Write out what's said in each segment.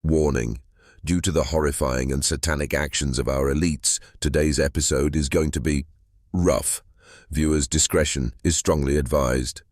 Warning. Due to the horrifying and satanic actions of our elites, today's episode is going to be rough. Viewers' discretion is strongly advised.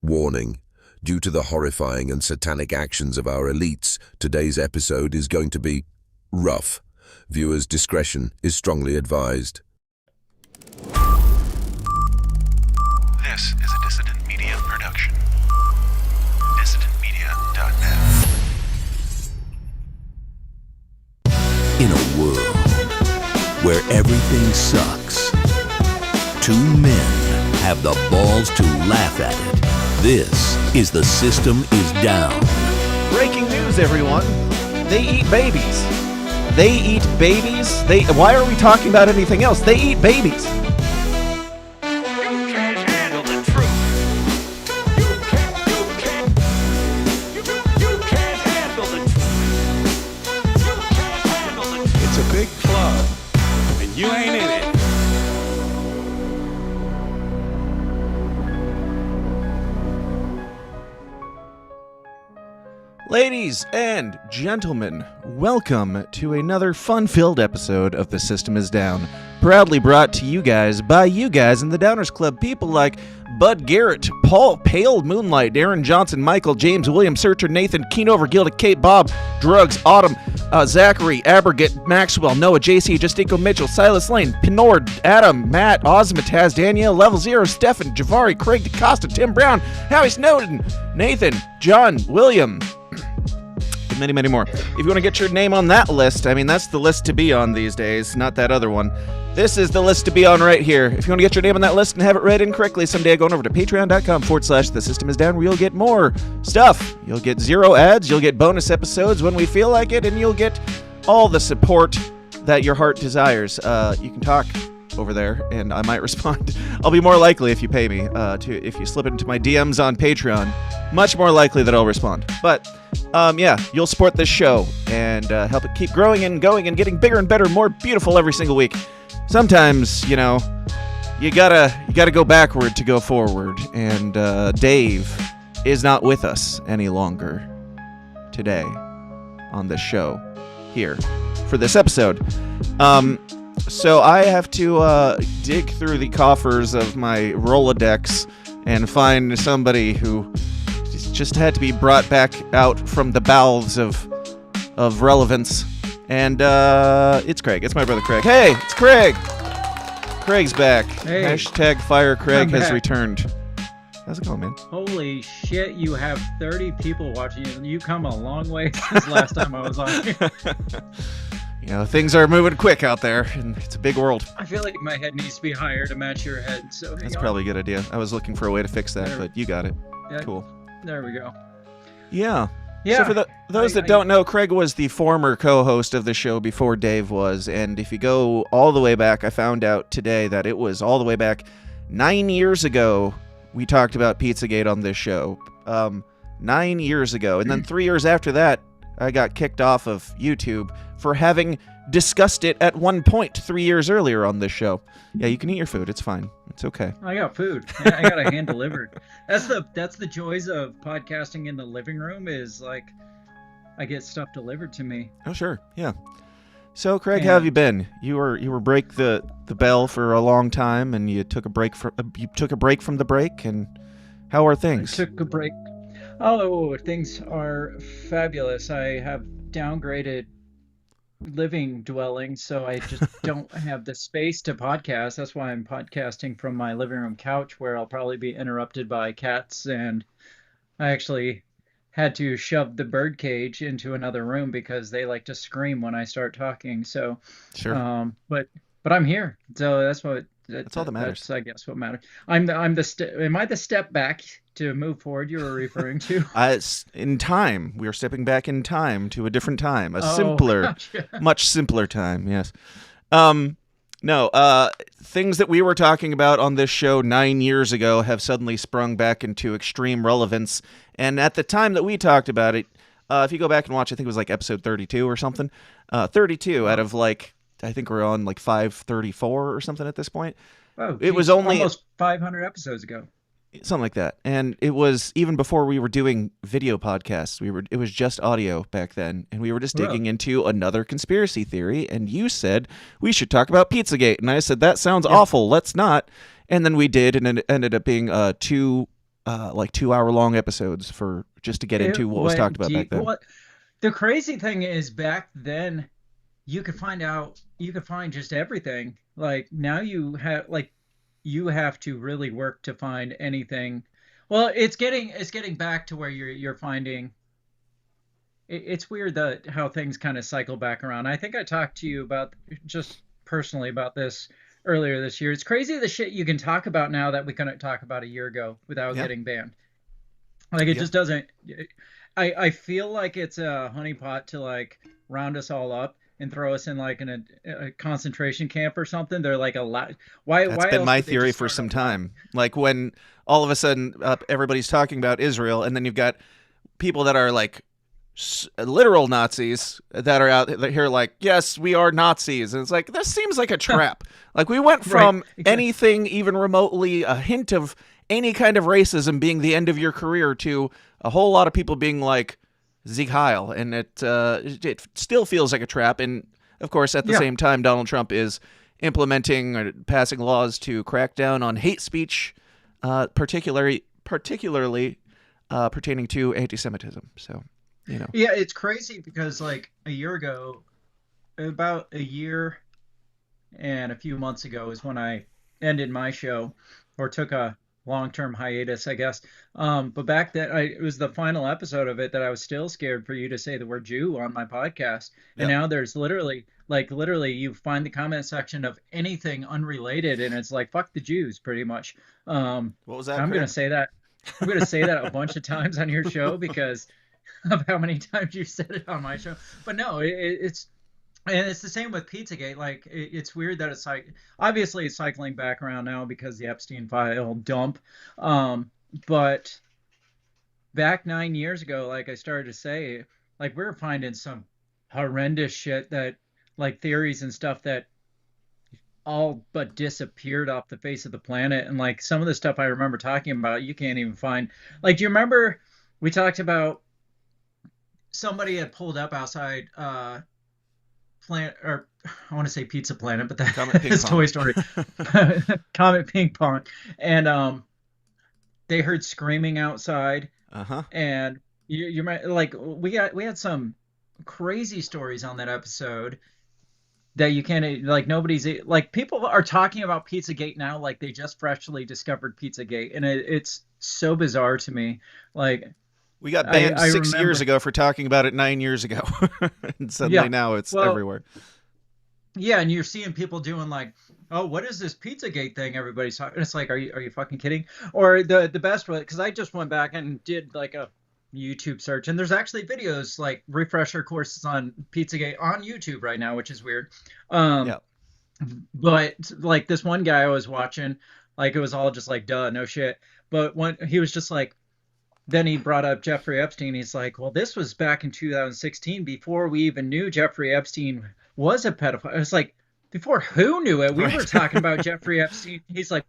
Warning. Due to the horrifying and satanic actions of our elites, today's episode is going to be rough. Viewers' discretion is strongly advised. This is a Dissident Media production. DissidentMedia.net. In a world where everything sucks, two men have the balls to laugh at it. This is The System is Down. Breaking news, everyone. They eat babies. They eat babies? Why are we talking about anything else? They eat babies. You can't handle the truth. You can't handle the truth. You can't handle the truth. It's a big club, and you ain't in it. Ladies and gentlemen, welcome to another fun-filled episode of The System is Down, proudly brought to you guys by you guys in the Downers Club, people like Bud Garrett, Paul Pale Moonlight, Aaron Johnson, Michael, James, William, Searcher, Nathan, Keenover, Gilda, Kate, Bob, Drugs, Autumn, Zachary, Abergett, Maxwell, Noah, JC, Justico Mitchell, Silas Lane, Pinord, Adam, Matt, Ozymataz, Danielle, Level Zero, Stefan, Javari, Craig DeCosta, Tim Brown, Howie Snowden, Nathan, John, William, and many, many more. If you want to get your name on that list, I mean, that's the list to be on these days, not that other one. This is the list to be on right here. If you want to get your name on that list and have it read incorrectly someday, go on over to patreon.com/thesystemisdown, where you'll get more stuff. You'll get 0 ads, you'll get bonus episodes when we feel like it, and you'll get all the support that your heart desires. You can talk over there, and I might respond. I'll be more likely if you pay me, if you slip into my DMs on Patreon, much more likely that I'll respond. But yeah, you'll support this show and help it keep growing and going and getting bigger and better, more beautiful every single week. Sometimes, you know, you gotta go backward to go forward, and Dave is not with us any longer today on this show here for this episode. So I have to dig through the coffers of my Rolodex and find somebody who just had to be brought back out from the bowels of of relevance. And it's Craig. It's my brother Craig. Hey, it's Craig. Craig's back. Hey. Hashtag Fire Craig I'm has back. returned. How's it going, man? Holy shit, you have 30 people watching you. You come a long way since last time I was on here. You know, things are moving quick out there, and it's a big world. I feel like my head needs to be higher to match your head. So That's probably a good idea. I was looking for a way to fix that, There. but you got it. Yeah, Cool. There we go. Yeah. Yeah. So for those that don't know, Craig was the former co-host of the show before Dave was, and if you go all the way back, I found out today that it was all the way back 9 years ago we talked about Pizzagate on this show. 9 years ago. And then 3 years after that, I got kicked off of YouTube for having discussed it at one point 3 years earlier on this show. Yeah, you can eat your food. It's fine. It's okay. I got food. I got a hand delivered. That's the joys of podcasting in the living room is like I get stuff delivered to me. Oh, sure. Yeah. So, Craig, how have you been? You were break the bell for a long time, and you took a break from the break. And how are things? I took a break. Oh, things are fabulous. I have downgraded living dwelling, so I just don't have the space to podcast. That's why I'm podcasting from my living room couch, where I'll probably be interrupted by cats, and I actually had to shove the bird cage into another room because they like to scream when I start talking. So Sure. but I'm here, so that's what That's all that matters. That's, I guess, what matters. Am I the step back to move forward you were referring to? In time, we are stepping back in time to a different time, a Oh, simpler, gotcha. much simpler time. Yes. Things that we were talking about on this show 9 years ago have suddenly sprung back into extreme relevance. And at the time that we talked about it, if you go back and watch, I think it was like episode 32 or something. 32 out of like, I think we're on like 534 or something at this point. Oh, It was geez, only- almost 500 episodes ago. Something like that. And it was even before we were doing video podcasts. It was just audio back then, and we were just digging into another conspiracy theory, and you said we should talk about Pizzagate, and I said that sounds awful, let's not. And then we did, and it ended up being 2 2-hour long episodes for just to get into what was talked about back then. The crazy thing is, back then you could find just everything. Like now you have to really work to find anything. Well, it's getting back to where you're finding. It's weird how things kind of cycle back around. I think I talked to you about just personally about this earlier this year. It's crazy the shit you can talk about now that we couldn't talk about a year ago without getting banned. Like it just doesn't. I feel like it's a honeypot to like round us all up and throw us in like in a concentration camp or something. They're like a lot. Why? That's why been else my would they theory just for start some up- time. Like when all of a sudden everybody's talking about Israel, and then you've got people that are like literal Nazis that are out here like, yes, we are Nazis. And it's like, this seems like a trap. Like we went from anything even remotely a hint of any kind of racism being the end of your career to a whole lot of people being like, Sieg Heil, and it still feels like a trap. And of course, at the same time, Donald Trump is implementing or passing laws to crack down on hate speech, particularly pertaining to anti-Semitism. So, you know, Yeah, it's crazy because like a year ago, about a year and a few months ago is when I ended my show or took a long-term hiatus, I guess. But back then, it was the final episode of it that I was still scared for you to say the word Jew on my podcast. And now there's literally you find the comment section of anything unrelated, and it's like, fuck the Jews, pretty much. what was that? I'm Craig? going to say that. I'm going to say that a bunch of times on your show because of how many times you said it on my show. But no, it's the same with Pizzagate. Like it's weird that it's like obviously it's cycling back around now because the Epstein file dump. But back 9 years ago, like I started to say, like we were finding some horrendous shit that like theories and stuff that all but disappeared off the face of the planet. And like some of the stuff I remember talking about, you can't even find. Like, do you remember we talked about somebody had pulled up outside Planet, or I want to say Pizza Planet, but that is Toy Story. Comet Ping Pong. And they heard screaming outside. Uh-huh. And you might like we had some crazy stories on that episode that you can't, like, nobody's, like, people are talking about Pizzagate now like they just freshly discovered Pizzagate, and it's so bizarre to me. Like, We got banned I 6 remember, years ago for talking about it 9 years ago. And suddenly yeah, now it's well, everywhere. yeah, and you're seeing people doing like, oh, what is this Pizzagate thing everybody's talking? It's like, are you fucking kidding? Or the best way, because I just went back and did like a YouTube search, and there's actually videos, like refresher courses on Pizzagate on YouTube right now, which is weird. Yeah. But like this one guy I was watching, like it was all just like, duh, no shit. But when he was just like, then he brought up Jeffrey Epstein. He's like, well, this was back in 2016 before we even knew Jeffrey Epstein was a pedophile. It's like, before who knew it? We were talking about Jeffrey Epstein. He's like,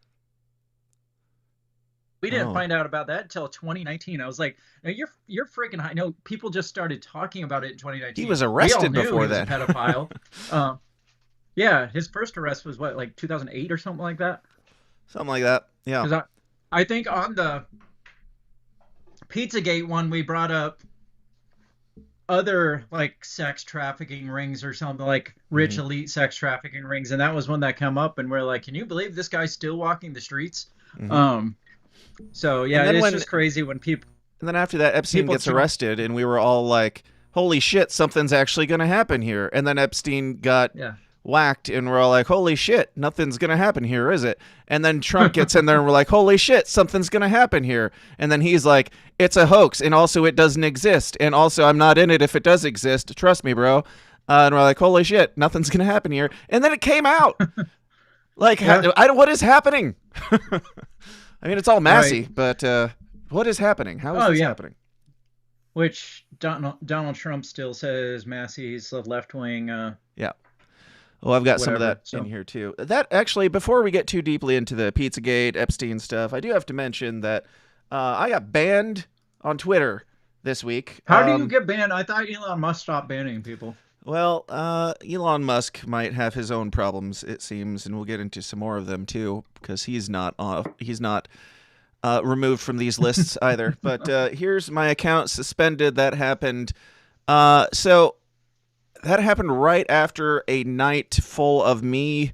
we didn't find out about that until 2019. I was like, no, you're freaking high. No, people just started talking about it in 2019. He was arrested we all knew before he was that. a pedophile. Yeah, his first arrest was what, like 2008 or something like that? Something like that. Yeah. Because I think on the Pizzagate one, we brought up other like sex trafficking rings or something, like rich elite sex trafficking rings, and that was one that come up, and we're like, can you believe this guy's still walking the streets? So yeah, it's just crazy when people. And then after that, Epstein gets arrested, and we were all like, holy shit, something's actually going to happen here. And then Epstein got whacked, and we're all like, holy shit, nothing's going to happen here, is it? And then Trump gets in there, and we're like, holy shit, something's going to happen here. And then he's like, it's a hoax, and also it doesn't exist. And also I'm not in it if it does exist. Trust me, bro. And we're like, holy shit, nothing's going to happen here. And then it came out. Like, what is happening? I mean, it's all Massie, but what is happening? How is this happening? Which Donald Trump still says Massie's the left wing. Yeah. Oh, I've got some of that in here too. That actually, before we get too deeply into the Pizzagate, Epstein stuff, I do have to mention that I got banned on Twitter this week. How do you get banned? I thought Elon Musk stopped banning people. Well, Elon Musk might have his own problems, it seems, and we'll get into some more of them too, because he's not removed from these lists either. But here's my account suspended. That happened. So that happened right after a night full of me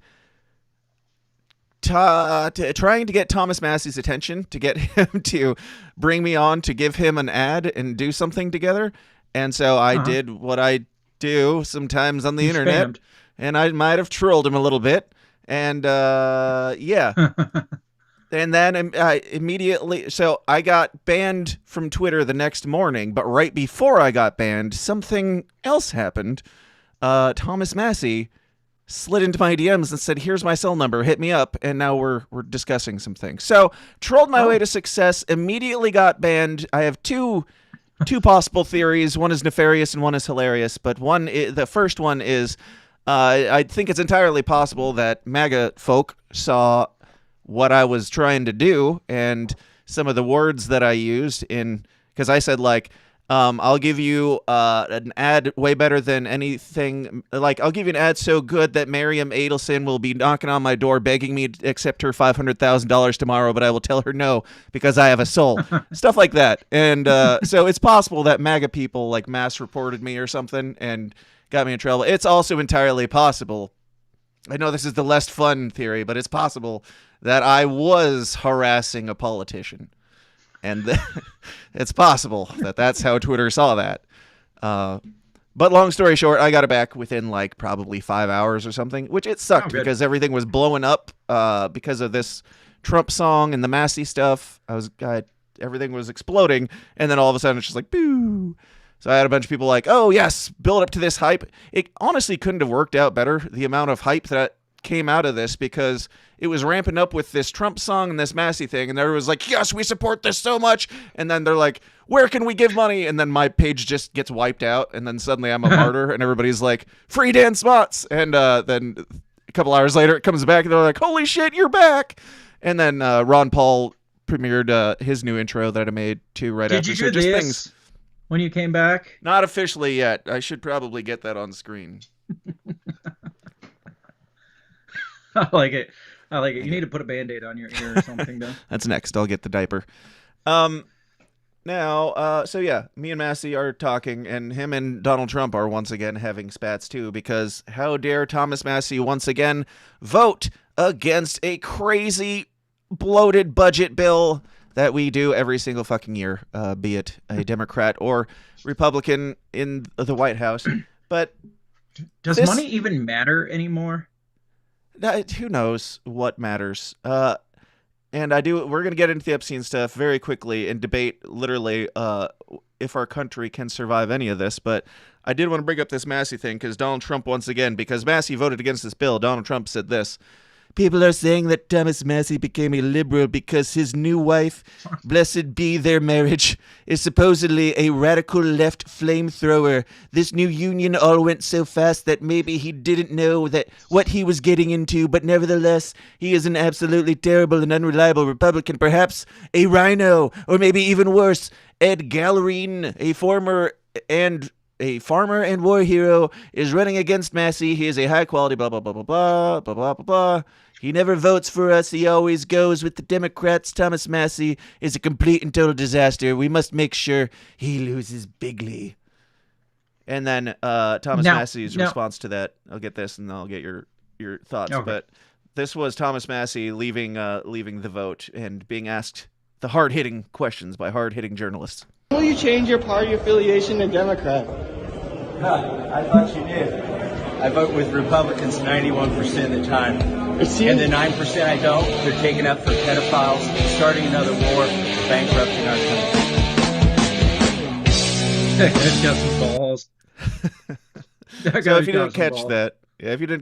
trying to get Thomas Massie's attention, to get him to bring me on, to give him an ad and do something together. And so I did what I do sometimes on the internet, spammed. And I might have trolled him a little bit. And yeah. And then immediately, so I got banned from Twitter the next morning, but right before I got banned, something else happened. Thomas Massie slid into my DMs and said, here's my cell number, hit me up, and now we're discussing some things. So, trolled my way to success, immediately got banned. I have two possible theories. One is nefarious and one is hilarious, but the first one is I think it's entirely possible that MAGA folk saw what I was trying to do and some of the words that I used because I said, like, I'll give you an ad way better than anything. Like, I'll give you an ad so good that Miriam Adelson will be knocking on my door begging me to accept her $500,000 tomorrow, but I will tell her no because I have a soul. Stuff like that. And so it's possible that MAGA people like mass reported me or something and got me in trouble. It's also entirely possible. I know this is the less fun theory, but it's possible that I was harassing a politician. And it's possible that that's how Twitter saw that. But long story short, I got it back within like probably 5 hours or something, which it sucked because everything was blowing up because of this Trump song and the Massie stuff. Everything was exploding. And then all of a sudden it's just like, boo. So I had a bunch of people like, oh, yes, build up to this hype. It honestly couldn't have worked out better, the amount of hype that came out of this, because it was ramping up with this Trump song and this Massie thing, and everyone was like, yes, we support this so much. And then they're like, where can we give money? And then my page just gets wiped out, and then suddenly I'm a martyr, and everybody's like, free Dan Smotz. And then a couple hours later, it comes back, and they're like, holy shit, you're back. And then Ron Paul premiered his new intro that I made too right after. Did you do this when you came back? Not officially yet. I should probably get that on screen. I like it. You need to put a Band-Aid on your ear or something, though. That's next. I'll get the diaper. Now, so yeah, me and Massie are talking, and him and Donald Trump are once again having spats too, because how dare Thomas Massie once again vote against a crazy bloated budget bill that we do every single fucking year, be it a Democrat or Republican in the White House. But does money even matter anymore? Who knows what matters? And we're going to get into the Epstein stuff very quickly and debate literally if our country can survive any of this. But I did want to bring up this Massie thing because Donald Trump, once again, because Massie voted against this bill, Donald Trump said this. People are saying that Thomas Massie became a liberal because his new wife, blessed be their marriage, is supposedly a radical left flamethrower. This new union all went so fast that maybe he didn't know that what he was getting into, but nevertheless, he is an absolutely terrible and unreliable Republican, perhaps a rhino, or maybe even worse, Ed Gallerine, a farmer and war hero, is running against Massie. He is a high-quality blah, blah, blah, blah, blah, blah, blah, blah, blah. He never votes for us. He always goes with the Democrats. Thomas Massie is a complete and total disaster. We must make sure he loses bigly. And then Thomas Massie's response to that, I'll get this and I'll get your thoughts. Okay. But this was Thomas Massie leaving the vote and being asked the hard-hitting questions by hard-hitting journalists. Will you change your party affiliation to Democrat? I thought you did. I vote with Republicans 91% of the time. And the 9% I don't, they're taking up for pedophiles, starting another war, bankrupting our country. It's got some balls. So if you didn't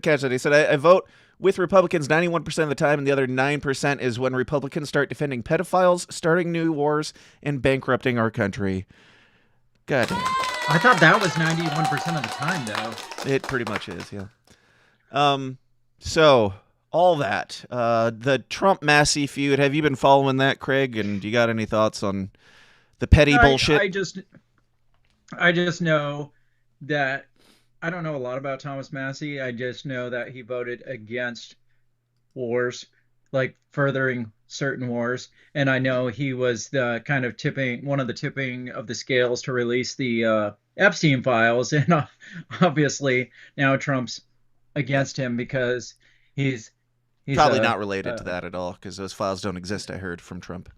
catch that, he said, I vote with Republicans 91% of the time, and the other 9% is when Republicans start defending pedophiles, starting new wars, and bankrupting our country. God damn. I thought that was 91% of the time, though. It pretty much is, yeah. So, all that. The Trump-Massie feud, have you been following that, Craig? And do you got any thoughts on the petty bullshit? I just know that I don't know a lot about Thomas Massie. I just know that he voted against wars, like furthering certain wars. And I know he was the kind of tipping of the scales to release the Epstein files. And obviously now Trump's against him because he's probably not related to that at all, because those files don't exist, I heard from Trump.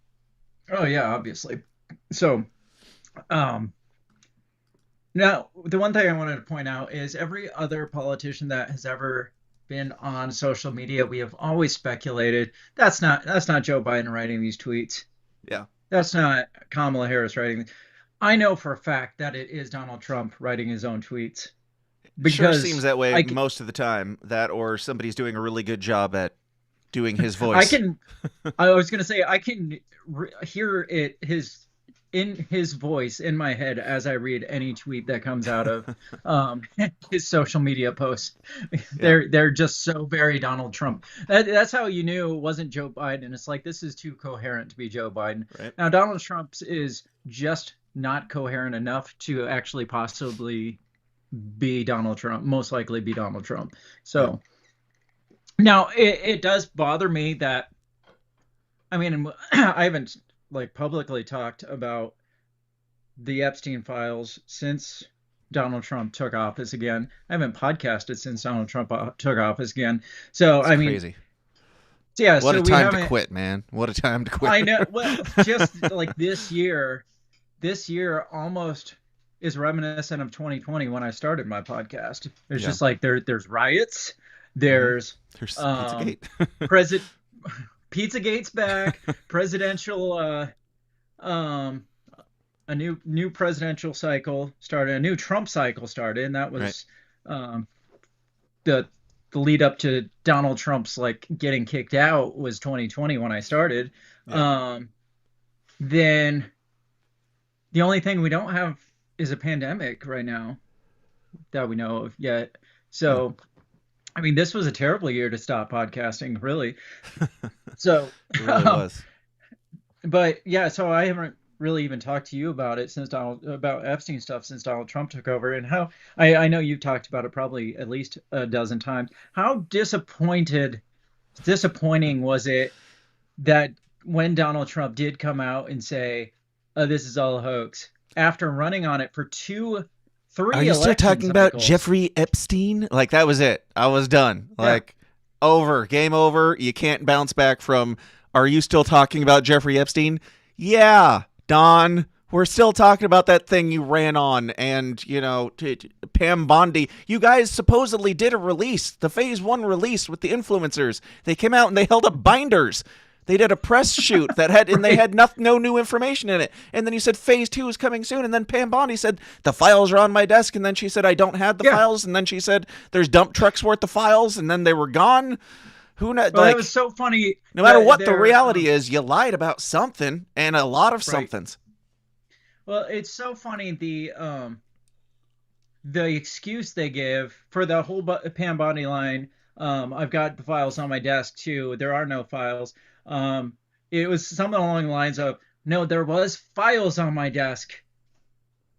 Oh, yeah, obviously. So, now, the one thing I wanted to point out is every other politician that has ever been on social media, we have always speculated that's not Joe Biden writing these tweets. Yeah. That's not Kamala Harris writing. I know for a fact that it is Donald Trump writing his own tweets. Because it sure seems that way most of the time, that or somebody's doing a really good job at doing his voice. I was going to say, I can hear in his voice in my head as I read any tweet that comes out of his social media posts. They're just so very Donald Trump. That's how you knew it wasn't Joe Biden. It's like, this is too coherent to be Joe Biden. Right. Now, Donald Trump is just not coherent enough to actually possibly be Donald Trump, most likely be Donald Trump. So now it does bother me that, I mean, I haven't publicly talked about the Epstein files since Donald Trump took office again. I haven't podcasted since Donald Trump took office again. So that's crazy. Yeah. What a time to quit, man. What a time to quit. I know. Well, just like this year almost is reminiscent of 2020 when I started my podcast. There's just like there's riots. There's Pizzagate. Pizzagate's back. Presidential a new presidential cycle started. A new Trump cycle started, and that was the lead up to Donald Trump's getting kicked out was 2020 when I started. Yeah. Then the only thing we don't have is a pandemic right now that we know of yet. So, I mean, this was a terrible year to stop podcasting, really. So, it really was. But yeah, so I haven't really even talked to you about it about Epstein stuff since Donald Trump took over, and how I know you've talked about it probably at least a dozen times. How disappointing was it that when Donald Trump did come out and say, this is all a hoax. After running on it for 3 Are you still talking about Jeffrey Epstein? Like, that was it. I was done. Like, over. Game over. You can't bounce back from, are you still talking about Jeffrey Epstein? Yeah, Don. We're still talking about that thing you ran on, and, you know, Pam Bondi. You guys supposedly did a release, the Phase 1 release with the influencers. They came out and they held up binders. They did a press shoot that had, and they had no new information in it. And then you said Phase 2 is coming soon, and then Pam Bondi said the files are on my desk, and then she said I don't have the files, and then she said there's dump trucks worth of files, and then they were gone. Who knows? Well, it was so funny. No matter what the reality is, you lied about something, and a lot of somethings. Well, it's so funny the excuse they give for the whole Pam Bondi line. I've got the files on my desk too. There are no files. It was something along the lines of, no, there was files on my desk,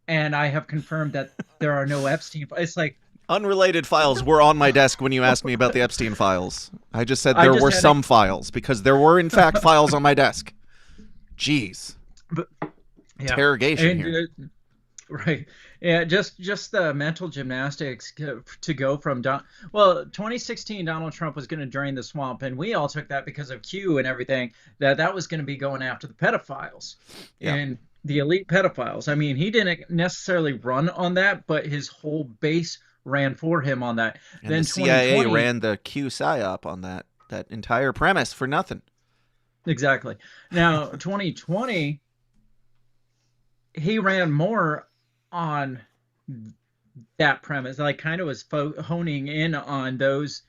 and I have confirmed that there are no Epstein. It's like unrelated files were on my desk when you asked me about the Epstein files. I just said there were some files because there were in fact files on my desk. Jeez. But interrogation here. Right. Yeah, just the mental gymnastics to go from 2016 Donald Trump was going to drain the swamp, and we all took that because of Q and everything, that was going to be going after the pedophiles and the elite pedophiles. I mean, he didn't necessarily run on that, but his whole base ran for him on that. And then the CIA ran the Q psyop on that entire premise for nothing. Exactly. Now, 2020, he ran more on that premise, like kind of was honing in on those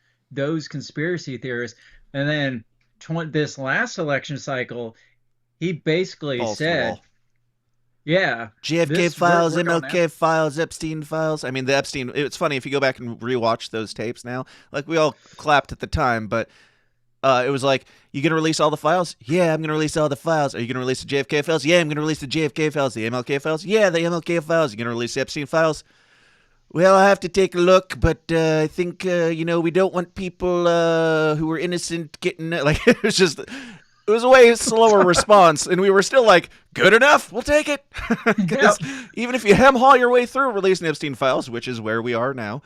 conspiracy theories. And then this last election cycle, he basically said, JFK files, MLK files, Epstein files. I mean, the Epstein, it's funny if you go back and rewatch those tapes now, like we all clapped at the time, but it was like, you going to release all the files? Yeah, I'm going to release all the files. Are you going to release the JFK files? Yeah, I'm going to release the JFK files. The MLK files? Yeah, the MLK files. You going to release the Epstein files? Well, I have to take a look, but I think, we don't want people who were innocent getting, like, it was a way slower response, and we were still like, good enough, we'll take it. Because even if you hem-haul your way through releasing the Epstein files, which is where we are now,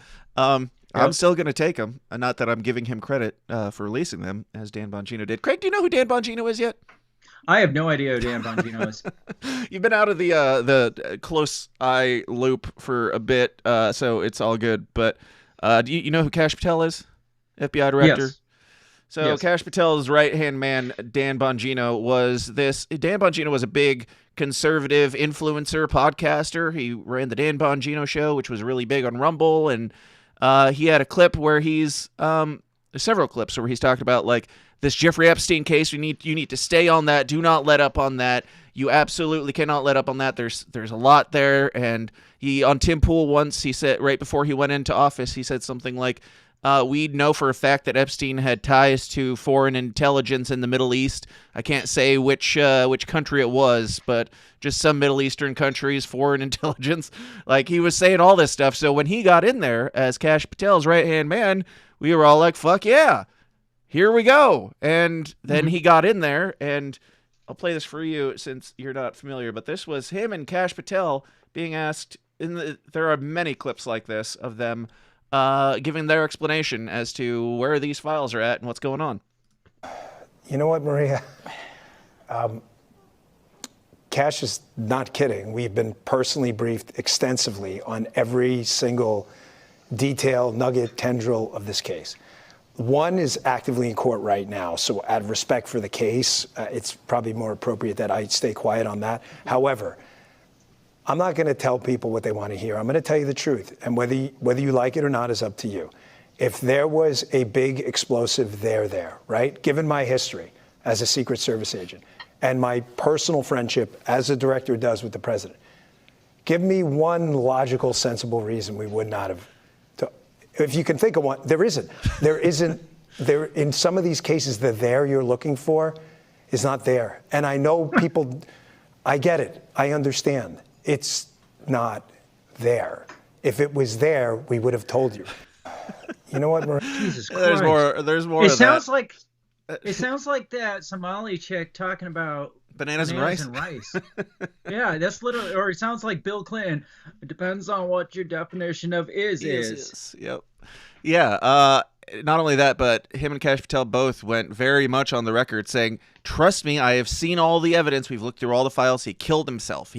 I'm still going to take them. Not that I'm giving him credit for releasing them, as Dan Bongino did. Craig, do you know who Dan Bongino is yet? I have no idea who Dan Bongino is. You've been out of the close eye loop for a bit, so it's all good. But do you know who Kash Patel is? FBI director? Yes. So Kash Patel's right-hand man, Dan Bongino, was a big conservative influencer podcaster. He ran the Dan Bongino Show, which was really big on Rumble, and he had a clip where several clips where he's talked about, like, this Jeffrey Epstein case. You need to stay on that. Do not let up on that. You absolutely cannot let up on that. There's a lot there. And on Tim Pool once, he said, right before he went into office, he said something like, we know for a fact that Epstein had ties to foreign intelligence in the Middle East. I can't say which country it was, but just some Middle Eastern countries, foreign intelligence. Like, he was saying all this stuff. So when he got in there as Kash Patel's right-hand man, we were all like, fuck yeah, here we go. And then he got in there, and I'll play this for you since you're not familiar, but this was him and Kash Patel being asked, there are many clips like this of them giving their explanation as to where these files are at and what's going on. You know what, Maria? Kash is not kidding. We've been personally briefed extensively on every single detail, nugget, tendril of this case. One is actively in court right now, so out of respect for the case, it's probably more appropriate that I stay quiet on that. However, I'm not going to tell people what they want to hear. I'm going to tell you the truth, and whether you like it or not is up to you. If there was a big explosive there, right? Given my history as a Secret Service agent and my personal friendship as a director does with the president, give me one logical, sensible reason we would not have. If you can think of one, there isn't. There in some of these cases, the there you're looking for is not there. And I know people, I get it. I understand. It's not there. If it was there, we would have told you. You know what, Maria? Jesus Christ. There's more. It sounds like It sounds like that Somali chick talking about Bananas and rice. Yeah, that's literally, or it sounds like Bill Clinton. It depends on what your definition of is. Yep. Yeah. Not only that, but him and Kash Patel both went very much on the record saying, trust me, I have seen all the evidence. We've looked through all the files. He killed himself.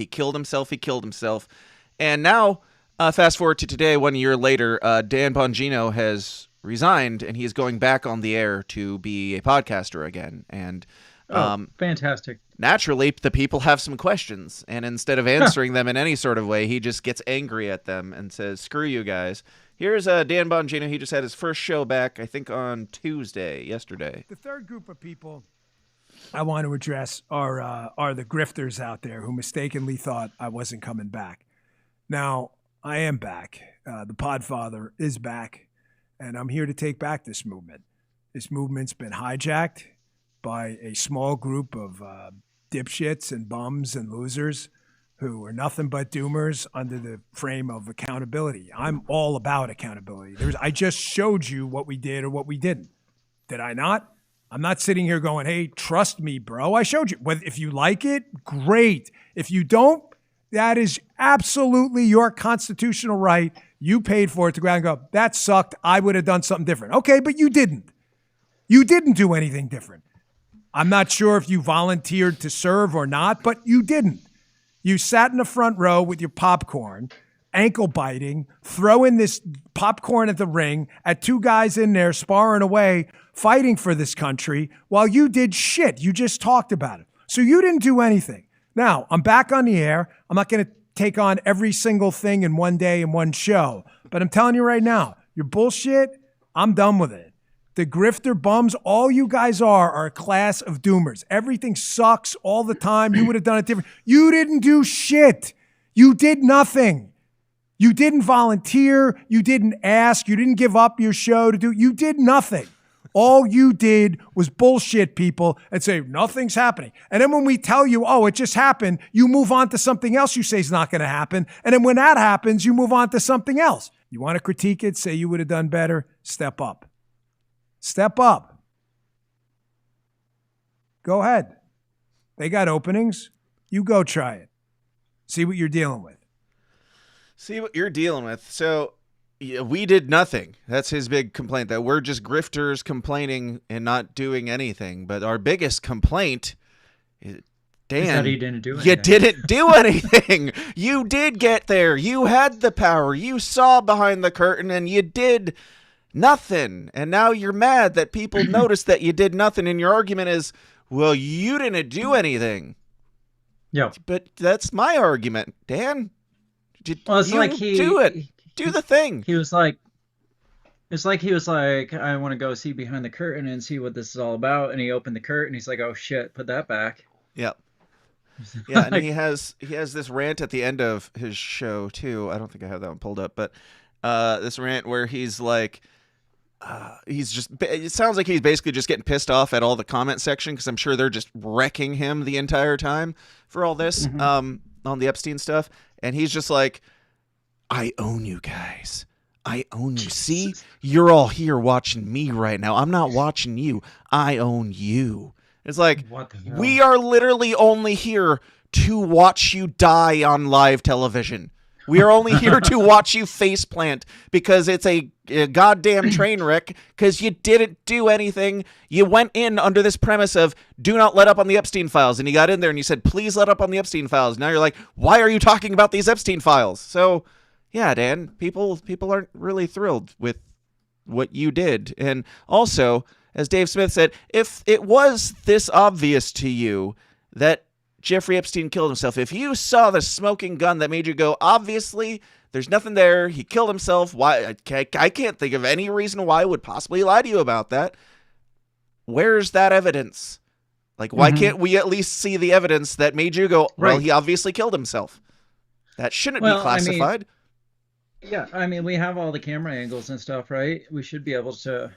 And now, fast forward to today, 1 year later, Dan Bongino has resigned, and he's going back on the air to be a podcaster again. And fantastic. Naturally, the people have some questions, and instead of answering them in any sort of way, he just gets angry at them and says, screw you guys. Here's Dan Bongino. He just had his first show back, I think, on yesterday. The third group of people I want to address are the grifters out there who mistakenly thought I wasn't coming back. Now, I am back. The Podfather is back, and I'm here to take back this movement. This movement's been hijacked by a small group of dipshits and bums and losers who are nothing but doomers under the frame of accountability. I'm all about accountability. I just showed you what we did or what we didn't. Did I not? I'm not sitting here going, hey, trust me, bro. I showed you. If you like it, great. If you don't, that is absolutely your constitutional right. You paid for it to go out and go, that sucked. I would have done something different. Okay, but you didn't. You didn't do anything different. I'm not sure if you volunteered to serve or not, but you didn't. You sat in the front row with your popcorn, ankle biting, throwing this popcorn at the ring at two guys in there sparring away, fighting for this country while you did shit. You just talked about it. So you didn't do anything. Now, I'm back on the air. I'm not going to take on every single thing in one day in one show. But I'm telling you right now, your bullshit, I'm done with it. The grifter bums, all you guys are a class of doomers. Everything sucks all the time. You would have done it different. You didn't do shit. You did nothing. You didn't volunteer. You didn't ask. You didn't give up your show to do. You did nothing. All you did was bullshit people and say, nothing's happening. And then when we tell you, oh, it just happened, you move on to something else you say is not going to happen. And then when that happens, you move on to something else. You want to critique it, say you would have done better, step up. Step up. Go ahead. They got openings. You go try it. See what you're dealing with. So yeah, we did nothing. That's his big complaint, that we're just grifters complaining and not doing anything. But our biggest complaint is, Dan, that he didn't do anything. You didn't do anything. You did get there. You had the power. You saw behind the curtain and you did nothing. And now you're mad that people noticed that you did nothing. And your argument is, well, you didn't do anything. Yeah. But that's my argument, Dan. Well, it's like do it. Do the thing. He was like, I want to go see behind the curtain and see what this is all about. And he opened the curtain. He's like, oh shit, put that back. Yep. Yeah, and he has this rant at the end of his show too. I don't think I have that one pulled up, but this rant where he's like, it sounds like he's basically just getting pissed off at all the comment section, because I'm sure they're just wrecking him the entire time for all this on the Epstein stuff. And he's just like, I own you guys. I own you. See, you're all here watching me right now. I'm not watching you. I own you. It's like, what the hell? We are literally only here to watch you die on live television. We are only here to watch you faceplant because it's a goddamn train wreck, because you didn't do anything. You went in under this premise of do not let up on the Epstein files. And you got in there and you said, please let up on the Epstein files. Now you're like, why are you talking about these Epstein files? So yeah, Dan, people aren't really thrilled with what you did. And also, as Dave Smith said, if it was this obvious to you that Jeffrey Epstein killed himself, if you saw the smoking gun that made you go, obviously, there's nothing there, he killed himself, why? I can't think of any reason why I would possibly lie to you about that. Where's that evidence? Like, why can't we at least see the evidence that made you go, well, he obviously killed himself? That shouldn't be classified. I mean, we have all the camera angles and stuff, right? We should be able to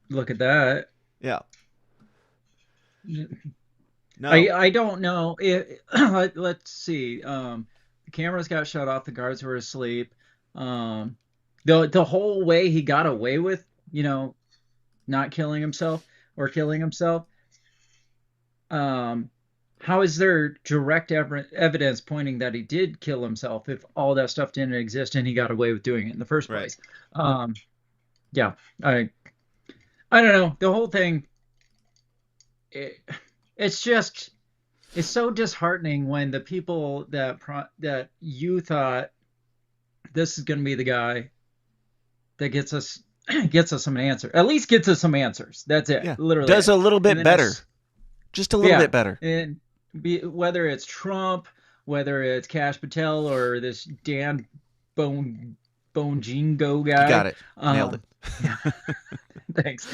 look at that. Yeah. No. I don't know. Let's see. The cameras got shut off. The guards were asleep. The whole way he got away with, not killing himself or killing himself, how is there direct evidence pointing that he did kill himself if all that stuff didn't exist and he got away with doing it in the first place? Yeah, I don't know. The whole thing, it's so disheartening when the people that you thought this is going to be the guy that gets us some answer, at least gets us some answers. That's it. Yeah. Literally Does a little bit better. Just a little bit better. And whether it's Trump, whether it's Kash Patel, or this Dan Bongino guy. You got it. Nailed it. Thanks.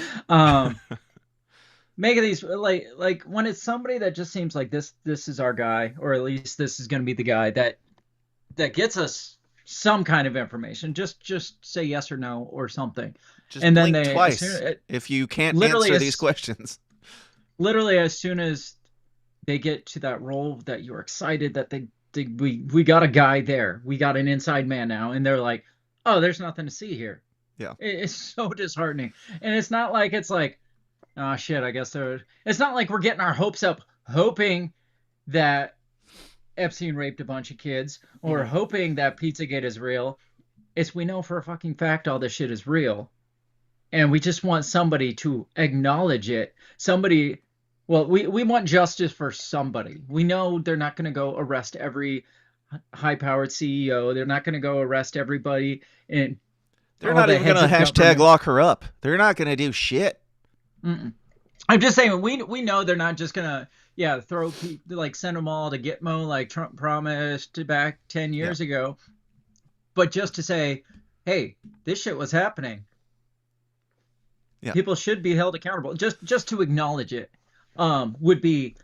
Making these like when it's somebody that just seems like this is our guy, or at least this is going to be the guy that gets us some kind of information. Just say yes or no or something. Just and then blink they twice if you can't answer these questions. Literally, as soon as they get to that role that you're excited that we got a guy there, we got an inside man now, and they're like, oh, there's nothing to see here. Yeah, it's so disheartening. And it's not like oh shit, I guess it's not like we're getting our hopes up hoping that Epstein raped a bunch of kids or hoping that Pizzagate is real. It's we know for a fucking fact all this shit is real, and we just want somebody to acknowledge it. We want justice for somebody. We know they're not going to go arrest every high-powered CEO. They're not going to go arrest everybody. And they're not even going to hashtag lock her up. They're not going to do shit. Mm-mm. I'm just saying, we know they're not just going to, throw people, like send them all to Gitmo like Trump promised back 10 years ago. But just to say, hey, this shit was happening. Yeah. People should be held accountable. Just to acknowledge it would be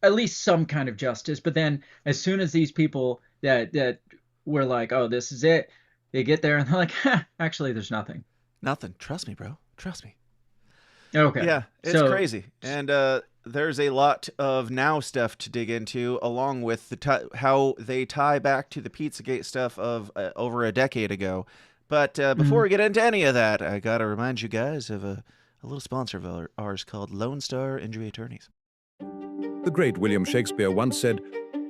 at least some kind of justice. But then as soon as these people that were like, oh, this is it, they get there and they're like, actually, there's nothing. Nothing. Trust me, bro. Trust me. Okay. Yeah, it's crazy. And there's a lot of now stuff to dig into, along with how they tie back to the Pizzagate stuff of over a decade ago. But before we get into any of that, I got to remind you guys of a little sponsor of ours called Lone Star Injury Attorneys. The great William Shakespeare once said,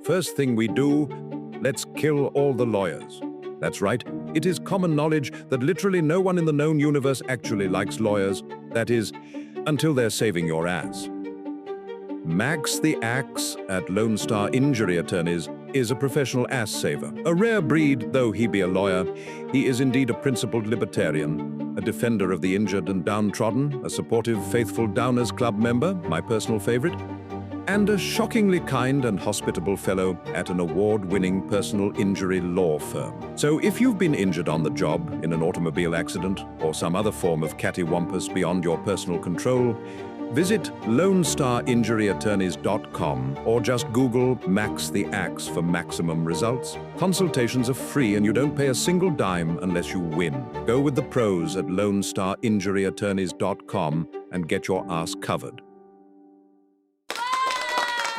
"First thing we do, let's kill all the lawyers." That's right. It is common knowledge that literally no one in the known universe actually likes lawyers. That is, until they're saving your ass. Max the Axe at Lone Star Injury Attorneys is a professional ass saver. A rare breed, though he be a lawyer, he is indeed a principled libertarian, a defender of the injured and downtrodden, a supportive, faithful Downers Club member, my personal favorite, and a shockingly kind and hospitable fellow at an award-winning personal injury law firm. So if you've been injured on the job in an automobile accident or some other form of cattywampus beyond your personal control, visit LoneStarInjuryAttorneys.com or just Google Max the Axe for maximum results. Consultations are free and you don't pay a single dime unless you win. Go with the pros at LoneStarInjuryAttorneys.com and get your ass covered.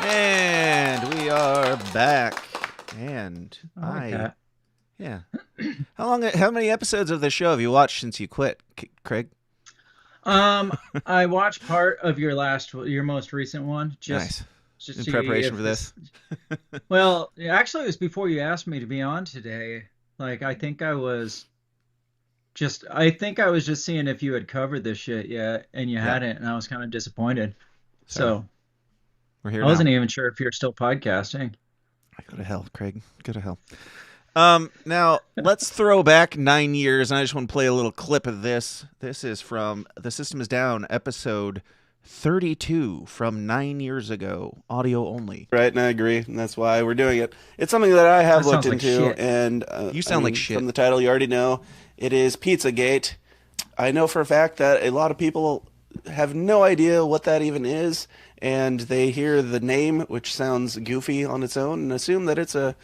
And we are back. And how many episodes of the show have you watched since you quit, Craig? I watched part of your most recent one. Nice. In preparation for this. Well, actually, it was before you asked me to be on today. Like, I think I was just seeing if you had covered this shit yet, and you hadn't, and I was kind of disappointed. So we're here. I wasn't even sure if you're still podcasting. Go to hell, Craig. Go to hell. Now let's throw back 9 years, and I just want to play a little clip of this. This is from The System Is Down, episode 32 from 9 years ago, audio only. Right, and I agree, and that's why we're doing it. It's something that I have looked into, and you sound like shit. From the title, you already know it is Pizzagate. I know for a fact that a lot of people have no idea what that even is, and they hear the name, which sounds goofy on its own, and assume that it's a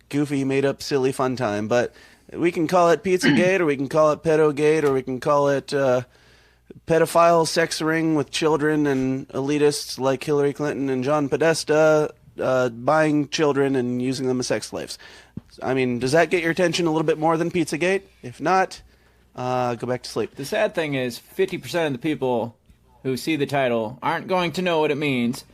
goofy, made-up, silly fun time. But we can call it Pizzagate, or we can call it Pedogate, or we can call it pedophile sex ring with children and elitists like Hillary Clinton and John Podesta buying children and using them as sex slaves. I mean, does that get your attention a little bit more than Pizzagate? If not, Go back to sleep. The sad thing is 50% of the people who see the title aren't going to know what it means.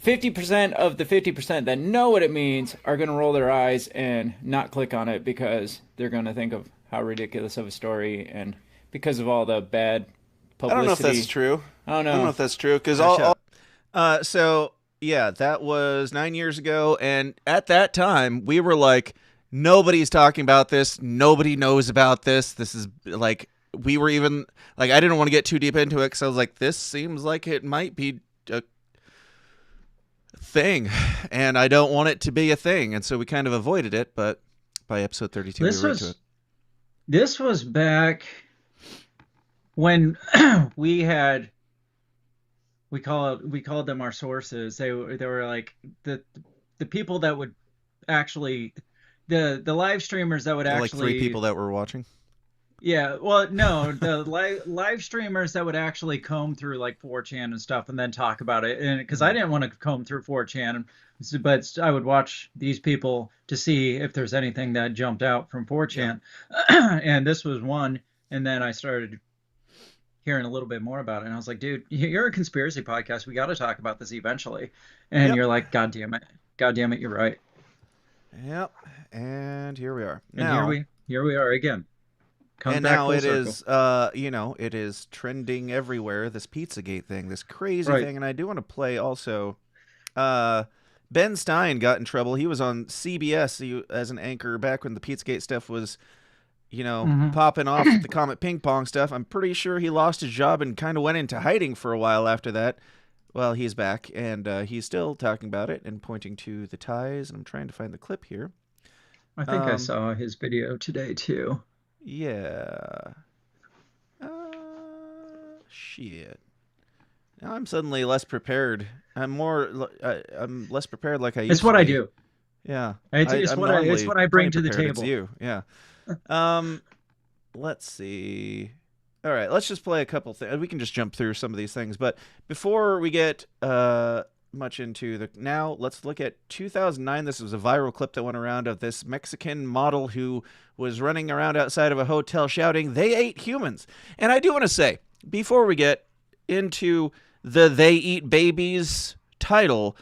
50% of the 50% that know what it means are going to roll their eyes and not click on it because they're going to think of how ridiculous of a story and because of all the bad publicity. I don't know if that's true. I don't know if that's true because So yeah, that was 9 years ago, and at that time we were like, nobody's talking about this. Nobody knows about this. This is like, we were even like, I didn't want to get too deep into it because I was like, this seems like it might be a thing, and I don't want it to be a thing, and so we kind of avoided it. But by episode 32, we were into it. This was back when we called them our sources. They were like the people that would actually the live streamers that would actually, like 3 people that were watching. Yeah, well, no, the live streamers that would actually comb through like 4chan and stuff and then talk about it. And because I didn't want to comb through 4chan, but I would watch these people to see if there's anything that jumped out from 4chan. Yeah. And this was one. And then I started hearing a little bit more about it. And I was like, dude, you're a conspiracy podcast. We got to talk about this eventually. And you're like, God damn it. God damn it. You're right. Yep. And here we are. And now, here we are again. And now it is, it is trending everywhere, this Pizzagate thing, this crazy thing. And I do want to play also, Ben Stein got in trouble. He was on CBS as an anchor back when the Pizzagate stuff was, popping off with the Comet Ping Pong stuff. I'm pretty sure he lost his job and kind of went into hiding for a while after that. Well, he's back, and he's still talking about it and pointing to the ties. And I'm trying to find the clip here. I think I saw his video today, too. Yeah. Shit. Now I'm suddenly less prepared. I'm less prepared like I used to be. It's what I do. Yeah. It's what I bring to the table. It's you. Yeah. Let's see. All right, let's just play a couple things. We can just jump through some of these things, but before we get much into now let's look at 2009. This was a viral clip that went around of this Mexican model who was running around outside of a hotel shouting, "They ate humans." And I do want to say, before we get into the "They Eat Babies" title,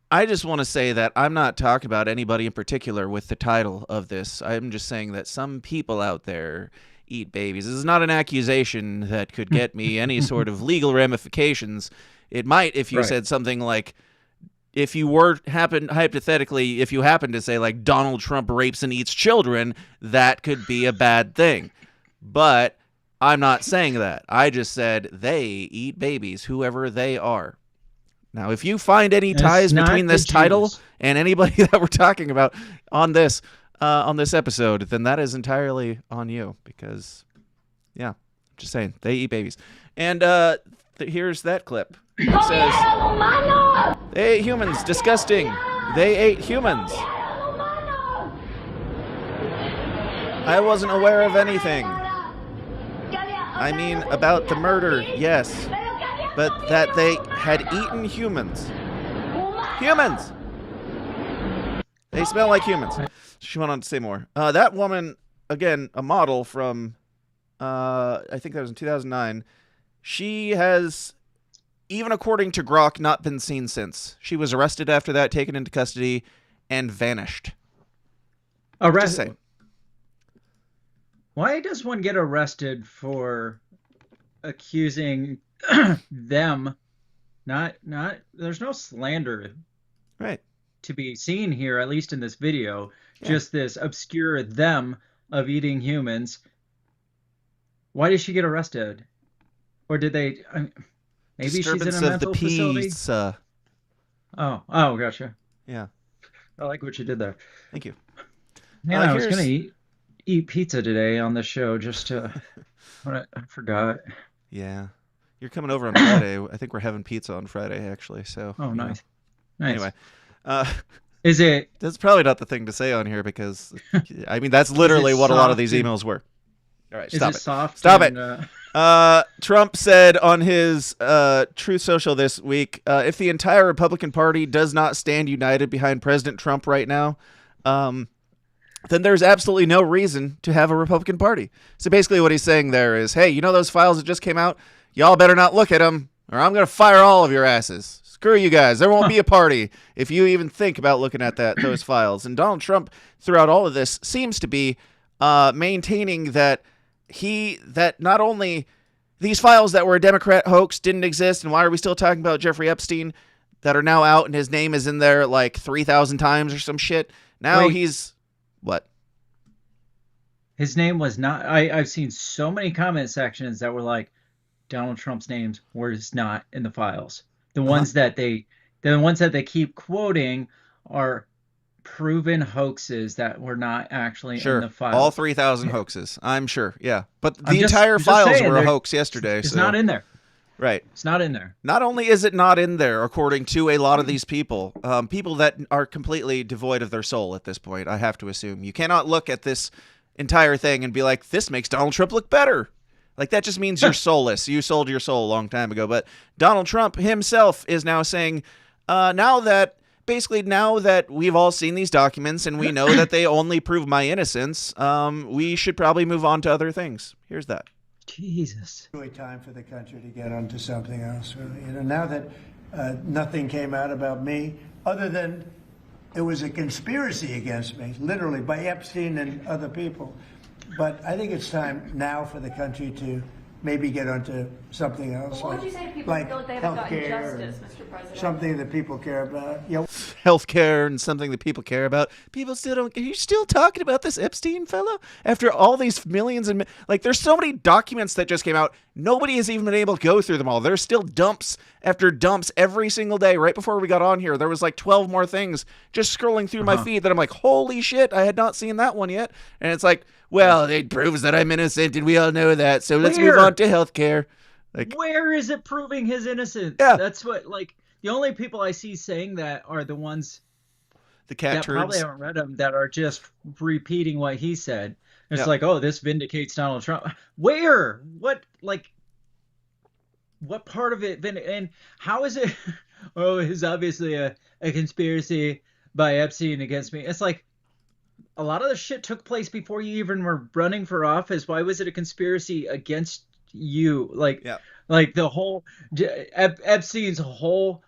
I just want to say that I'm not talking about anybody in particular with the title of this. I'm just saying that some people out there eat babies. This is not an accusation that could get me any sort of legal ramifications. It might if you said something like, if you hypothetically, if you happen to say like Donald Trump rapes and eats children, that could be a bad thing. But I'm not saying that. I just said they eat babies, whoever they are. Now, if you find any ties between this title and anybody that we're talking about on this episode, then that is entirely on you because, yeah, just saying, they eat babies. And here's that clip. It says, "They ate humans, disgusting. They ate humans. I wasn't aware of anything. I mean, about the murder, yes, but that they had eaten humans. Humans! They smell like humans." She went on to say more. That woman, again, a model from, I think that was in 2009, she has, even according to Grok, not been seen since. She was arrested after that, taken into custody, and vanished. Arrested? Why does one get arrested for accusing them? Not. There's no slander, right, to be seen here, at least in this video. Yeah. Just this obscure them of eating humans. Why did she get arrested? Or did they? Maybe she's in a mental facility. Oh, gotcha. Yeah, I like what you did there. Thank you. Man, I was gonna eat pizza today on the show. I forgot. Yeah, you're coming over on Friday. I think we're having pizza on Friday, actually. So. Oh, nice. Anyway, is it? That's probably not the thing to say on here because, I mean, that's literally what a lot of these emails were. All right, stop it. Stop it. Trump said on his Truth Social this week, if the entire Republican Party does not stand united behind President Trump right now, then there's absolutely no reason to have a Republican Party. So basically what he's saying there is, hey, you know those files that just came out? Y'all better not look at them, or I'm going to fire all of your asses. Screw you guys. There won't be a party if you even think about looking at those files. And Donald Trump, throughout all of this, seems to be maintaining that not only these files that were a Democrat hoax didn't exist, and why are we still talking about Jeffrey Epstein, that are now out and his name is in there like 3,000 times or some shit. Now he's... What? His name was not... I've seen so many comment sections that were like, Donald Trump's names was not in the files. The ones that they keep quoting are proven hoaxes that were not actually in the files. All 3,000 hoaxes, I'm sure. Yeah, but the entire files were a hoax yesterday. It's not in there. Right. It's not in there. Not only is it not in there, according to a lot of these people, people that are completely devoid of their soul at this point, I have to assume. You cannot look at this entire thing and be like, this makes Donald Trump look better. Like, that just means you're soulless. You sold your soul a long time ago. But Donald Trump himself is now saying, now that we've all seen these documents and we know that they only prove my innocence, we should probably move on to other things. Here's that. Jesus. Really time for the country to get onto something else, really. Now that nothing came out about me, other than it was a conspiracy against me, literally, by Epstein and other people. But I think it's time now for the country to maybe get onto something else. What would you say to people who feel like they haven't gotten justice, Mr. President? Something that people care about. Healthcare and something that people care about. People still don't. Are you still talking about this Epstein fellow after all these millions and there's so many documents that just came out. Nobody has even been able to go through them all. There's still dumps after dumps every single day. Right before we got on here, there was like 12 more things just scrolling through my feed that I'm like, holy shit, I had not seen that one yet. And it's like, well, it proves that I'm innocent, and we all know that. So let's move on to healthcare. Where is it proving his innocence? Yeah, that's what. The only people I see saying that are the ones that probably haven't read him, that are just repeating what he said. It's like, oh, this vindicates Donald Trump. Where? What? What part of it? And how is it? Oh, it's obviously a conspiracy by Epstein against me. It's like, a lot of the shit took place before you even were running for office. Why was it a conspiracy against you? The whole Epstein's whole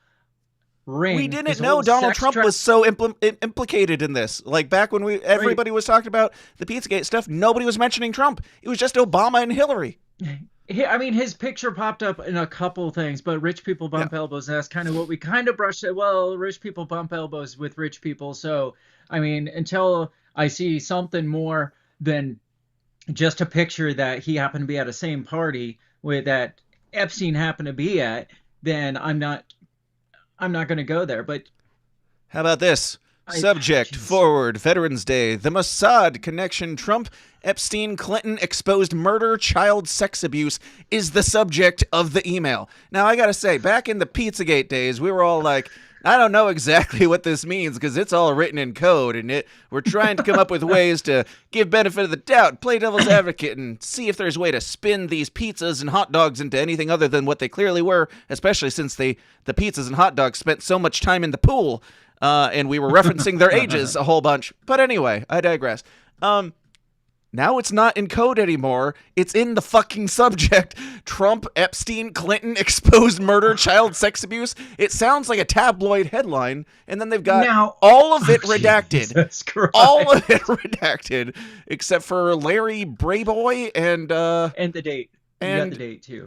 ring. We didn't know Donald Trump was so implicated in this. Like back when everybody was talking about the Pizzagate stuff, nobody was mentioning Trump. It was just Obama and Hillary. I mean, his picture popped up in a couple things, but rich people bump elbows. And that's kind of what we kind of brushed it. Well, rich people bump elbows with rich people. So, I mean, until I see something more than just a picture that he happened to be at the same party with that Epstein happened to be at, then I'm not going to go there. But how about this? Subject forward, Veterans Day, the Mossad connection, Trump, Epstein, Clinton exposed murder, child sex abuse is the subject of the email. Now, I got to say, back in the Pizzagate days, we were all like, I don't know exactly what this means because it's all written in code, and we're trying to come up with ways to give benefit of the doubt, play devil's advocate, and see if there's a way to spin these pizzas and hot dogs into anything other than what they clearly were, especially since the pizzas and hot dogs spent so much time in the pool, and we were referencing their ages a whole bunch. But anyway, I digress. Now it's not in code anymore. It's in the fucking subject. Trump, Epstein, Clinton, exposed murder, child sex abuse. It sounds like a tabloid headline, and then they've got all of it redacted. All of it redacted, except for Larry Brayboy and the date. And you got the date too.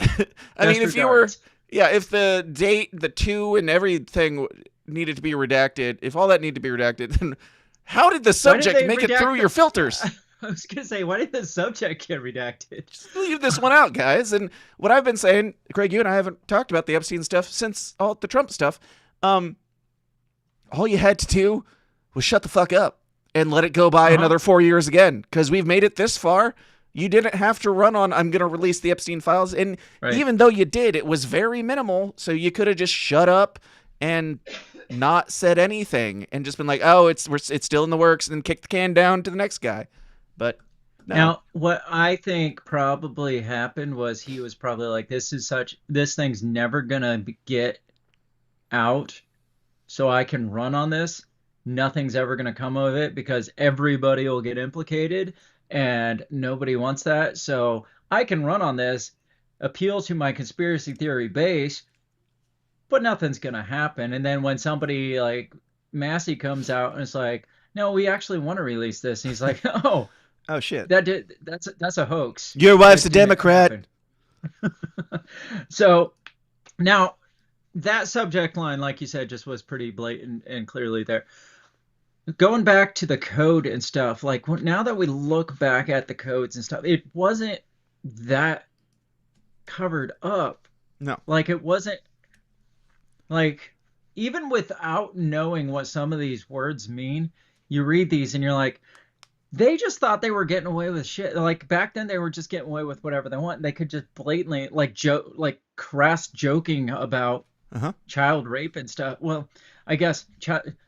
I mean, if the date, the two, and everything needed to be redacted, if all that needed to be redacted, then how did the subject make it through your filters? I was going to say, why did the subject get redacted? Just leave this one out, guys. And what I've been saying, Craig, you and I haven't talked about the Epstein stuff since all the Trump stuff. All you had to do was shut the fuck up and let it go by another 4 years again, because we've made it this far. You didn't have to run on, I'm going to release the Epstein files. And even though you did, it was very minimal. So you could have just shut up and not said anything and just been like, oh, it's still in the works, and then kick the can down to the next guy. But no. Now, what I think probably happened was he was probably like, this thing's never going to get out, so I can run on this. nothing's ever going to come of it because everybody will get implicated and nobody wants that. So I can run on this, appeal to my conspiracy theory base, but nothing's going to happen. And then when somebody like Massie comes out and it's like, no, we actually want to release this. And he's like, oh shit. That's a hoax. Your wife's a Democrat. So now that subject line, like you said, just was pretty blatant and clearly there. Going back to the code and stuff, like now that we look back at the codes and stuff, it wasn't that covered up. No. Like it wasn't like, even without knowing what some of these words mean, you read these and you're like, they just thought they were getting away with shit. Like back then they were just getting away with whatever they want. They could just blatantly like crass joking about child rape and stuff. Well, I guess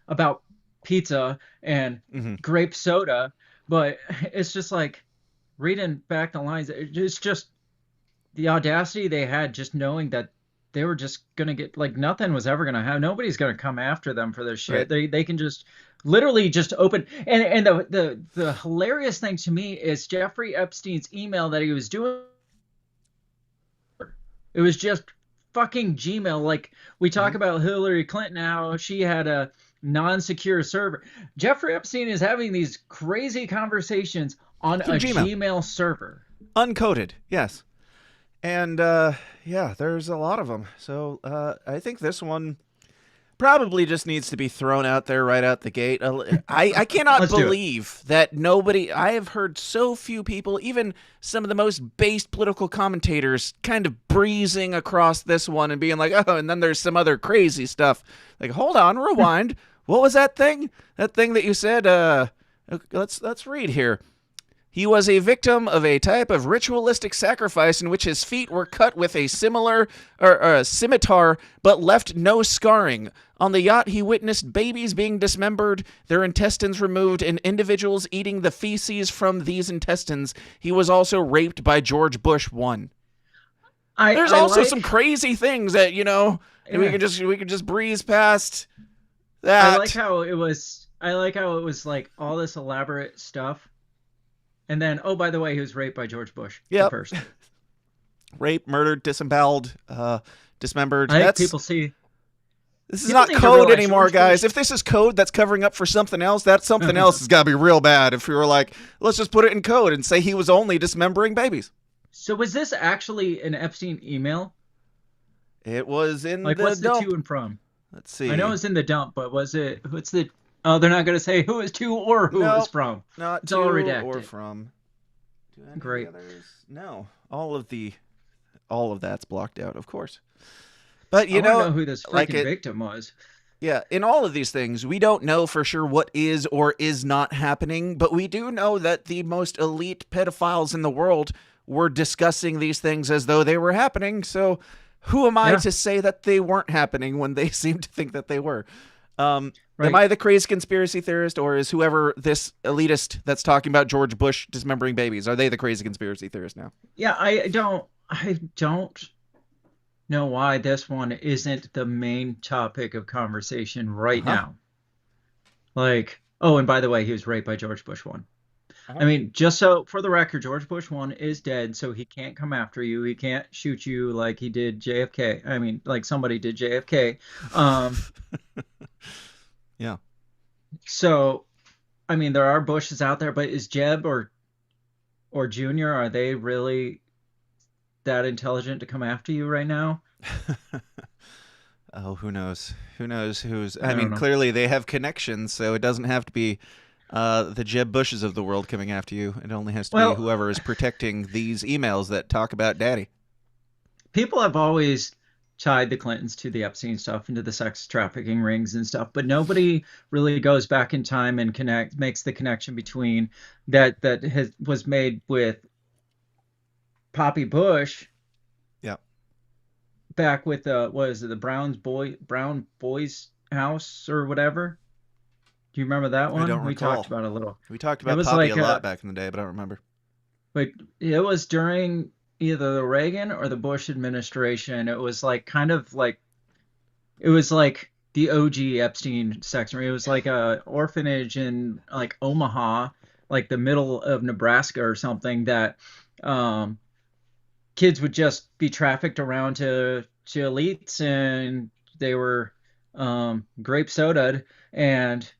about pizza and grape soda, but it's just like reading back the lines. It's just the audacity they had, just knowing that they were just going to get, like, nothing was ever going to happen. Nobody's going to come after them for this shit. Right. They can just literally just open. And the hilarious thing to me is Jeffrey Epstein's email that he was doing. It was just fucking Gmail. Like we talk about Hillary Clinton, how she had a non-secure server. Jeffrey Epstein is having these crazy conversations on a Gmail server. Uncoded, yes. And, yeah, there's a lot of them. So I think this one probably just needs to be thrown out there right out the gate. I cannot believe that nobody... I have heard so few people, even some of the most based political commentators, kind of breezing across this one and being like, oh, and then there's some other crazy stuff. Like, hold on, rewind. What was that thing? That thing that you said? Let's read here. He was a victim of a type of ritualistic sacrifice in which his feet were cut with a scimitar, but left no scarring. On the yacht, he witnessed babies being dismembered, their intestines removed, and individuals eating the feces from these intestines. He was also raped by George Bush I. There's also some crazy things that, you know, we can just breeze past that. I like how it was like all this elaborate stuff. And then, oh, by the way, he was raped by George Bush. Yep. First. Raped, murdered, disemboweled, dismembered. I think people see... This is not code anymore, guys. If this is code that's covering up for something else, that something else has got to be real bad. If we were like, let's just put it in code and say he was only dismembering babies. So was this actually an Epstein email? It was in like, the what's dump. the to and from? Let's see. I know it's in the dump, but was it... What's the... Oh, they're not going to say who it's to or who it's from. Not it's to all redacted. Or from. Great. No. All of that's blocked out, of course. But I know who this freaking victim was. Yeah, in all of these things, we don't know for sure what is or is not happening, but we do know that the most elite pedophiles in the world were discussing these things as though they were happening. So who am I to say that they weren't happening when they seem to think that they were? Right. Am I the crazy conspiracy theorist, or is whoever this elitist that's talking about George Bush dismembering babies, are they the crazy conspiracy theorist now? Yeah, I don't know why this one isn't the main topic of conversation right now. Like, oh, and by the way, he was raped by George Bush I. I mean, just so for the record, George Bush I is dead, so he can't come after you. He can't shoot you like he did JFK. I mean, like somebody did JFK. Yeah. So, I mean, there are Bushes out there, but is Jeb or Junior, are they really that intelligent to come after you right now? Oh, who knows? Who knows who's... I mean, clearly they have connections, so it doesn't have to be the Jeb Bushes of the world coming after you. It only has to be whoever is protecting these emails that talk about daddy. People have always tied the Clintons to the Epstein stuff and to the sex trafficking rings and stuff, but nobody really goes back in time and makes the connection between that was made with Poppy Bush. Yeah. Back with the Brown Boys house or whatever. Do you remember that one? I don't recall. We talked about it a little. We talked about Poppy a lot back in the day, but I don't remember. But it was during either the Reagan or the Bush administration. It was like kind of like, it was like the OG Epstein sex ring. It was like a orphanage in like Omaha, like the middle of Nebraska or something, that kids would just be trafficked around to elites, and they were grape sodaed and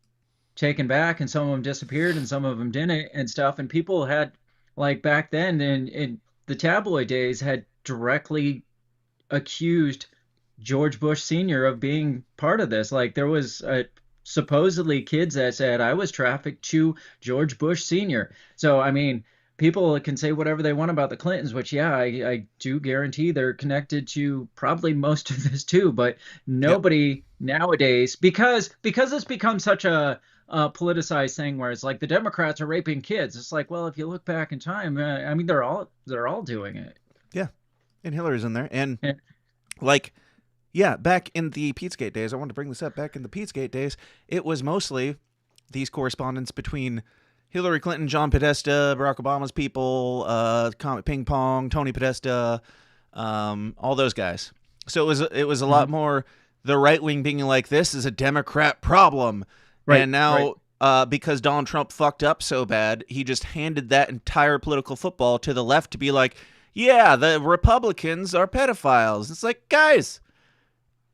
taken back, and some of them disappeared and some of them didn't and stuff. And people had, like, back then in the tabloid days, had directly accused George Bush Sr. of being part of this. Like, there was supposedly kids that said, I was trafficked to George Bush Sr. So, I mean, people can say whatever they want about the Clintons, which, yeah, I do guarantee they're connected to probably most of this too, but nobody nowadays, because it's become such a politicized thing where it's like the Democrats are raping kids. It's like, well, if you look back in time, I mean, they're all doing it. Yeah. And Hillary's in there. And like, yeah, back in the Pizzagate days, I wanted to bring this up. Back in the Pizzagate days, it was mostly these correspondence between Hillary Clinton, John Podesta, Barack Obama's people, Comet Ping Pong, Tony Podesta, all those guys. So it was a lot more the right wing being like, this is a Democrat problem. Right, and now, because Donald Trump fucked up so bad, he just handed that entire political football to the left to be like, yeah, the Republicans are pedophiles. It's like, guys,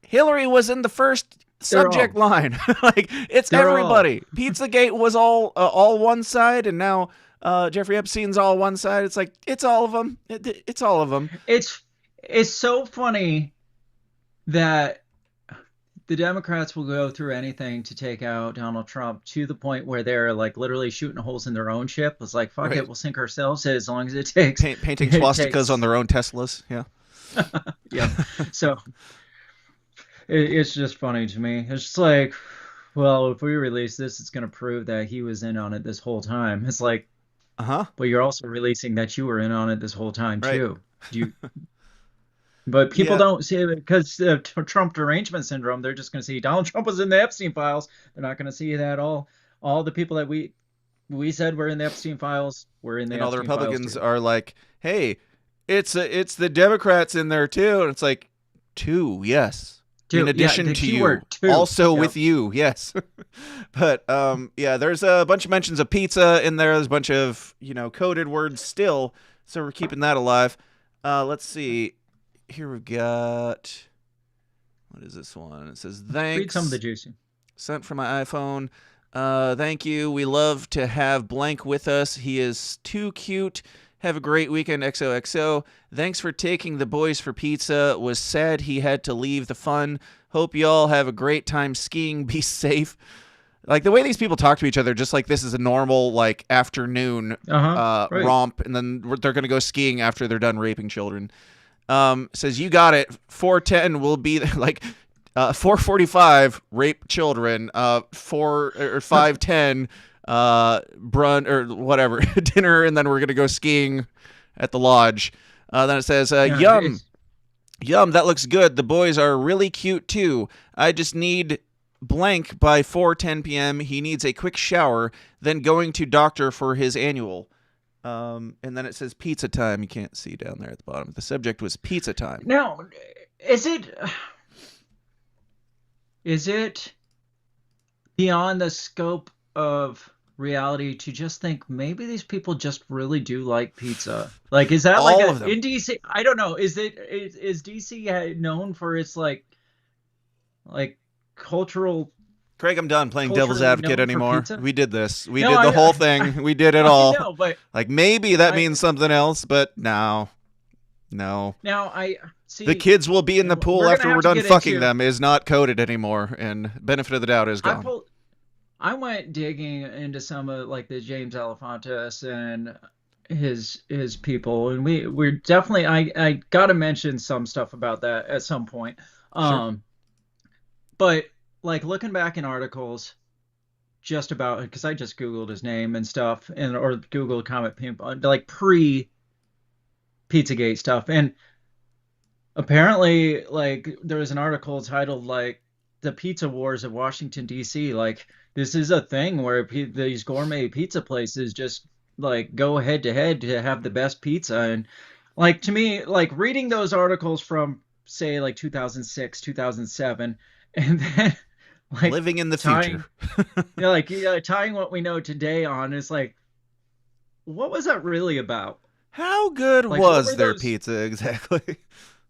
Hillary was in the first subject line. Like, it's everybody. Pizzagate was all one side, and now Jeffrey Epstein's all one side. It's like, it's all of them. It's all of them. It's so funny that the Democrats will go through anything to take out Donald Trump, to the point where they're like literally shooting holes in their own ship. It's like, fuck it, we'll sink ourselves as long as it takes. Painting swastikas on their own Teslas. Yeah. Yeah. So it's just funny to me. It's just like, well, if we release this, it's going to prove that he was in on it this whole time. It's like, but you're also releasing that you were in on it this whole time too. But people don't see it because of Trump derangement syndrome. They're just going to see Donald Trump was in the Epstein files. They're not going to see that all the people that we said were in the Epstein files were in the Epstein files. And all the Republicans are like, hey, it's the Democrats in there too. And it's like, two, yes. In addition to you, also with you, yes. But there's a bunch of mentions of pizza in there. There's a bunch of coded words still, so we're keeping that alive. Let's see. Here we've got, what is this one? It says, thanks. Read some of the juicy. Sent from my iPhone. Thank you. We love to have blank with us. He is too cute. Have a great weekend, XOXO. Thanks for taking the boys for pizza. Was sad he had to leave the fun. Hope y'all have a great time skiing. Be safe. Like, the way these people talk to each other, just like this is a normal, like, afternoon romp, and then they're going to go skiing after they're done raping children. Says, you got it. 4:10 will be like 4:45 rape children. 5:10 brunch or whatever dinner, and then we're gonna go skiing at the lodge. Then it says, yum, that looks good. The boys are really cute too. I just need blank by 4:10 p.m. He needs a quick shower, then going to doctor for his annual. And then it says pizza time. You can't see down there at the bottom. The subject was pizza time. Now, is it beyond the scope of reality to just think maybe these people just really do like pizza? Like, is that all like of them. In DC? I don't know. Is DC known for its like cultural? Craig, I'm done playing devil's advocate anymore. We did this. We did the I whole thing. We did it all. No, but like, maybe that means something else, but no. Now I see. The kids will be in the pool after we're done fucking them is not coded anymore, and benefit of the doubt is gone. I went digging into some of like the James Alefantis and his people, and we're definitely I gotta mention some stuff about that at some point. Sure. But like looking back in articles just about, because I just Googled his name and stuff, or Googled Comet Pimp, like pre-Pizzagate stuff. And apparently, like, there was an article titled, like, The Pizza Wars of Washington, D.C. Like, this is a thing where these gourmet pizza places just, like, go head-to-head to have the best pizza. And, like, to me, like, reading those articles from, say, like, 2006, 2007, and then like living in the tying, future. Tying what we know today on is like, what was that really about? How good was their pizza exactly?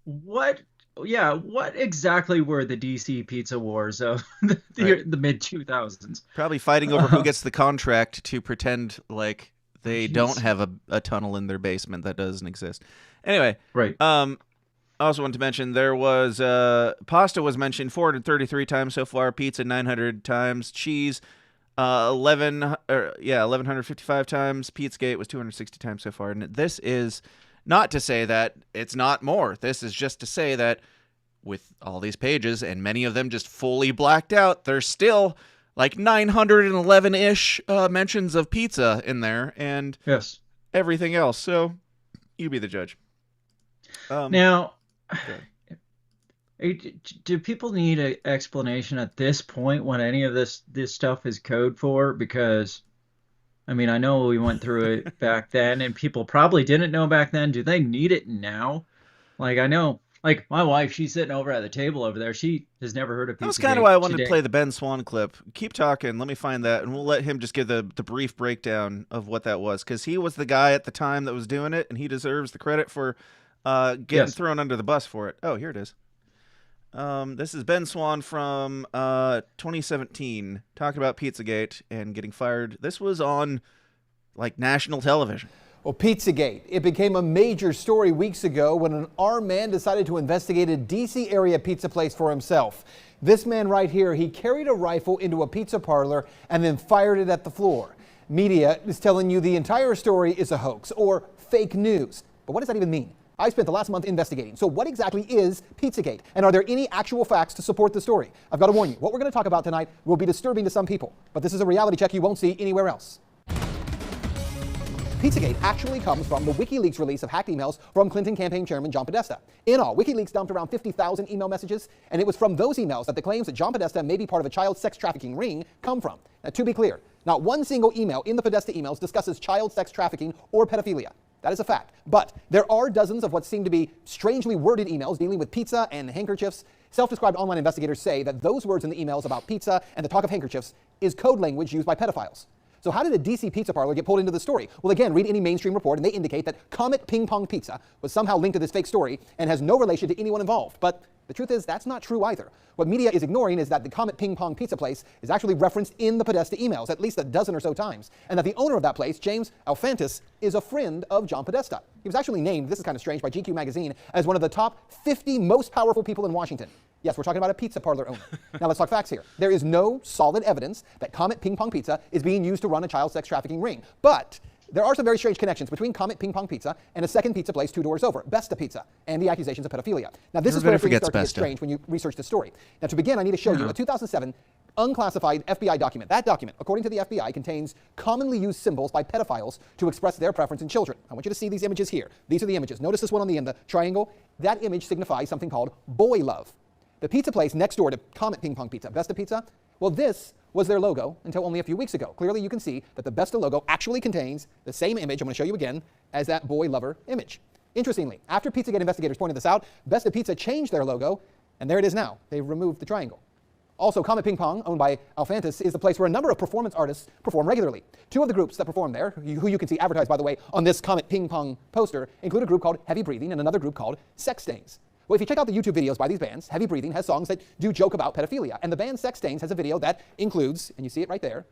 What exactly were the DC pizza wars of the mid 2000s? Probably fighting over who gets the contract to pretend like they don't have a tunnel in their basement that doesn't exist. Anyway, right. I also wanted to mention there was pasta was mentioned 433 times so far, pizza 900 times, cheese 1155 times, Pizzagate was 260 times so far. And this is not to say that it's not more. This is just to say that with all these pages and many of them just fully blacked out, there's still like 911-ish mentions of pizza in there and everything else. So you be the judge. Now, do people need an explanation at this point when any of this stuff is code for? Because, I mean, I know we went through it back then, and people probably didn't know back then. Do they need it now? Like, I know, like, my wife, she's sitting over at the table over there. She has never heard of Pizzagate. That's kind of why I wanted to play the Ben Swann clip. Keep talking. Let me find that, and we'll let him just give the brief breakdown of what that was, because he was the guy at the time that was doing it, and he deserves the credit for getting thrown under the bus for it. Oh, here it is. This is Ben Swann from 2017 talking about Pizzagate and getting fired. This was on like national television. Well, Pizzagate, it became a major story weeks ago when an armed man decided to investigate a D.C. area pizza place for himself. This man right here, he carried a rifle into a pizza parlor and then fired it at the floor. Media is telling you the entire story is a hoax or fake news. But what does that even mean? I spent the last month investigating. So what exactly is Pizzagate? And are there any actual facts to support the story? I've got to warn you, what we're going to talk about tonight will be disturbing to some people, but this is a reality check you won't see anywhere else. Pizzagate actually comes from the WikiLeaks release of hacked emails from Clinton campaign chairman John Podesta. In all, WikiLeaks dumped around 50,000 email messages, and it was from those emails that the claims that John Podesta may be part of a child sex trafficking ring come from. Now, to be clear, not one single email in the Podesta emails discusses child sex trafficking or pedophilia. That is a fact. But there are dozens of what seem to be strangely worded emails dealing with pizza and handkerchiefs. Self-described online investigators say that those words in the emails about pizza and the talk of handkerchiefs is code language used by pedophiles. So how did a DC pizza parlor get pulled into the story? Well, again, read any mainstream report and they indicate that Comet Ping Pong Pizza was somehow linked to this fake story and has no relation to anyone involved. But the truth is that's not true either. What media is ignoring is that the Comet Ping Pong Pizza place is actually referenced in the Podesta emails at least a dozen or so times, and that the owner of that place, James Alfantis, is a friend of John Podesta. He was actually named, this is kind of strange, by GQ magazine as one of the top 50 most powerful people in Washington. Yes, we're talking about a pizza parlor owner. Now let's talk facts here. There is no solid evidence that Comet Ping Pong Pizza is being used to run a child sex trafficking ring, but there are some very strange connections between Comet Ping Pong Pizza and a second pizza place 2 doors over, Besta Pizza, and the accusations of pedophilia. Now this is where things start to get strange when you research the story. Now to begin, I need to show you a 2007 unclassified FBI document. That document, according to the FBI, contains commonly used symbols by pedophiles to express their preference in children. I want you to see these images here. These are the images. Notice this one on the end, the triangle. That image signifies something called boy love. The pizza place next door to Comet Ping Pong Pizza, Besta Pizza, well, this was their logo until only a few weeks ago. Clearly, you can see that the Besta logo actually contains the same image, I'm going to show you again, as that boy lover image. Interestingly, after Pizzagate investigators pointed this out, Besta Pizza changed their logo, and there it is now. They've removed the triangle. Also, Comet Ping Pong, owned by Alfantis, is the place where a number of performance artists perform regularly. 2 of the groups that perform there, who you can see advertised, by the way, on this Comet Ping Pong poster, include a group called Heavy Breathing and another group called Sex Stains. Well, if you check out the YouTube videos by these bands, Heavy Breathing has songs that do joke about pedophilia, and the band Sex Stains has a video that includes, and you see it right there,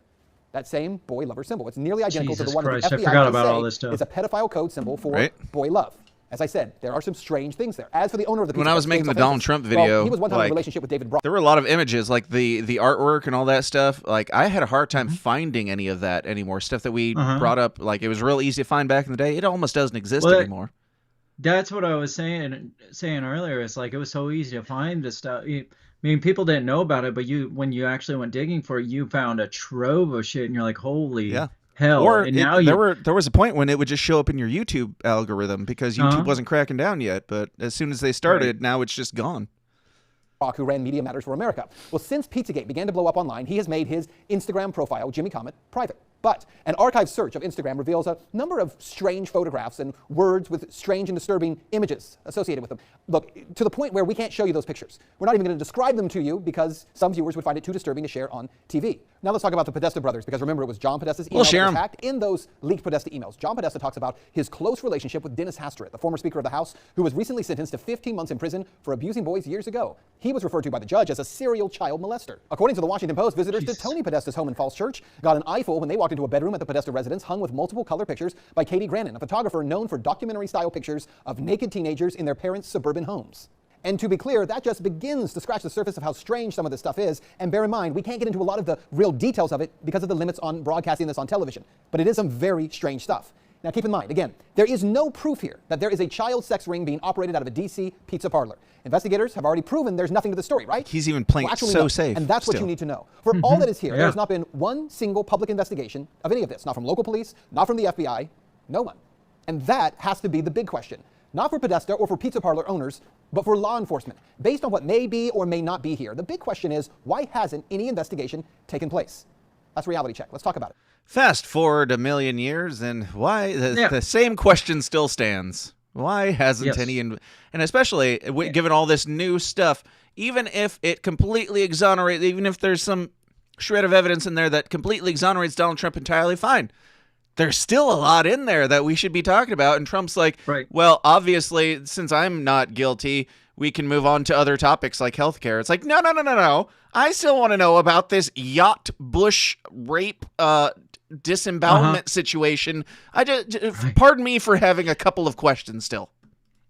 that same boy lover symbol. It's nearly identical to the one that the FBI I forgot about all this stuff. Is a pedophile code symbol for boy love. As I said, there are some strange things there. As for the owner of the pizza, when I was making the Donald Trump video, he was one time in a relationship with David Brock. There were a lot of images, like the artwork and all that stuff. Like I had a hard time finding any of that anymore. Stuff that we brought up, like it was real easy to find back in the day. It almost doesn't exist anymore. That's what I was saying earlier. It's like it was so easy to find this stuff. I mean, people didn't know about it, but when you actually went digging for it, you found a trove of shit, and you're like, holy hell. Or and now there was a point when it would just show up in your YouTube algorithm because YouTube wasn't cracking down yet. But as soon as they started, now it's just gone. Brock, who ran Media Matters for America. Well, since Pizzagate began to blow up online, he has made his Instagram profile, Jimmy Comet, private. But an archive search of Instagram reveals a number of strange photographs and words with strange and disturbing images associated with them. Look, to the point where we can't show you those pictures. We're not even going to describe them to you because some viewers would find it too disturbing to share on TV. Now let's talk about the Podesta brothers, because remember, it was John Podesta's email that was hacked. In those leaked Podesta emails, John Podesta talks about his close relationship with Dennis Hastert, the former Speaker of the House, who was recently sentenced to 15 months in prison for abusing boys years ago. He was referred to by the judge as a serial child molester. According to the Washington Post, visitors to Tony Podesta's home in Falls Church got an eyeful when they walked into a bedroom at the Podesta residence hung with multiple color pictures by Katie Grannon, a photographer known for documentary-style pictures of naked teenagers in their parents' suburban homes. And to be clear, that just begins to scratch the surface of how strange some of this stuff is. And bear in mind, we can't get into a lot of the real details of it because of the limits on broadcasting this on television. But it is some very strange stuff. Now keep in mind, again, there is no proof here that there is a child sex ring being operated out of a DC pizza parlor. Investigators have already proven there's nothing to the story, right? He's even playing it so safe. And that's what you need to know. For all that is here, there has not been one single public investigation of any of this. Not from local police, not from the FBI, no one. And that has to be the big question. Not for Podesta or for pizza parlor owners, but for law enforcement. Based on what may be or may not be here, the big question is, why hasn't any investigation taken place? That's Reality Check. Let's talk about it. Fast forward a million years, and why the same question still stands. Why hasn't any, and especially given all this new stuff, even if it completely exonerates, even if there's some shred of evidence in there that completely exonerates Donald Trump entirely, fine. There's still a lot in there that we should be talking about, and Trump's like, well, obviously, since I'm not guilty, we can move on to other topics like healthcare. It's like, no. I still want to know about this yacht Bush rape disembowelment situation. Pardon me for having a couple of questions still.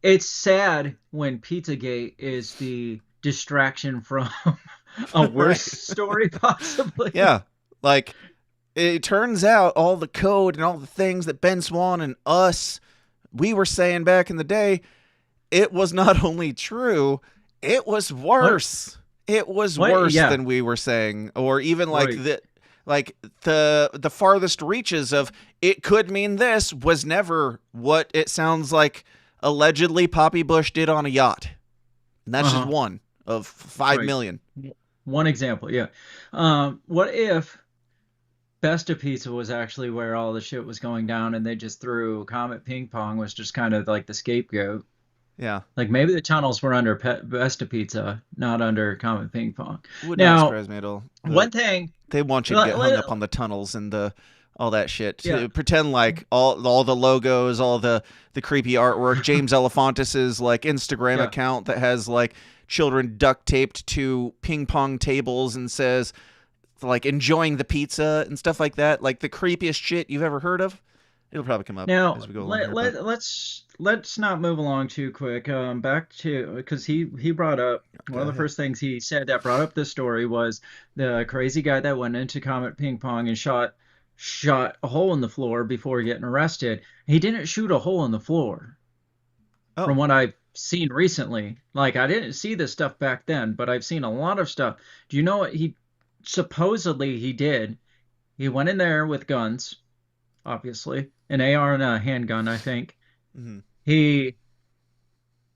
It's sad when Pizzagate is the distraction from a worse story, possibly. Yeah, like it turns out all the code and all the things that Ben Swann and we were saying back in the day, it was not only true, it was worse. It was worse than we were saying, or even like the farthest reaches of it could mean this was never what it sounds like allegedly Poppy Bush did on a yacht. And that's just one of 5 million. One example, yeah. What if Besta Pizza was actually where all the shit was going down and they just threw Comet Ping Pong was just kind of like the scapegoat? Yeah. Like maybe the tunnels were under Besta Pizza, not under Comet Ping Pong. Would not surprise me at all. One thing. They want you to get hung up on the tunnels and all that shit. To pretend like all the logos, all the creepy artwork. James Elefantis's like Instagram account that has like children duct taped to ping pong tables and says like enjoying the pizza and stuff like that. Like the creepiest shit you've ever heard of. It'll probably come up now, as we go along. Let's not move along too quick. Back to, because he brought up one of the first things he said that brought up this story was the crazy guy that went into Comet Ping Pong and shot a hole in the floor before getting arrested. He didn't shoot a hole in the floor. From what I've seen recently. Like, I didn't see this stuff back then, but I've seen a lot of stuff. Do you know what he supposedly he did? He went in there with guns, obviously, an AR and a handgun, I think. Mm-hmm. He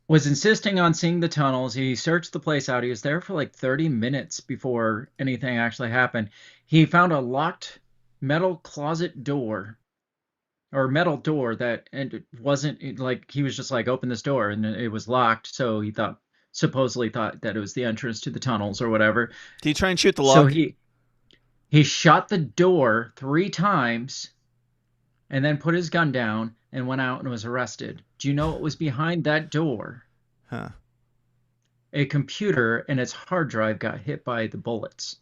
was insisting on seeing the tunnels. He searched the place out. He was there for like 30 minutes before anything actually happened. He found a locked metal closet door, or metal door that, and it wasn't like, he was just like, open this door, and it was locked. So he supposedly thought that it was the entrance to the tunnels or whatever. Did he try and shoot the lock? So he shot the door 3 times and then put his gun down and went out and was arrested. Do you know what was behind that door? Huh. A computer, and its hard drive got hit by the bullets.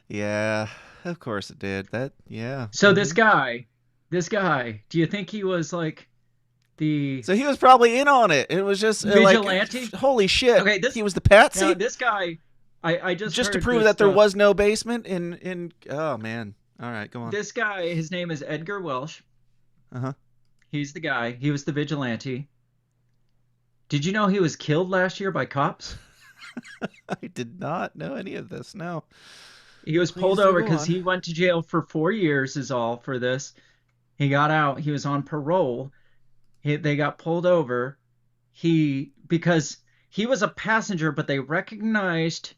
Yeah, of course it did. So this guy, do you think he was like So he was probably in on it. It was just vigilante? Like, holy shit. Okay, he was the patsy? Now, this guy, I just to prove that there was no basement in oh man. All right, go on. This guy, his name is Edgar Welsh. Uh-huh. He's the guy. He was the vigilante. Did you know he was killed last year by cops? I did not know any of this, no. He was pulled over because he went to jail for 4 years is all for this. He got out. He was on parole. They got pulled over. Because he was a passenger, but they recognized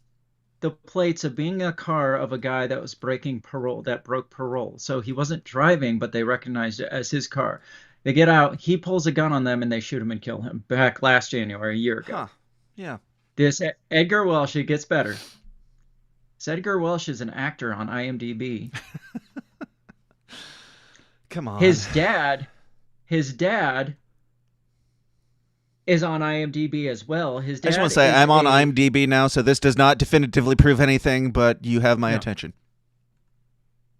the plates of being in a car of a guy that was broke parole. So he wasn't driving, but they recognized it as his car. They get out, he pulls a gun on them, and they shoot him and kill him back last January, a year ago. Huh. Yeah. This Edgar Welsh, it gets better. This Edgar Welsh is an actor on IMDb. Come on. His dad is on IMDb as well. His dad I just want to say I'm on IMDb now, so this does not definitively prove anything, but you have my attention.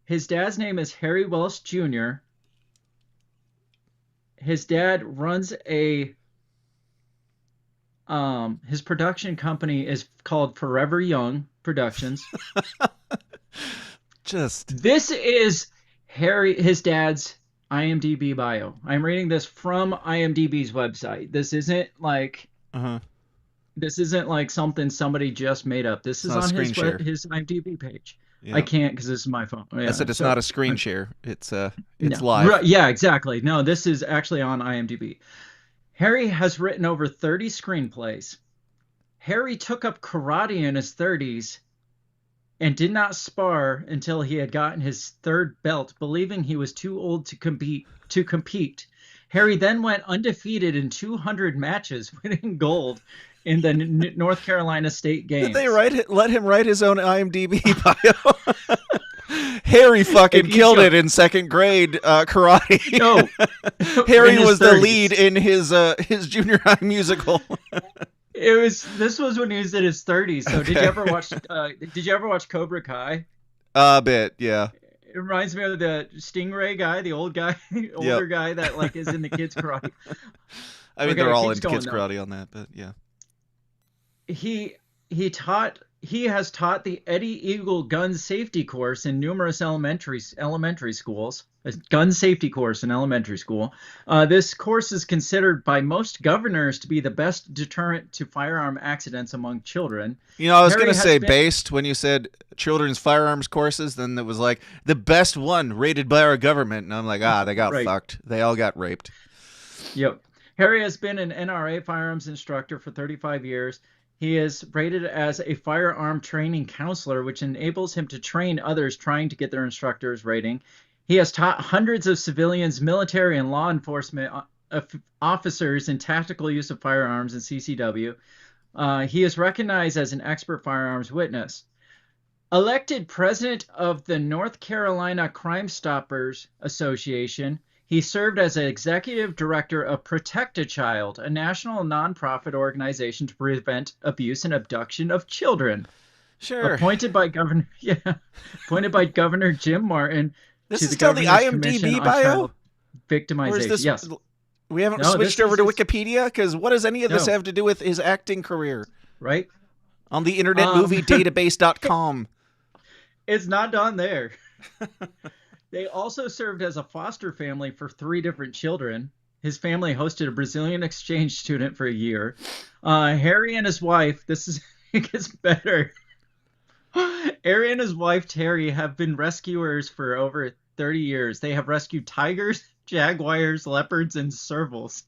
His dad's name is Harry Welsh Jr. His dad runs his production company is called Forever Young Productions. This is his dad's IMDb bio. I'm reading this from IMDb's website. This isn't like something somebody just made up. This is on his IMDb page. Yeah. I can't because this is my phone. Yeah. I said it's not a screen share. It's live. Right, yeah, exactly. No, this is actually on IMDb. Harry has written over 30 screenplays. Harry took up karate in his 30s and did not spar until he had gotten his third belt, believing he was too old to compete. Harry then went undefeated in 200 matches, winning gold in the North Carolina State Games. Did they let him write his own IMDb bio? Harry fucking killed it in second grade karate. No, Harry was the lead in his junior high musical. This was when he was in his 30s. So Okay. Did you ever watch Cobra Kai? A bit, yeah. It reminds me of the Stingray guy, the old guy, older guy that like is in the kids karate. I mean, they're all in kids karate on that, but yeah. He has taught the Eddie Eagle gun safety course in numerous elementary schools. A gun safety course in elementary school. This course is considered by most governors to be the best deterrent to firearm accidents among children. You know, I was going to say based when you said children's firearms courses, then it was like the best one rated by our government. And I'm like, they got fucked. They all got raped. Yep. Harry has been an NRA firearms instructor for 35 years. He is rated as a firearm training counselor, which enables him to train others trying to get their instructor's rating. He has taught hundreds of civilians, military, and law enforcement officers in tactical use of firearms in CCW. He is recognized as an expert firearms witness. Elected president of the North Carolina Crime Stoppers Association, he served as an executive director of Protect a Child, a national nonprofit organization to prevent abuse and abduction of children. Sure. Appointed by Governor Jim Martin. This is still the IMDb bio? Victimization. Yes. We haven't switched over to Wikipedia? Because what does any of this have to do with his acting career? Right. On the Internet Movie Database.com. It's not done there. They also served as a foster family for 3 different children. His family hosted a Brazilian exchange student for a year. Harry and his wife, it gets better. Harry and his wife, Terry, have been rescuers for over 30 years. They have rescued tigers, jaguars, leopards, and servals.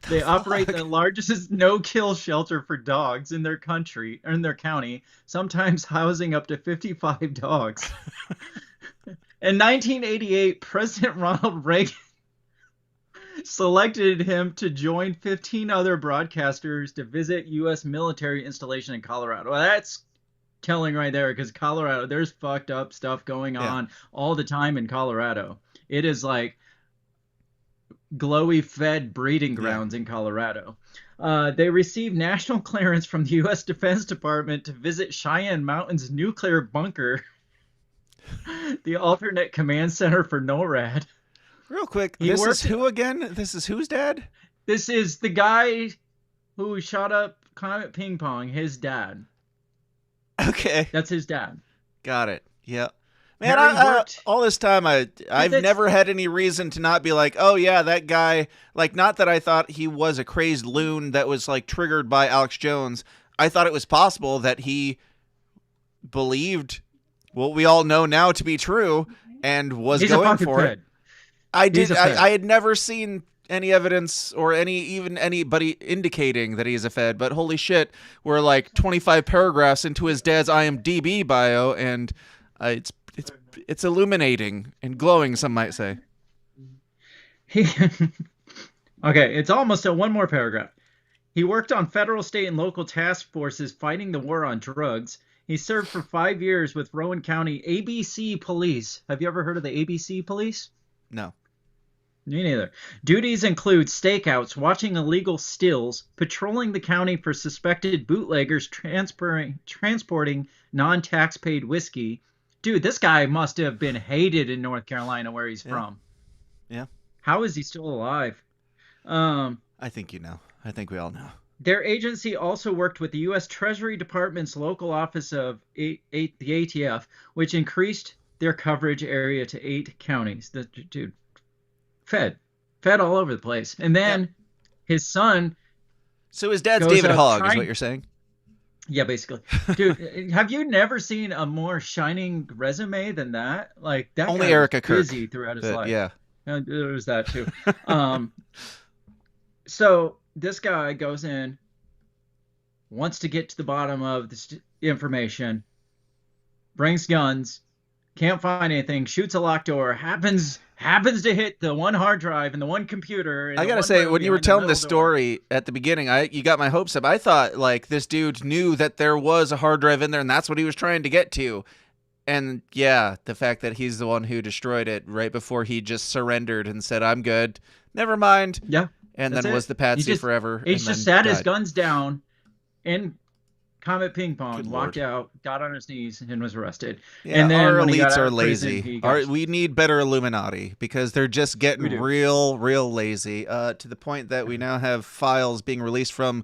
They operate the largest no-kill shelter for dogs in their county, sometimes housing up to 55 dogs. In 1988, President Ronald Reagan selected him to join 15 other broadcasters to visit U.S. military installation in Colorado. Well, that's telling right there, because Colorado, there's fucked up stuff going on all the time in Colorado. It is like glowy fed breeding grounds in Colorado. They received national clearance from the U.S. Defense Department to visit Cheyenne Mountain's nuclear bunker, the alternate command center for NORAD. Real quick, this is who again? This is whose dad? This is the guy who shot up Comet Ping Pong, his dad. Okay. That's his dad. Got it. Yeah. Man, all this time, I've never had any reason to not be like, oh, yeah, that guy. Like, not that I thought he was a crazed loon that was, like, triggered by Alex Jones. I thought it was possible that he believed what we all know now to be true and was going for it. I had never seen any evidence or even anybody indicating that he is a Fed, but holy shit, we're like 25 paragraphs into his dad's IMDb bio, and it's illuminating and glowing, some might say. Okay, it's almost one more paragraph. He worked on federal, state, and local task forces fighting the war on drugs. He served for 5 years with Rowan County ABC Police. Have you ever heard of the ABC Police? No. Me neither. Duties include stakeouts, watching illegal stills, patrolling the county for suspected bootleggers transporting non-tax-paid whiskey. Dude, this guy must have been hated in North Carolina where he's from. Yeah. How is he still alive? I think you know. I think we all know. Their agency also worked with the U.S. Treasury Department's local office of the ATF, which increased their coverage area to 8 counties. Dude, Fed all over the place. And then his son. So his dad's David Hogg, is what you're saying? Yeah, basically. Dude, have you never seen a more shining resume than that? Like that. Only guy Erica was Kirk. busy throughout his life. Yeah. There's that too. So this guy goes in, wants to get to the bottom of this information, brings guns, can't find anything, shoots a locked door, happens to hit the one hard drive and the one computer. And I gotta say, when you were telling the story at the beginning, you got my hopes up. I thought like this dude knew that there was a hard drive in there, and that's what he was trying to get to. And yeah, the fact that he's the one who destroyed it right before he just surrendered and said, "I'm good, never mind." Yeah. And then was the patsy forever. He and just then sat died. his guns down in Comet Ping Pong, Good walked Lord. out, got on his knees, and was arrested. Yeah, and then our when he got elites out are of prison, lazy. he got- We need better Illuminati because they're just getting We do. real lazy to the point that we now have files being released from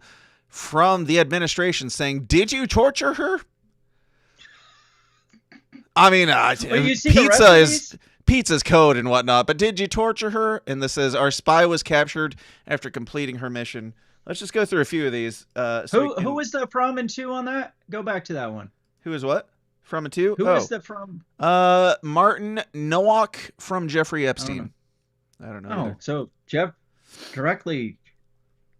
the administration saying, "Did you torture her?" I mean, you see the pizza's code and whatnot, but did you torture her? And this says our spy was captured after completing her mission. Let's just go through a few of these. Who was the from and to on that? Go back to that one. Who is what? From and to? Who was the from? Martin Nowak from Jeffrey Epstein. I don't know. Oh, either. so Jeff directly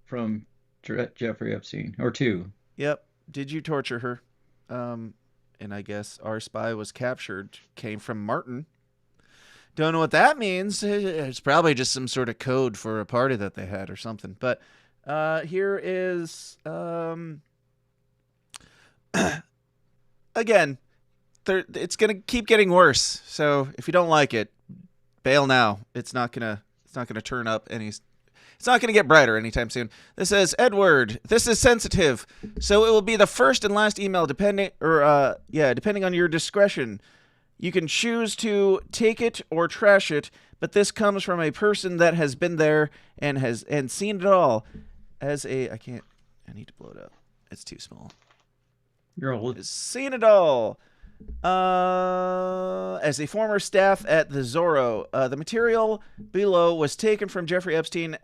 from Jeffrey Epstein or to. Yep. Did you torture her? And I guess our spy was captured came from Martin. Don't know what that means. It's probably just some sort of code for a party that they had or something. But here is again, it's gonna keep getting worse. So if you don't like it, bail now. It's not gonna turn up any. It's not going to get brighter anytime soon. This says, Edward, this is sensitive, so it will be the first and last email depending on your discretion. You can choose to take it or trash it, but this comes from a person that has been there and seen it all. I need to blow it up. It's too small. You're old. Seen it all. As a former staff at the Zorro, the material below was taken from Jeffrey Epstein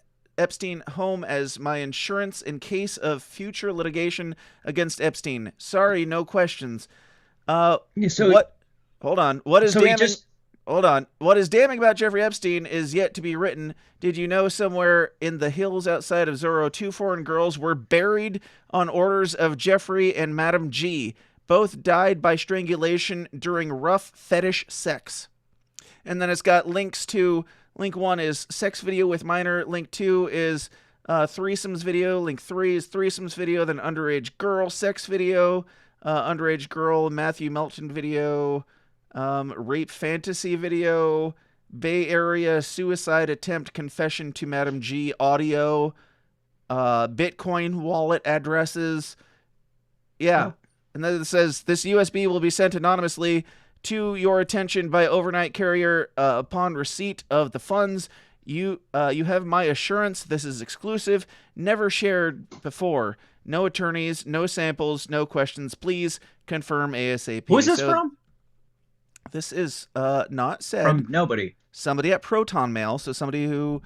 home as my insurance in case of future litigation against Epstein. Sorry, no questions. Hold on. What is damning about Jeffrey Epstein is yet to be written. Did you know somewhere in the hills outside of Zorro, 2 foreign girls were buried on orders of Jeffrey and Madam G? Both died by strangulation during rough fetish sex. And then it's got links to... Link 1 is sex video with minor. Link 2 is threesomes video. Link 3 is threesomes video. Then underage girl sex video. Underage girl Matthew Melton video. Rape fantasy video. Bay Area suicide attempt confession to Madam G audio. Bitcoin wallet addresses. Yeah. And then it says, this USB will be sent anonymously to your attention by overnight carrier upon receipt of the funds. You have my assurance. This is exclusive, never shared before. No attorneys, no samples, no questions. Please confirm ASAP. Who is this from? This is not said. From nobody. Somebody at Proton Mail. So somebody who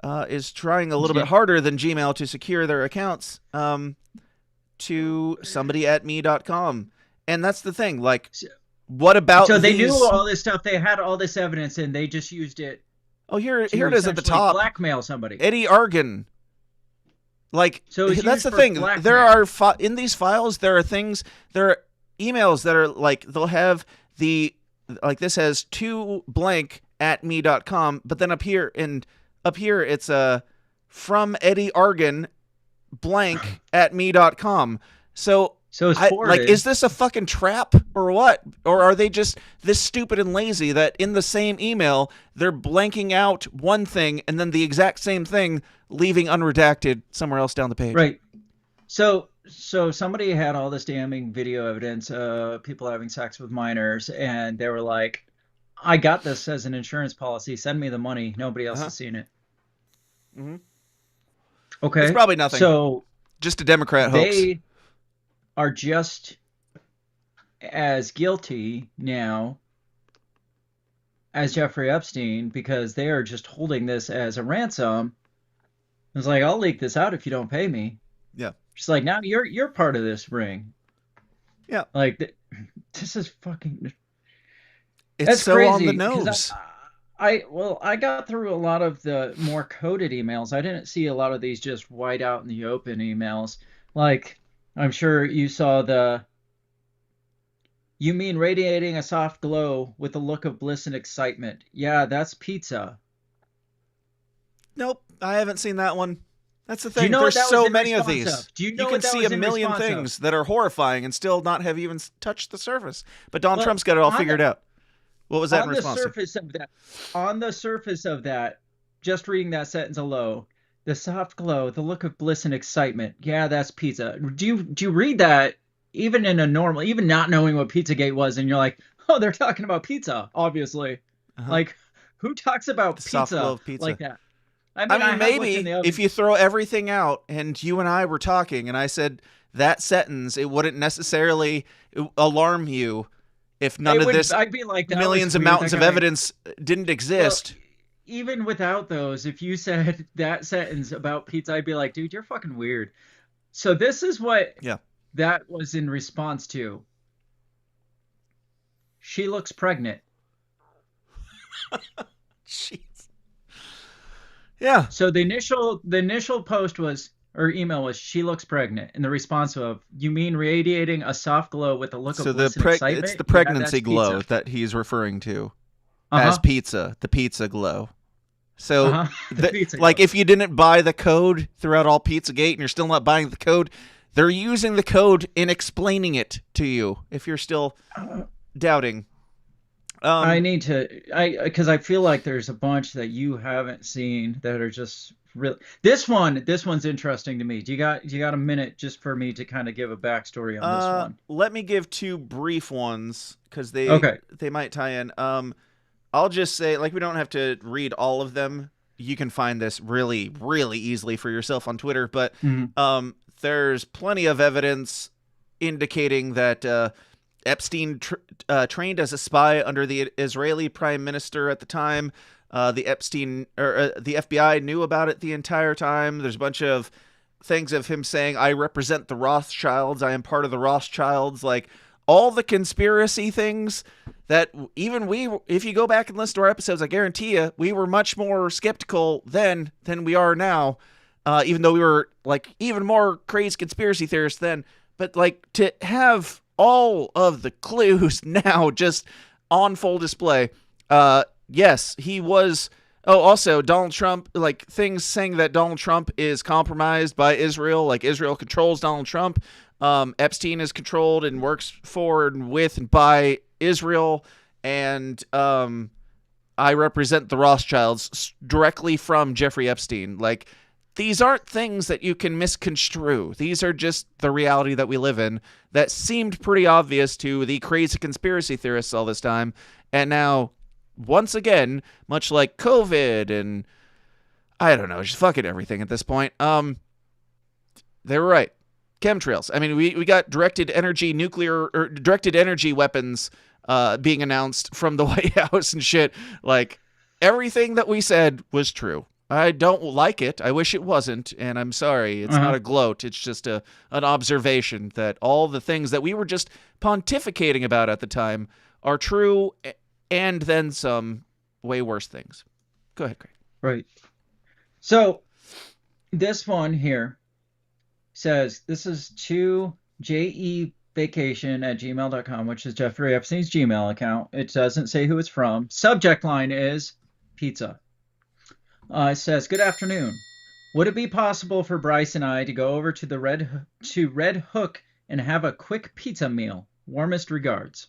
is trying a little bit harder than Gmail to secure their accounts to somebody at me.com. And that's the thing. Like, what about So they knew all this stuff. They had all this evidence, and they just used it Oh, here it to is at the essentially top. blackmail somebody. Eddie Argon. Like, So it's that's used the for thing. blackmail. There are in these files, there are emails that are like, they'll have this has to blank at me.com, but then up here it's from Eddie Argon blank at me.com. So it's like, is this a fucking trap or what? Or are they just this stupid and lazy that in the same email they're blanking out one thing and then the exact same thing leaving unredacted somewhere else down the page? Right. So somebody had all this damning video evidence of people having sex with minors, and they were like, I got this as an insurance policy. Send me the money. Nobody else has seen it. Mm-hmm. Okay. It's probably nothing. So just a Democrat hoax. They are just as guilty now as Jeffrey Epstein, because they are just holding this as a ransom. It's like, I'll leak this out if you don't pay me. Yeah. Just like, now you're part of this ring. Yeah. Like, this is fucking... It's That's so crazy, on the nose. I got through a lot of the more coded emails. I didn't see a lot of these just white out in the open emails. Like, I'm sure you saw you mean radiating a soft glow with a look of bliss and excitement. Yeah, that's pizza. Nope, I haven't seen that one. That's the Do you thing. know what There's that was so in many of response these. of? Do you know can what that see was a in million response of? things that are horrifying and still not have even touched the surface. But Donald Well, Trump's got it all on figured out. What was that in response to? On the surface of that, just reading that sentence alone, the soft glow, the look of bliss and excitement. Yeah, that's pizza. Do you read that even in a normal, even not knowing what Pizzagate was, and you're like, oh, they're talking about pizza, obviously. Like, who talks about soft glow of pizza like that? I mean have looked in the maybe oven. if you throw everything out and you and I were talking and I said that sentence, it wouldn't necessarily alarm you if none of this I'd be like, that millions was and weird, mountains that of guy- evidence didn't exist. Well, even without those, if you said that sentence about pizza, I'd be like, dude, you're fucking weird. So this is what that was in response to. She looks pregnant. Jeez. Yeah. So the initial post was, or email was, she looks pregnant. And the response of, you mean radiating a soft glow with a look of bliss and excitement? It's the Yeah, pregnancy that's glow pizza. that he's referring to as pizza, the pizza glow. So, The pizza like, glow. if you didn't buy the code throughout all Pizzagate and you're still not buying the code, they're using the code in explaining it to you. If you're still doubting, I need to, because I feel like there's a bunch that you haven't seen that are just really. This one's interesting to me. Do you got a minute just for me to kind of give a backstory on this one? Let me give two brief ones because they might tie in. I'll just say, like, we don't have to read all of them. You can find this really, really easily for yourself on Twitter. But there's plenty of evidence indicating that Epstein trained as a spy under the Israeli prime minister at the time. The FBI knew about it the entire time. There's a bunch of things of him saying, I represent the Rothschilds. I am part of the Rothschilds. Like, all the conspiracy things that even if you go back and listen to our episodes, I guarantee you, we were much more skeptical then than we are now. Even though we were like even more crazy conspiracy theorists then. But like, to have all of the clues now just on full display. Yes, he was. Oh, also Donald Trump, like things saying that Donald Trump is compromised by Israel, like Israel controls Donald Trump. Epstein is controlled and works for and with and by Israel. And I represent the Rothschilds directly from Jeffrey Epstein. Like, these aren't things that you can misconstrue. These are just the reality that we live in that seemed pretty obvious to the crazy conspiracy theorists all this time. And now, once again, much like COVID and I don't know, just fucking everything at this point, they were right. Chemtrails. I mean, we got directed energy weapons being announced from the White House and shit. Like, everything that we said was true. I don't like it. I wish it wasn't, and I'm sorry. It's not a gloat. It's just an observation that all the things that we were just pontificating about at the time are true, and then some way worse things. Go ahead, Craig. Right. So this one here says, this is to jevacation@gmail.com, which is Jeffrey Epstein's Gmail account. It doesn't say who it's from. Subject line is pizza. It says, good afternoon. Would it be possible for Bryce and I to go over to the Red Hook and have a quick pizza meal? Warmest regards.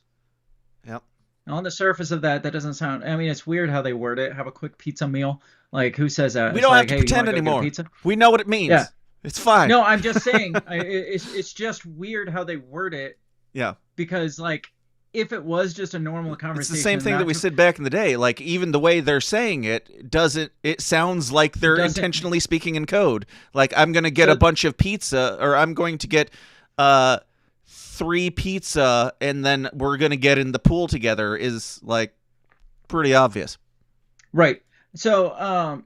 Yep. On the surface of that doesn't sound... I mean, it's weird how they word it. Have a quick pizza meal. Like, who says that? We It's don't have like, to hey, you pretend wanna go get a anymore. pizza? We know what it means. Yeah. It's fine. No, I'm just saying. It's just weird how they word it. Yeah. Because, like, if it was just a normal conversation... It's the same thing that we said back in the day. Like, even the way they're saying it, it sounds like they're intentionally speaking in code. Like, I'm going to get a bunch of pizza, or I'm going to get 3 pizza, and then we're going to get in the pool together is, like, pretty obvious. Right. So,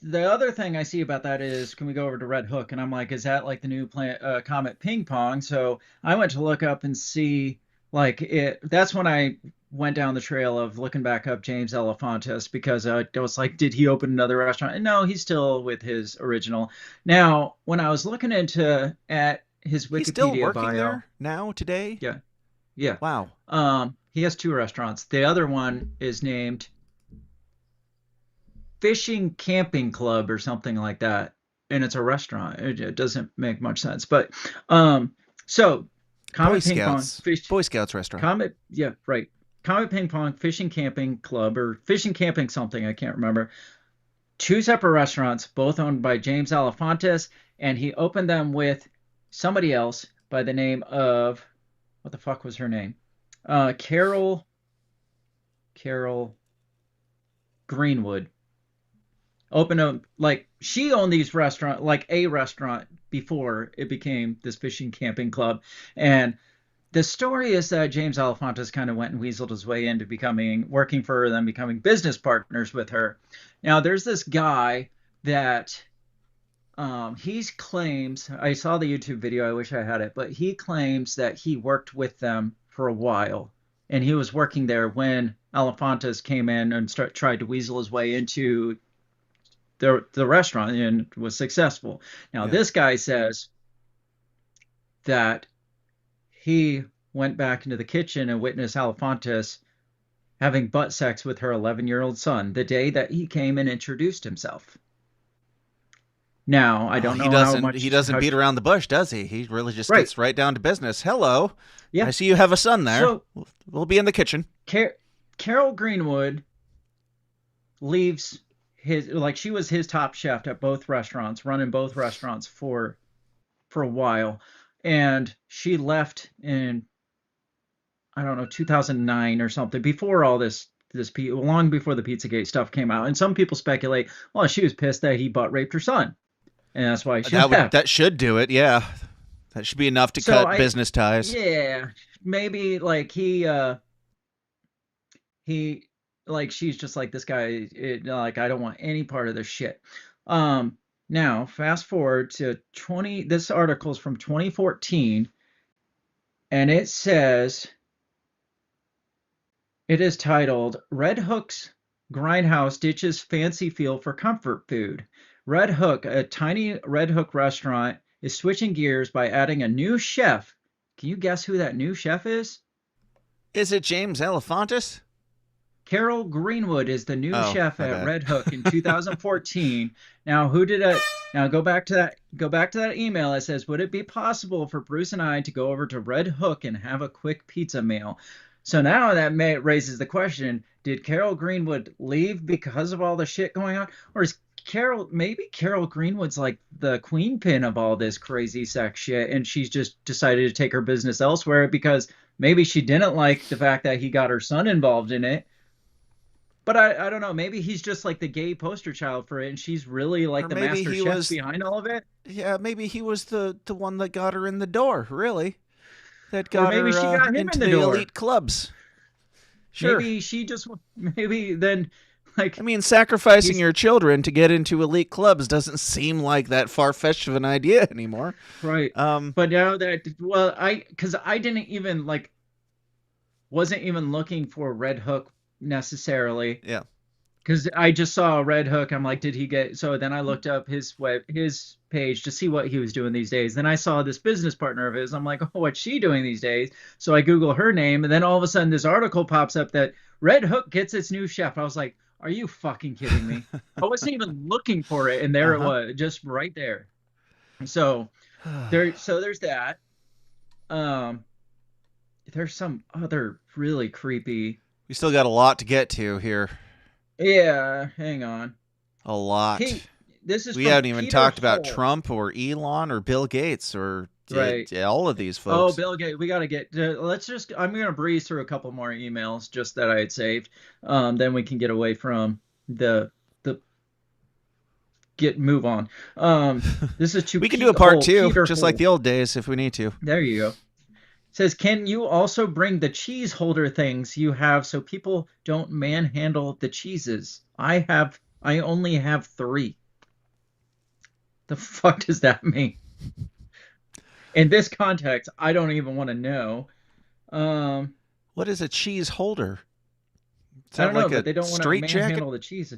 the other thing I see about that is, can we go over to Red Hook? And I'm like, is that like the new Comet Ping Pong? So I went to look up and see, like, it. That's when I went down the trail of looking back up James Alefantis, because I was like, did he open another restaurant? And no, he's still with his original. Now, when I was looking at his Wikipedia He's still working bio, there now, today? Yeah. Yeah. Wow. He has 2 restaurants. The other one is named Fishing Camping Club or something like that, and it's a restaurant. It doesn't make much sense, but so Comet Ping Pong, Boy Scouts restaurant. Comet Ping Pong, Fishing Camping Club, or Fishing Camping something, I can't remember. 2 separate restaurants, both owned by James Alefantis, and he opened them with somebody else by the name of, what the fuck was her name? Carol Greenwood. She owned these restaurant, like a restaurant, before it became this Fishing Camping Club. And the story is that James Alefantis kind of went and weaseled his way into working for her, then becoming business partners with her. Now, there's this guy that he claims, I saw the YouTube video, I wish I had it, but he claims that he worked with them for a while. And he was working there when Alefantis came in and tried to weasel his way into the restaurant and was successful. Now, This guy says that he went back into the kitchen and witnessed Alefantis having butt sex with her 11-year-old son the day that he came and introduced himself. Now, I don't know how much... He doesn't beat around the bush, does he? He really just gets right down to business. Hello. Yeah. I see you have a son there. So, we'll be in the kitchen. Carol Greenwood leaves she was his top chef at both restaurants, running both restaurants for a while. And she left in, I don't know, 2009 or something, before all this long before the Pizzagate stuff came out. And some people speculate, well, she was pissed that he butt raped her son. And that's why she left. That should do it, yeah. That should be enough to cut business ties. Yeah. Maybe like he she's just like, this guy, like, I don't want any part of this shit. Now, fast forward to this article's from 2014, and it says, it is titled, Red Hook's Grindhouse Ditches Fancy Feel for Comfort Food. Red Hook, a tiny Red Hook restaurant, is switching gears by adding a new chef. Can you guess who that new chef is? Is it James Alefantis? Carol Greenwood is the new chef at Red Hook in 2014. Now, who did it? Now, go back to that email. It says, would it be possible for Bruce and I to go over to Red Hook and have a quick pizza meal? So now that raises the question, did Carol Greenwood leave because of all the shit going on? Or is maybe Carol Greenwood's like the queen pin of all this crazy sex shit, and she's just decided to take her business elsewhere because maybe she didn't like the fact that he got her son involved in it. But I don't know. Maybe he's just like the gay poster child for it, and she's really like the master chef behind all of it. Yeah, maybe he was the one that got her in the door, really. That got maybe her she got him into in the door. elite clubs. Sure. Maybe then, like... I mean, sacrificing your children to get into elite clubs doesn't seem like that far-fetched of an idea anymore. Right. But now that... because I didn't even, wasn't even looking for Red Hook necessarily. Yeah. Because I just saw Red Hook. I'm like, did he get? So then I looked up his page to see what he was doing these days. Then I saw this business partner of his. I'm like, oh, what's she doing these days? So I Google her name, and then all of a sudden this article pops up that Red Hook gets its new chef. I was like, are you fucking kidding me? I wasn't even looking for it, and there it was, just right there. So there's that. There's some other really creepy. We still got a lot to get to here. Yeah, hang on. A lot. This is we from haven't even Peter talked about Hull. Trump or Elon or Bill Gates or Right. all of these Oh, folks. Bill Gates. We got to get. I'm going to breeze through a couple more emails just that I had saved. Then we can get away from move on. This is to we can do a part 2, just like the old days if we need to. There you go. It says, can you also bring the cheese holder things you have so people don't manhandle the cheeses? I only have 3. The fuck does that mean? In this context, I don't even want to know. What is a cheese holder? I don't know, like but they don't want to manhandle the cheese.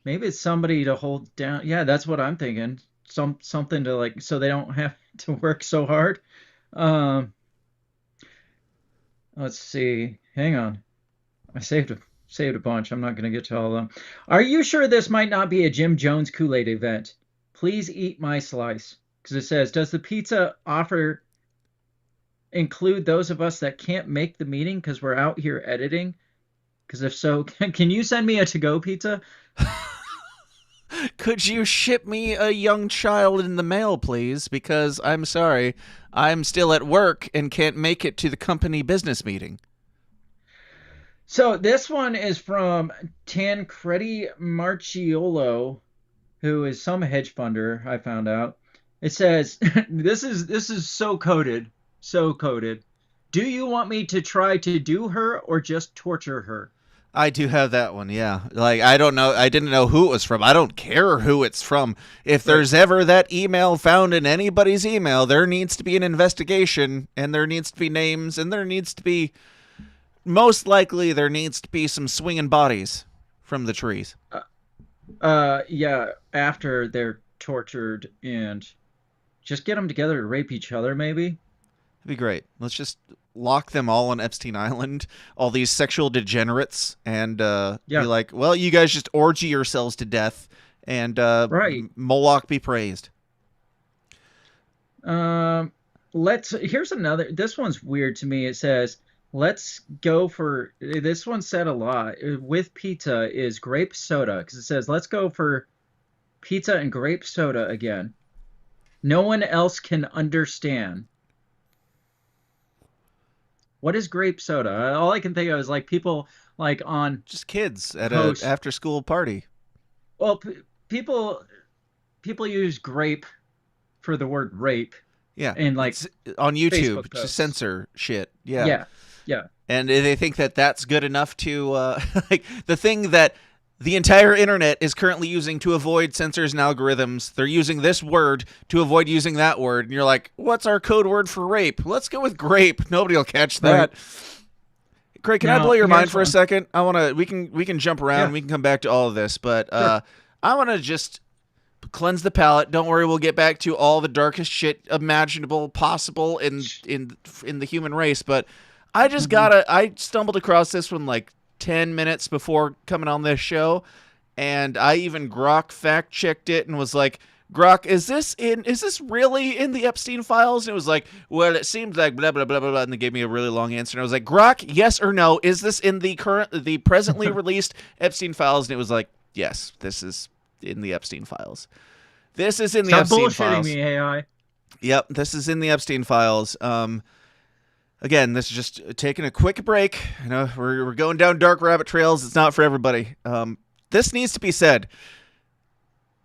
Maybe it's somebody to hold down. Yeah, that's what I'm thinking. Something to like, so they don't have to work so hard. Let's see. Hang on. I saved a bunch. I'm not going to get to all of them. Are you sure this might not be a Jim Jones Kool-Aid event? Please eat my slice. Because it says, does the pizza offer include those of us that can't make the meeting because we're out here editing? Because if so, can you send me a to-go pizza? Could you ship me a young child in the mail, please? Because I'm sorry, I'm still at work and can't make it to the company business meeting. So this one is from Tancredi Marchiolo, who is some hedge funder, I found out. It says, this is so coded. Do you want me to try to do her or just torture her? I do have that one, yeah. Like, I don't know. I didn't know who it was from. I don't care who it's from. If there's ever that email found in anybody's email, there needs to be an investigation, and there needs to be names, and there needs to be, most likely, there needs to be some swinging bodies from the trees. Yeah, after they're tortured, and just get them together to rape each other, maybe? That'd be great. Let's just lock them all on Epstein Island, all these sexual degenerates, and be like, well, you guys just orgy yourselves to death, and Moloch be praised. Here's another, this one's weird to me. It says, let's go for, this one said a lot, with pizza is grape soda, because it says, let's go for pizza and grape soda again. No one else can understand. What is grape soda? All I can think of is like people like on just kids at an after-school party. Well, people use grape for the word rape. Yeah, and like it's on YouTube to censor shit. Yeah. And they think that that's good enough to like the thing that the entire internet is currently using to avoid censors and algorithms. They're using this word to avoid using that word. And you're like, what's our code word for rape? Let's go with grape. Nobody will catch that. Right. Craig, can I blow your mind for a second? I want to, we can jump around. Yeah. We can come back to all of this, but I want to just cleanse the palate. Don't worry. We'll get back to all the darkest shit imaginable possible in the human race. But I just I stumbled across this one like 10 minutes before coming on this show, and I even Grok fact checked it and was like, Grok, is this really in the Epstein files? And it was like, well, it seems like blah blah blah blah blah, and they gave me a really long answer, and I was like, Grok, yes or no, is this in the presently released Epstein files? And it was like, yes, this is in the Epstein files. This is in the Epstein files. Stop bullshitting me, AI. Yep, this is in the Epstein files. Again, this is just taking a quick break. You know, we're going down dark rabbit trails. It's not for everybody. This needs to be said.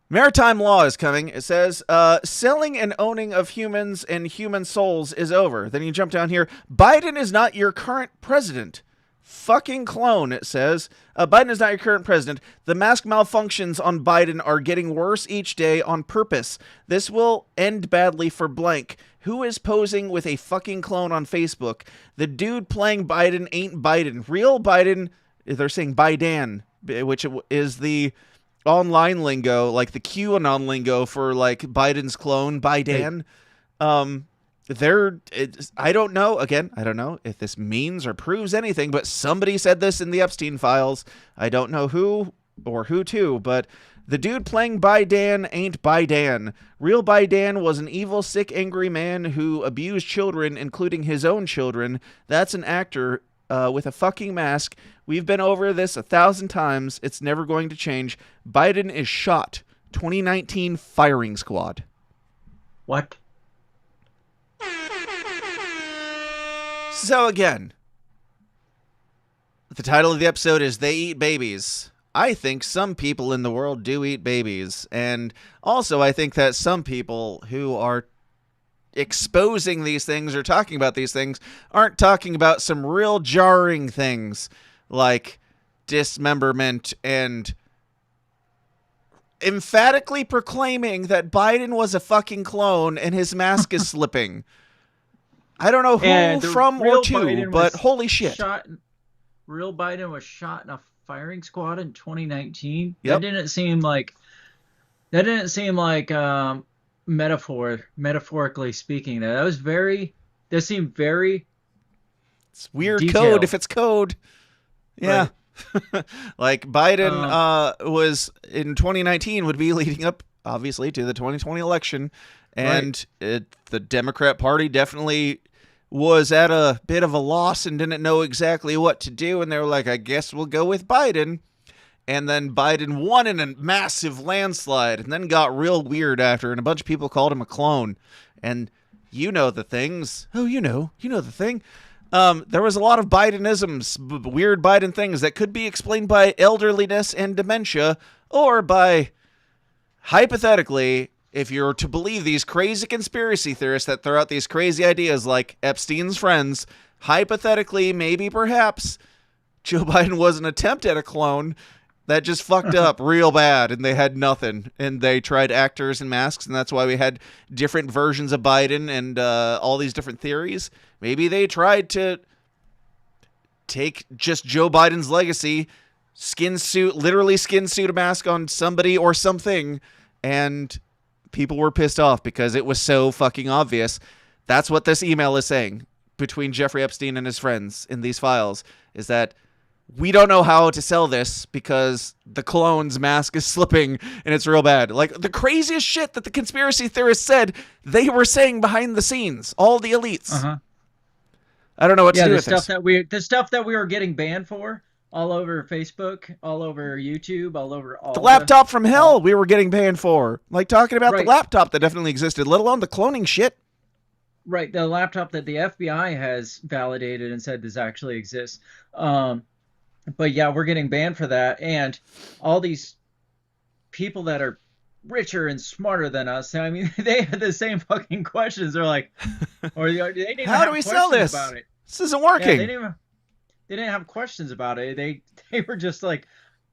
Maritime law is coming. It says, selling and owning of humans and human souls is over. Then you jump down here. Biden is not your current president. Fucking clone, it says. Biden is not your current president. The mask malfunctions on Biden are getting worse each day on purpose. This will end badly for blank. Who is posing with a fucking clone on Facebook? The dude playing Biden ain't Biden. Real Biden, they're saying Biden, which is the online lingo, like the QAnon lingo for like Biden's clone, Biden. I don't know. Again, I don't know if this means or proves anything, but somebody said this in the Epstein files. I don't know who or who to, but the dude playing Biden ain't Biden. Real Biden was an evil, sick, angry man who abused children, including his own children. That's an actor with a fucking mask. We've been over this 1,000 times. It's never going to change. Biden is shot. 2019 firing squad. What? So again, the title of the episode is They Eat Babies. I think some people in the world do eat babies. And also I think that some people who are exposing these things or talking about these things aren't talking about some real jarring things like dismemberment and emphatically proclaiming that Biden was a fucking clone and his mask is slipping. I don't know who from or to, but holy shit. Real Biden was shot in a firing squad in 2019. Yep. That didn't seem like metaphorically speaking. That seemed very. It's weird detailed. Code if it's code. Yeah. Right. Like Biden was in 2019 would be leading up obviously to the 2020 election, and the Democrat Party definitely was at a bit of a loss and didn't know exactly what to do, and they were like, I guess we'll go with Biden. And then Biden won in a massive landslide and then got real weird after, and a bunch of people called him a clone. And you know the things. Oh, you know the thing. There was a lot of Bidenisms, weird Biden things that could be explained by elderliness and dementia, or by, hypothetically, if you're to believe these crazy conspiracy theorists that throw out these crazy ideas like Epstein's friends, hypothetically, maybe perhaps Joe Biden was an attempt at a clone that just fucked up real bad, and they had nothing, and they tried actors and masks, and that's why we had different versions of Biden and all these different theories. Maybe they tried to take just Joe Biden's legacy, literally skin suit a mask on somebody or something, and people were pissed off because it was so fucking obvious. That's what this email is saying between Jeffrey Epstein and his friends in these files, is that we don't know how to sell this because the clone's mask is slipping and it's real bad. Like the craziest shit that the conspiracy theorists said they were saying behind the scenes, all the elites. I don't know what to do with this. The stuff that we were getting banned for all over Facebook, all over YouTube, all over all the laptop from hell we were getting banned for. Like talking about the laptop that definitely existed, let alone the cloning shit. Right, the laptop that the FBI has validated and said this actually exists. But yeah, we're getting banned for that, and all these people that are richer and smarter than us, I mean, they had the same fucking questions. They're like, or they didn't even how do we sell this? About it. This isn't working. Yeah, they didn't have questions about it. They were just like,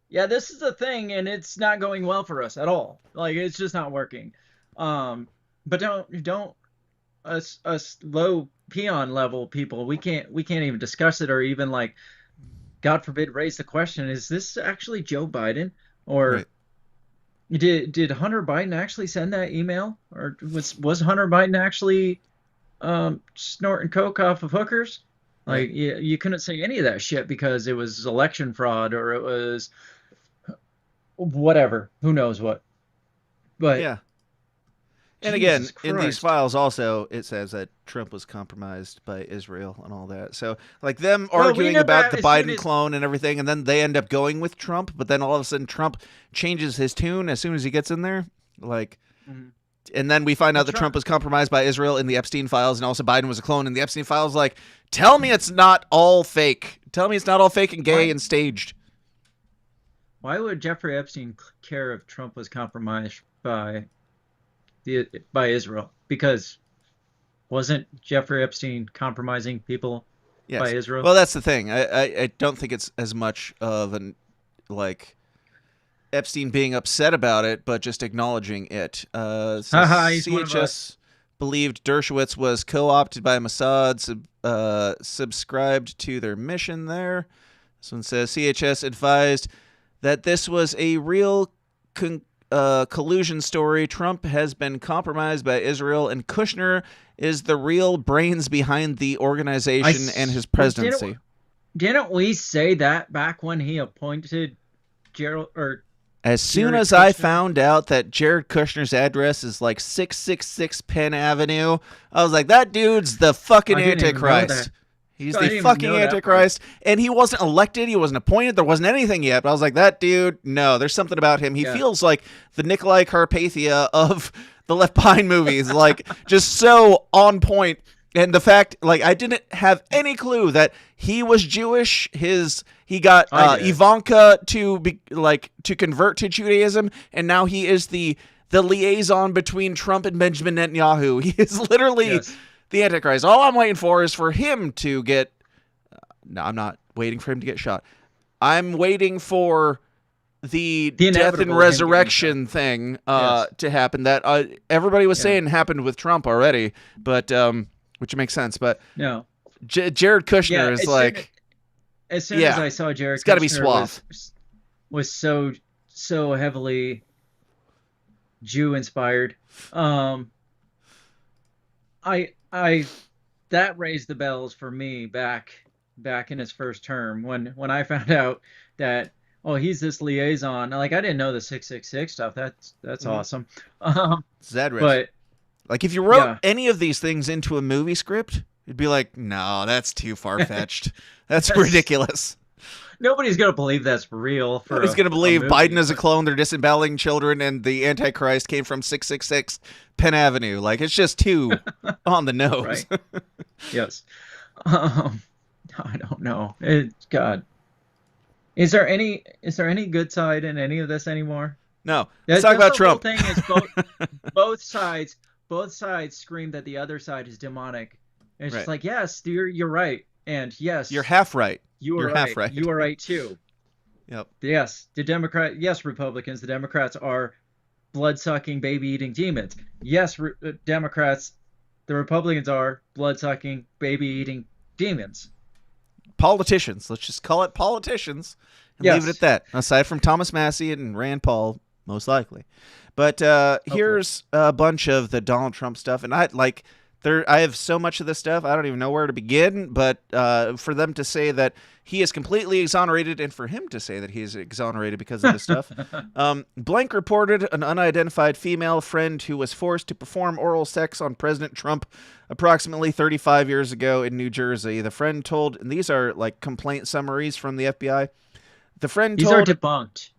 yeah, this is a thing, and it's not going well for us at all. Like, it's just not working. But don't us low peon level people, we can't even discuss it or even like, God forbid, raise the question: is this actually Joe Biden, or did Hunter Biden actually send that email, or was Hunter Biden actually snorting coke off of hookers? Like you couldn't say any of that shit because it was election fraud or it was whatever, who knows what. But yeah. And again, in these files also, it says that Trump was compromised by Israel and all that. So, like them arguing about the Biden clone and everything, and then they end up going with Trump, but then all of a sudden Trump changes his tune as soon as he gets in there. Like, and then we find out that Trump was compromised by Israel in the Epstein files, and also Biden was a clone in the Epstein files. Like, tell me it's not all fake. Tell me it's not all fake and gay and staged. Why would Jeffrey Epstein care if Trump was compromised by Israel? Because wasn't Jeffrey Epstein compromising people by Israel? Well, that's the thing. I don't think it's as much of an Epstein being upset about it, but just acknowledging it. CHS believed Dershowitz was co-opted by Mossad, subscribed to their mission there. This one says CHS advised that this was a real collusion story. Trump has been compromised by Israel, and Kushner is the real brains behind the organization and his presidency. Didn't we say that back when he appointed Gerald or? As soon as I found out that Jared Kushner's address is like 666 Penn Avenue, I was like, that dude's the fucking Antichrist. He's the fucking Antichrist. And he wasn't elected. He wasn't appointed. There wasn't anything yet. But I was like, that dude, no, there's something about him. He feels like the Nikolai Carpathia of the Left Behind movies, like just so on point. And the fact, like, I didn't have any clue that he was Jewish. He got Ivanka to convert to Judaism, and now he is the liaison between Trump and Benjamin Netanyahu. He is literally the Antichrist. All I'm waiting for is for him to get. No, I'm not waiting for him to get shot. I'm waiting for the death and resurrection thing to happen. That everybody was saying happened with Trump already, but. Which makes sense, but no, Jared Kushner is like. As soon as I saw Jared, it's got to be suave. Was so heavily Jew inspired. I that raised the bells for me back in his first term when I found out that he's this liaison. Like, I didn't know the 666 stuff. That's awesome. Zadress. But. Like, if you wrote any of these things into a movie script, you'd be like, no, that's too far-fetched. That's ridiculous. Nobody's going to believe that's real. Nobody's going to believe Biden is a clone, they're disemboweling children, and the Antichrist came from 666 Penn Avenue. Like, it's just too on the nose. Right. Yes. I don't know. God. Is there any good side in any of this anymore? No. Let's talk about Trump. The whole thing is both sides scream that the other side is demonic. And it's just like, yes, you're right. And yes, you're half right. You're right. Half right. You are right too. Yep. Yes, Republicans, the Democrats are blood-sucking, baby-eating demons. Yes, Democrats, the Republicans are blood-sucking, baby-eating demons. Politicians. Let's just call it politicians and leave it at that. Aside from Thomas Massie and Rand Paul, most likely. But here's a bunch of the Donald Trump stuff, and I have so much of this stuff, I don't even know where to begin, but for them to say that he is completely exonerated, and for him to say that he is exonerated because of this stuff. Blank reported an unidentified female friend who was forced to perform oral sex on President Trump approximately 35 years ago in New Jersey. The friend told, and these are like complaint summaries from the FBI. The friend these told... are debunked.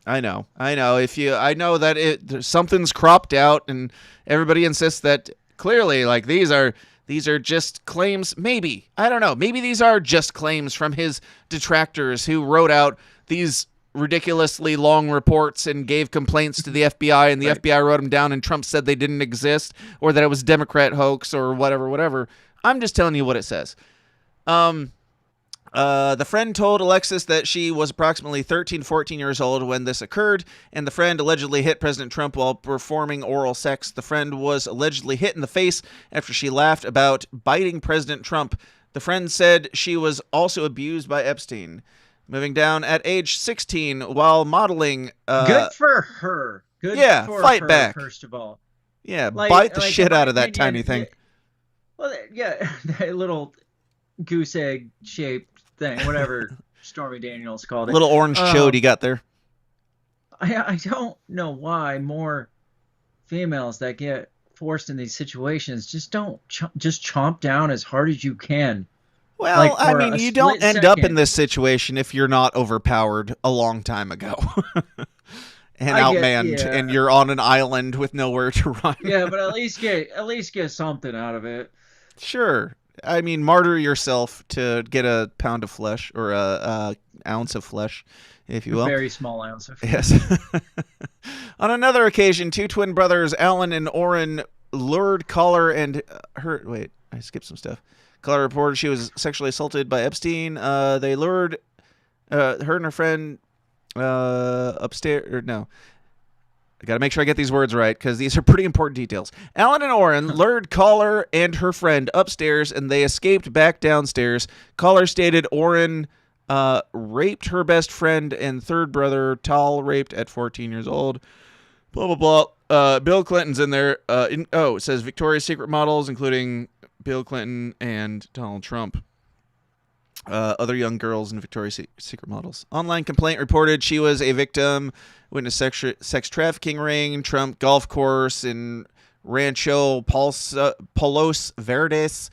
I know. I know that something's cropped out, and everybody insists that clearly, like, these are just claims. Maybe, I don't know. Maybe these are just claims from his detractors who wrote out these ridiculously long reports and gave complaints to the FBI, and the FBI wrote them down, and Trump said they didn't exist, or that it was Democrat hoax, or whatever. I'm just telling you what it says. The friend told Alexis that she was approximately 13, 14 years old when this occurred, and the friend allegedly hit President Trump while performing oral sex. The friend was allegedly hit in the face after she laughed about biting President Trump. The friend said she was also abused by Epstein. Moving down, at age 16, while modeling... Good for her. Good for fight her, back. First of all. Yeah, bite the shit out of that tiny thing. Well, yeah, that little goose egg shaped thing, whatever Stormy Daniels called it. Little orange chode you got there. I don't know why more females that get forced in these situations just don't just chomp down as hard as you can. Well, like, I mean, you don't end up in this situation if you're not overpowered a long time ago and outmanned, and you're on an island with nowhere to run. Yeah, but at least get something out of it. Sure. I mean, martyr yourself to get a pound of flesh, or a ounce of flesh, if you will. A very small ounce of flesh. Yes. On another occasion, two twin brothers, Alan and Orrin, lured caller and her... Wait, I skipped some stuff. Caller reported she was sexually assaulted by Epstein. They lured her and her friend upstairs... Or no. I got to make sure I get these words right, because these are pretty important details. Alan and Orrin lured Caller and her friend upstairs, and they escaped back downstairs. Caller stated Orrin raped her best friend and third brother, Tal, raped at 14 years old. Blah, blah, blah. Bill Clinton's in there. It says Victoria's Secret models, including Bill Clinton and Donald Trump. Other young girls and Victoria's Secret models. Online complaint reported she was a victim, witnessed sex trafficking ring, Trump golf course in Rancho Palos Verdes,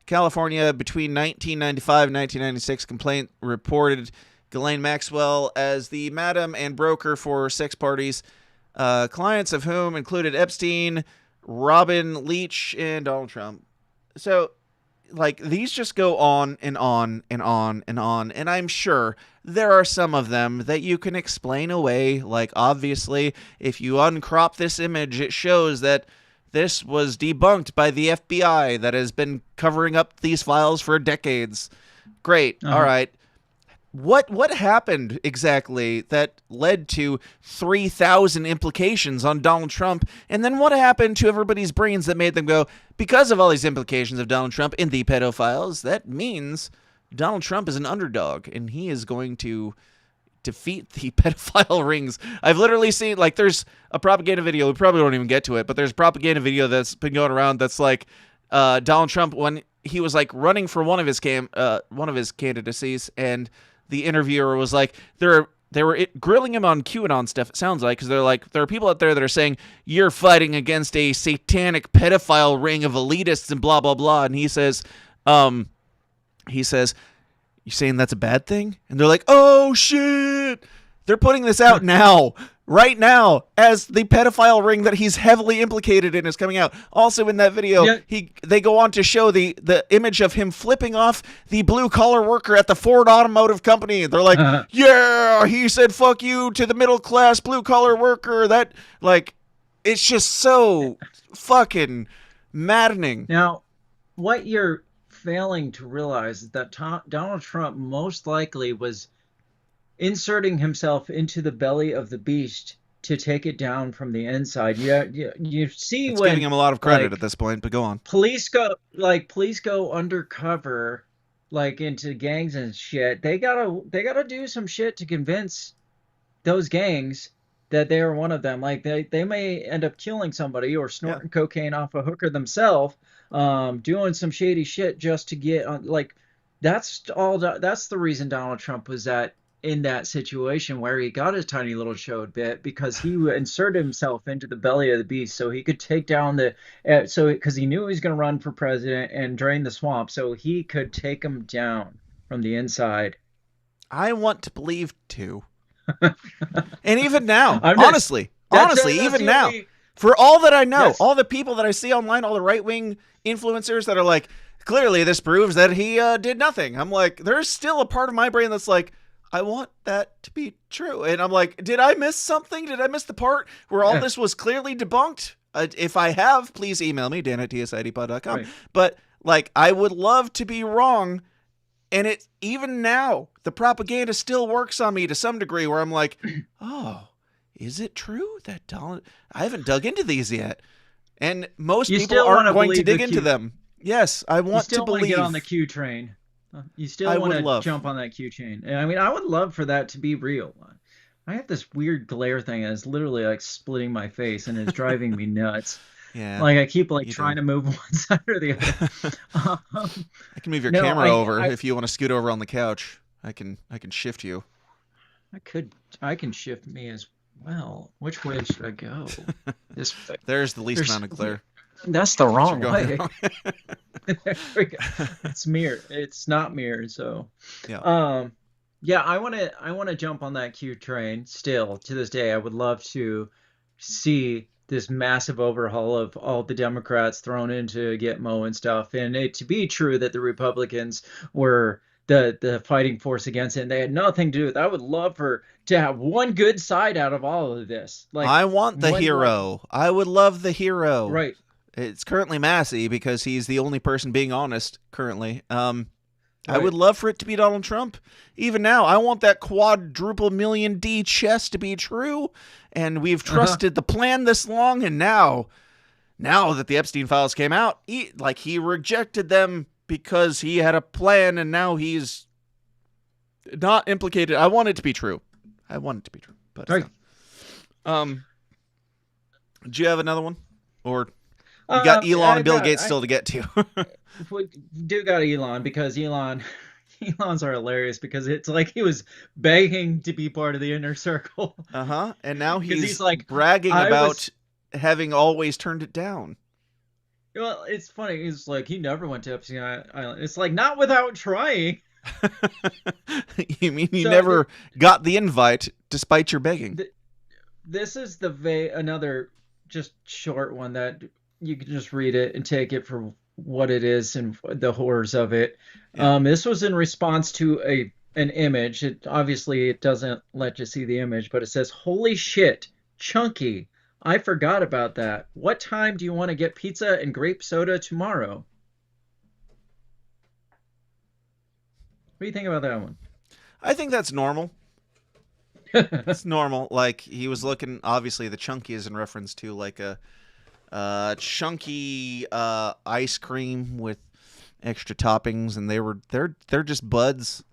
California, between 1995 and 1996. Complaint reported Ghislaine Maxwell as the madam and broker for sex parties, clients of whom included Epstein, Robin Leach, and Donald Trump. So, like, these just go on and on and on and on, and I'm sure there are some of them that you can explain away. Like, obviously, if you uncrop this image, it shows that this was debunked by the FBI that has been covering up these files for decades. Great. All right. What happened exactly that led to 3,000 implications on Donald Trump? And then what happened to everybody's brains that made them go, because of all these implications of Donald Trump in the pedophiles, that means Donald Trump is an underdog and he is going to defeat the pedophile rings. I've literally seen, like, there's a propaganda video. We probably won't even get to it, but there's a propaganda video that's been going around that's like Donald Trump when he was like running for one of his candidacies, and the interviewer was like, they were grilling him on QAnon stuff, it sounds like, because they're like, there are people out there that are saying, you're fighting against a satanic pedophile ring of elitists and blah, blah, blah. And he says, you saying that's a bad thing? And they're like, oh, shit. They're putting this out now, right now, as the pedophile ring that he's heavily implicated in is coming out. Also in that video, they go on to show the image of him flipping off the blue-collar worker at the Ford Automotive Company. They're like, yeah, he said fuck you to the middle-class blue-collar worker. That, like, it's just so fucking maddening. Now, what you're failing to realize is that Donald Trump most likely was inserting himself into the belly of the beast to take it down from the inside. You see, it's when giving him a lot of credit at this point, but go on. Police go undercover, like, into gangs and shit. They gotta do some shit to convince those gangs that they are one of them. Like, they may end up killing somebody or snorting cocaine off a hooker themselves, doing some shady shit just to get on. Like, that's the reason Donald Trump was in that situation where he got his tiny little show bit, because he inserted himself into the belly of the beast so he could take down because he knew he was going to run for president and drain the swamp, so he could take him down from the inside. I want to believe too. And even now, honestly, even now, for all that I know, all the people that I see online, all the right-wing influencers that are like, clearly this proves that he did nothing. I'm like, there's still a part of my brain that's like, I want that to be true. And I'm like, did I miss something? Did I miss the part where all this was clearly debunked? If I have, please email me, dan@tsidpod.com. Right. But, like, I would love to be wrong. And even now, the propaganda still works on me to some degree where I'm like, oh, is it true that Donald... I haven't dug into these yet. And most people aren't going to dig into them. Yes, I want to believe. You still want to get on the Q train. You still want to jump on that Q chain. I mean, I would love for that to be real. I have this weird glare thing and it's literally like splitting my face and it's driving me nuts. Yeah. Like, I keep trying to move one side or the other. I can move your camera over if you want to scoot over on the couch. I can shift you. I can shift me as well. Which way should I go? This way. There's the least amount of glare. That's the wrong way. There we go. It's mirrored. It's not mirrored. So, I want to jump on that Q train. Still, to this day, I would love to see this massive overhaul of all the Democrats thrown into Gitmo and stuff, and it to be true that the Republicans were the fighting force against it, and they had nothing to do with it. I would love to have one good side out of all of this. Like, I want the hero. I would love the hero. Right. It's currently Massie because he's the only person being honest currently. I would love for it to be Donald Trump. Even now, I want that quadruple million D chess to be true. And we've trusted the plan this long. And now that the Epstein files came out, he rejected them because he had a plan. And now he's not implicated. I want it to be true. I want it to be true. But right. Do you have another one, or you got Elon and Bill Gates still to get to? We do got Elon, because Elon's are hilarious, because it's like he was begging to be part of the inner circle. And now he's like bragging about having always turned it down. Well, it's funny. He's like, he never went to Epstein Island. It's like, not without trying. You mean you never got the invite despite your begging? This is another just short one that you can just read it and take it for what it is and the horrors of it. Yeah. This was in response to an image. Obviously it doesn't let you see the image, but it says, "Holy shit, Chunky. I forgot about that. What time do you want to get pizza and grape soda tomorrow?" What do you think about that one? I think that's normal. It's normal. Like, he was looking, obviously the chunky is in reference to like a chunky ice cream with extra toppings, and they're just buds,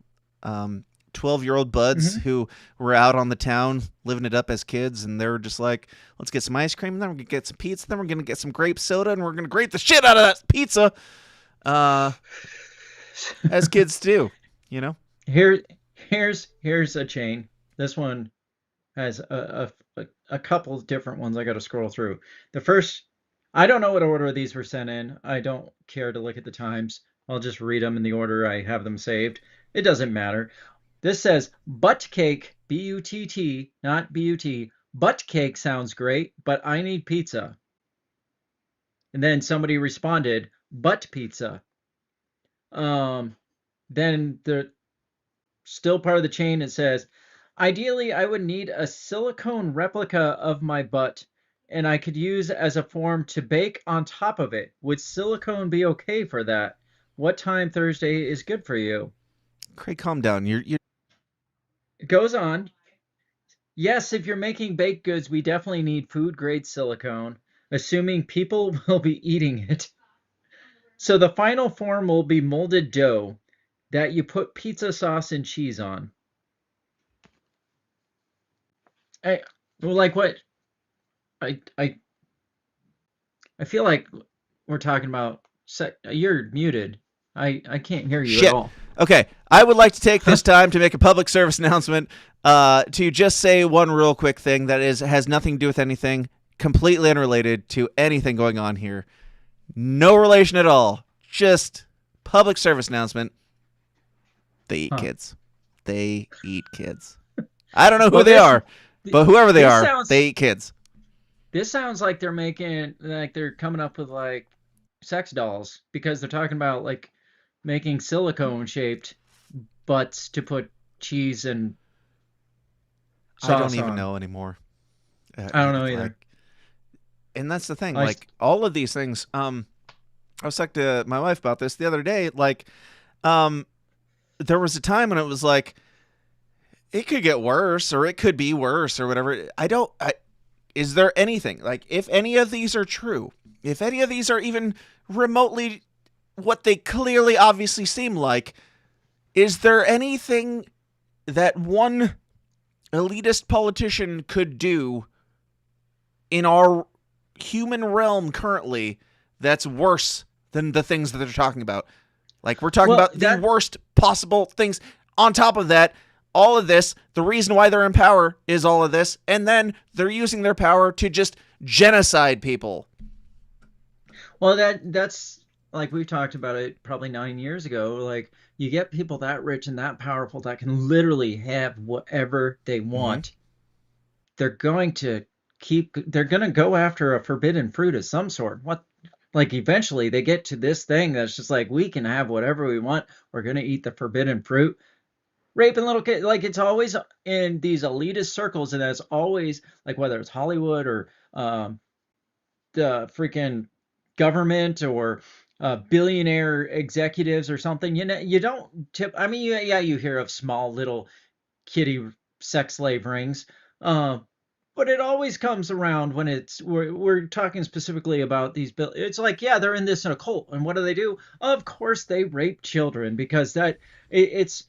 12-year-old buds who were out on the town living it up as kids, and they were just like, let's get some ice cream, and then we're gonna get some pizza, then we're gonna get some grape soda, and we're gonna grape the shit out of that pizza, as kids do, you know. Here's a chain. This one has a couple of different ones I got to scroll through. The first, I don't know what order these were sent in. I don't care to look at the times. I'll just read them in the order I have them saved. It doesn't matter. This says, butt cake, B-U-T-T, not B-U-T. Butt cake sounds great, but I need pizza. And then somebody responded, butt pizza. Then the still part of the chain, it says, ideally, I would need a silicone replica of my butt, and I could use as a form to bake on top of it. Would silicone be okay for that? What time Thursday is good for you? Craig, calm down. You're... It goes on. Yes, if you're making baked goods, we definitely need food-grade silicone, assuming people will be eating it. So the final form will be molded dough that you put pizza sauce and cheese on. Like what? I feel like we're talking about. You're muted. I can't hear you at all. Okay, I would like to take this time to make a public service announcement. To just say one real quick thing that has nothing to do with anything, completely unrelated to anything going on here. No relation at all. Just public service announcement. They eat kids. They eat kids. I don't know who they are, but whoever they are, they eat kids. This sounds like they're coming up with like sex dolls, because they're talking about like making silicone shaped butts to put cheese and sauce on. I don't even know anymore. I don't know either. And that's the thing. Like all of these things. I was talking to my wife about this the other day. Like, there was a time when it was like, it could get worse, or it could be worse, or whatever. Is there anything, like, if any of these are true, if any of these are even remotely what they clearly obviously seem like, is there anything that one elitist politician could do in our human realm currently that's worse than the things that they're talking about? Like, we're talking about the worst possible things. On top of that, all of this, the reason why they're in power is all of this, and then they're using their power to just genocide people. Well, that's like, we've talked about it probably 9 years ago. Like, you get people that rich and that powerful that can literally have whatever they want. They're going to go after a forbidden fruit of some sort. Like, eventually they get to this thing that's just like, we can have whatever we want. We're going to eat the forbidden fruit. Raping little kids. Like, it's always in these elitist circles, and that's always, like, whether it's Hollywood or the freaking government or billionaire executives or something. You know, you don't tip. I mean, you hear of small little kiddie sex slave rings. But it always comes around when we're talking specifically about these. It's like, yeah, they're in a cult, and what do? Of course, they rape children, because it's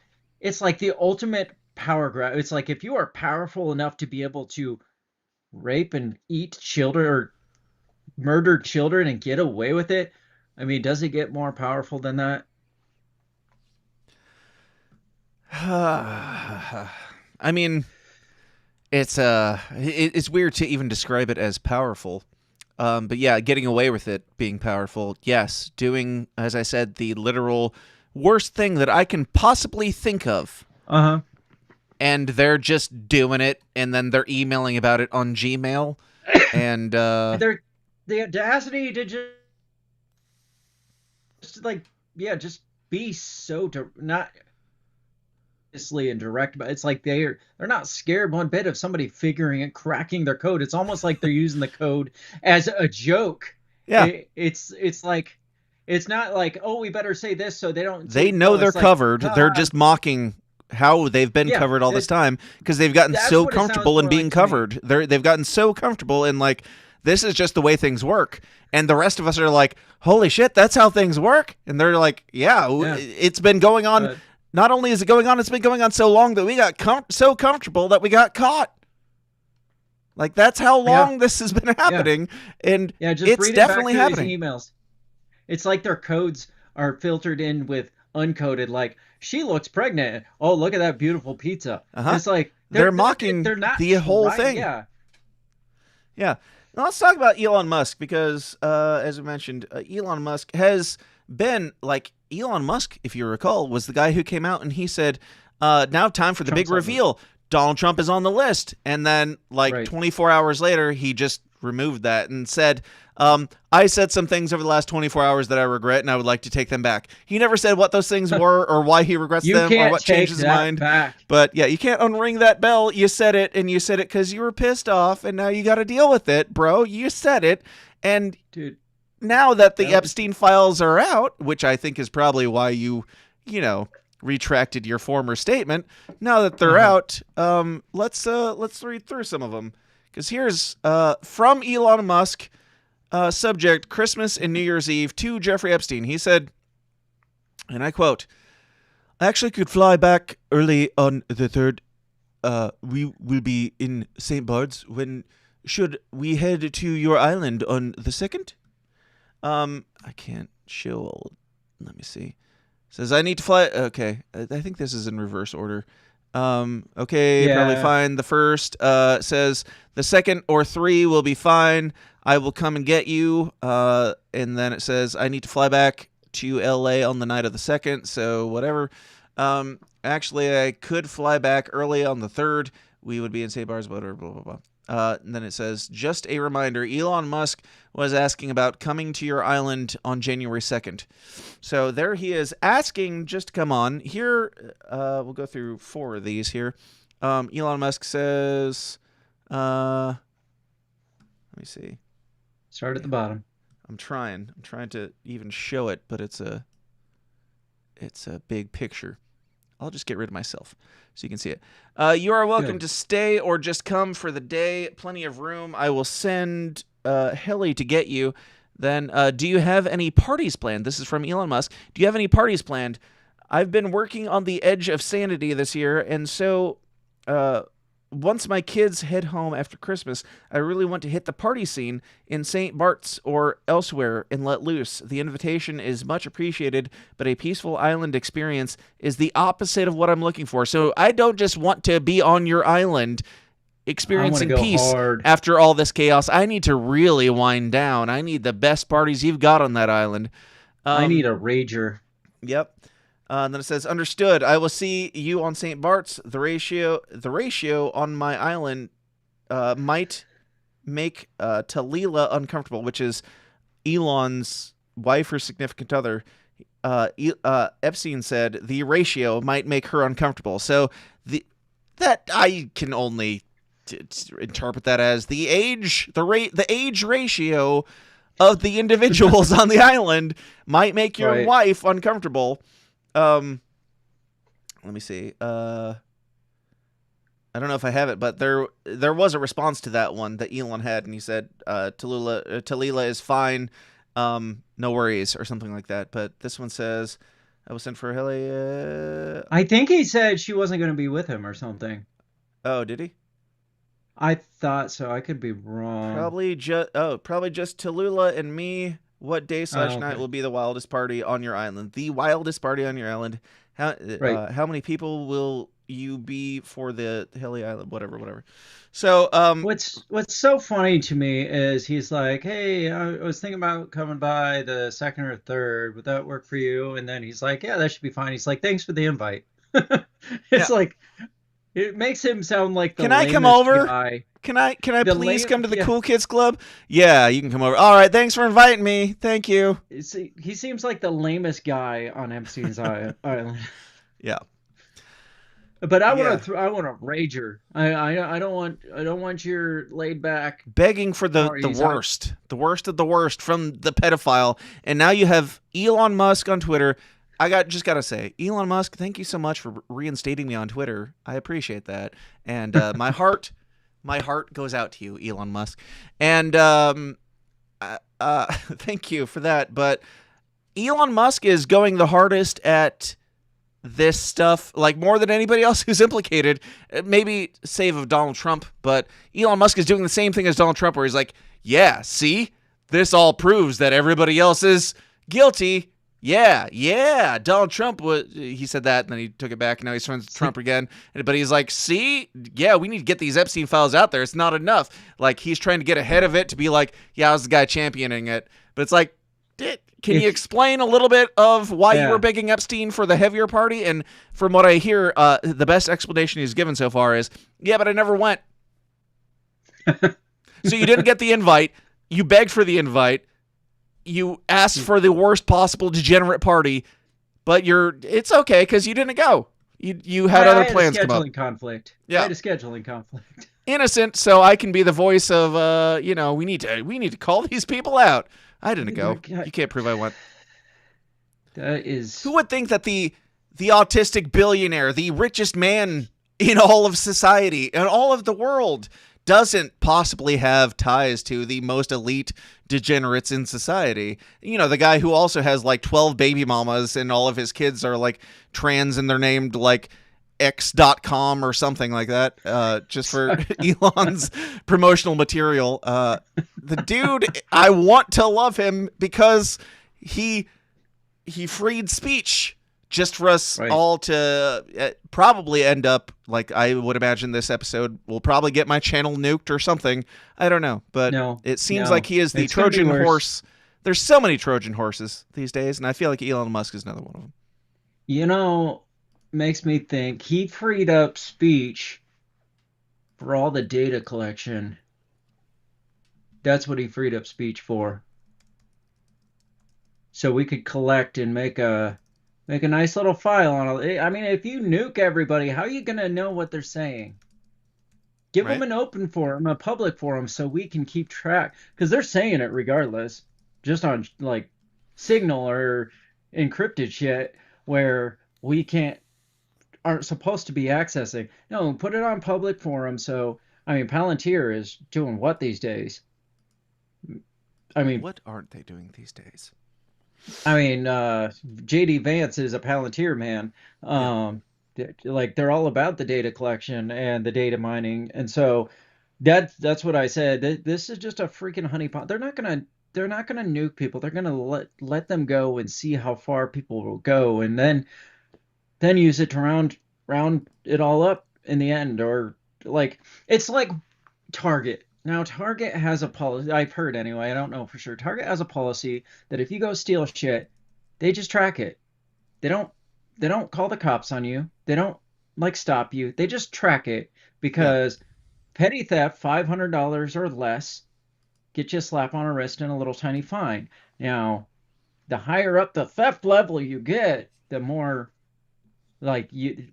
it's like the ultimate power grab. It's like if you are powerful enough to be able to rape and eat children or murder children and get away with it, I mean, does it get more powerful than that? I mean, it's weird to even describe it as powerful. But yeah, getting away with it being powerful, yes. Doing, as I said, the literal worst thing that I can possibly think of. Uh-huh. And they're just doing it, and then they're emailing about it on Gmail. And they're the audacity to just like, yeah, just be so not and direct, but it's like they're not scared one bit of somebody figuring and cracking their code. It's almost like they're using the code as a joke. Yeah, it's like, it's not like, oh, we better say this so they don't. They know they're covered. They're just mocking how they've been covered all this time because they've gotten so comfortable in being covered. They've gotten so comfortable in like, this is just the way things work. And the rest of us are like, holy shit, that's how things work. And they're like, yeah. It's been going on. Not only is it going on, it's been going on so long that we got so comfortable that we got caught. Like, that's how long this has been happening. And it's definitely happening. Emails. It's like their codes are filtered in with uncoded, like, she looks pregnant. Oh, look at that beautiful pizza. It's like they're mocking the whole thing. Yeah. Now, let's talk about Elon Musk because, as we mentioned, Elon Musk has been like Elon Musk, if you recall, was the guy who came out and he said, now time for the big reveal. Donald Trump is on the list. And then 24 hours later, he just removed that and said, I said some things over the last 24 hours that I regret and I would like to take them back. He never said what those things were or why he regrets them or what changed his mind. But yeah, you can't unring that bell. You said it, and you said it because you were pissed off, and now you got to deal with it, bro. You said it. And dude, now that the Epstein files are out, which I think is probably why you retracted your former statement. Now that they're out, let's read through some of them. Because here's from Elon Musk, subject Christmas and New Year's Eve to Jeffrey Epstein. He said, and I quote, I actually could fly back early on the 3rd. We will be in St. Bart's. When should we head to your island on the 2nd? I can't show. Let me see. Says I need to fly. Okay, I think this is in reverse order. Okay, probably fine. The 1st says the 2nd or 3 will be fine. I will come and get you. And then it says I need to fly back to LA on the night of the 2nd. So whatever. Actually, I could fly back early on the 3rd. We would be in St. Bart's, blah, blah, blah, blah. And then it says, just a reminder, Elon Musk was asking about coming to your island on January 2nd. So there he is asking just to come on. Here, we'll go through 4 of these here. Elon Musk says, let me see. Start at the bottom. I'm trying to even show it, but it's a big picture. I'll just get rid of myself so you can see it. You are welcome to stay or just come for the day. Plenty of room. I will send heli to get you. Then, do you have any parties planned? This is from Elon Musk. Do you have any parties planned? I've been working on the edge of sanity this year, and so once my kids head home after Christmas, I really want to hit the party scene in St. Bart's or elsewhere and let loose. The invitation is much appreciated, but a peaceful island experience is the opposite of what I'm looking for. So I don't just want to be on your island experiencing peace after all this chaos. I need to really wind down. I need the best parties you've got on that island. I need a rager. Yep. And then it says, understood. I will see you on St. Bart's. The ratio on my island might make Talila uncomfortable, which is Elon's wife or significant other. Epstein said the ratio might make her uncomfortable. So that I can only interpret that as the age ratio of the individuals on the island might make your wife uncomfortable. Let me see. I don't know if I have it, but there was a response to that one that Elon had, and he said, Talila is fine, no worries, or something like that. But this one says, I was sent for Haley. I think he said she wasn't going to be with him or something. Oh, did he? I thought so. I could be wrong. Probably just Tallulah and me. What day / night will be the wildest party on your island? The wildest party on your island. How many people will you be for the Hilly Island? Whatever. So what's so funny to me is he's like, hey, I was thinking about coming by the 2nd or 3rd. Would that work for you? And then he's like, yeah, that should be fine. He's like, thanks for the invite. It's like, it makes him sound like the Can I come over? Guy. Can I please come to the Cool Kids Club? Yeah, you can come over. All right, thanks for inviting me. Thank you. He seems like the lamest guy on Epstein's island. Yeah. But I want to rager. I don't want your laid back begging for the worst of the worst from the pedophile. And now you have Elon Musk on Twitter. Just gotta say, Elon Musk, thank you so much for reinstating me on Twitter. I appreciate that. And my heart goes out to you, Elon Musk. And thank you for that. But Elon Musk is going the hardest at this stuff, like more than anybody else who's implicated, maybe save of Donald Trump. But Elon Musk is doing the same thing as Donald Trump, where he's like, yeah, see, this all proves that everybody else is guilty. Yeah, Donald Trump he said that, and then he took it back, and now he's friends with Trump again. But he's like, see, yeah, we need to get these Epstein files out there. It's not enough. Like, he's trying to get ahead of it to be like, yeah, I was the guy championing it. But it's like, can you explain a little bit of why you were begging Epstein for the heavier party? And from what I hear, the best explanation he's given so far is, yeah, but I never went. So you didn't get the invite. You begged for the invite. You asked for the worst possible degenerate party, but it's okay because you didn't go. You had other plans come up. I had a scheduling conflict. Innocent, so I can be the voice of, we need to call these people out. I didn't go. You can't prove I went. That is. Who would think that the autistic billionaire, the richest man in all of society and all of the world, doesn't possibly have ties to the most elite degenerates in society? You know, the guy who also has like 12 baby mamas and all of his kids are like trans and they're named like X.com or something like that, just for Elon's promotional material. The dude, I want to love him because he freed speech just for us all to probably end up, like, I would imagine this episode will probably get my channel nuked or something. I don't know, but it seems like he is the Trojan horse. There's so many Trojan horses these days, and I feel like Elon Musk is another one of them. You know, makes me think he freed up speech for all the data collection. That's what he freed up speech for. So we could collect and make a nice little file on it. I mean, if you nuke everybody, how are you going to know what they're saying? Give them an open forum, a public forum, so we can keep track. Because they're saying it regardless, just on like Signal or encrypted shit where we aren't supposed to be accessing. No, put it on public forum. So, I mean, Palantir is doing what these days? I mean, what aren't they doing these days? I mean, JD Vance is a Palantir man. Like, they're all about the data collection and the data mining, and so that's what I said. This is just a freaking honeypot. They're not gonna nuke people. They're gonna let them go and see how far people will go, and then use it to round it all up in the end. Or like, it's like Target. Now, Target has a policy, I've heard anyway, I don't know for sure. Target has a policy that if you go steal shit, they just track it. They don't call the cops on you. They don't like stop you. They just track it because petty theft, $500 or less, get you a slap on a wrist and a little tiny fine. Now, the higher up the theft level you get, the more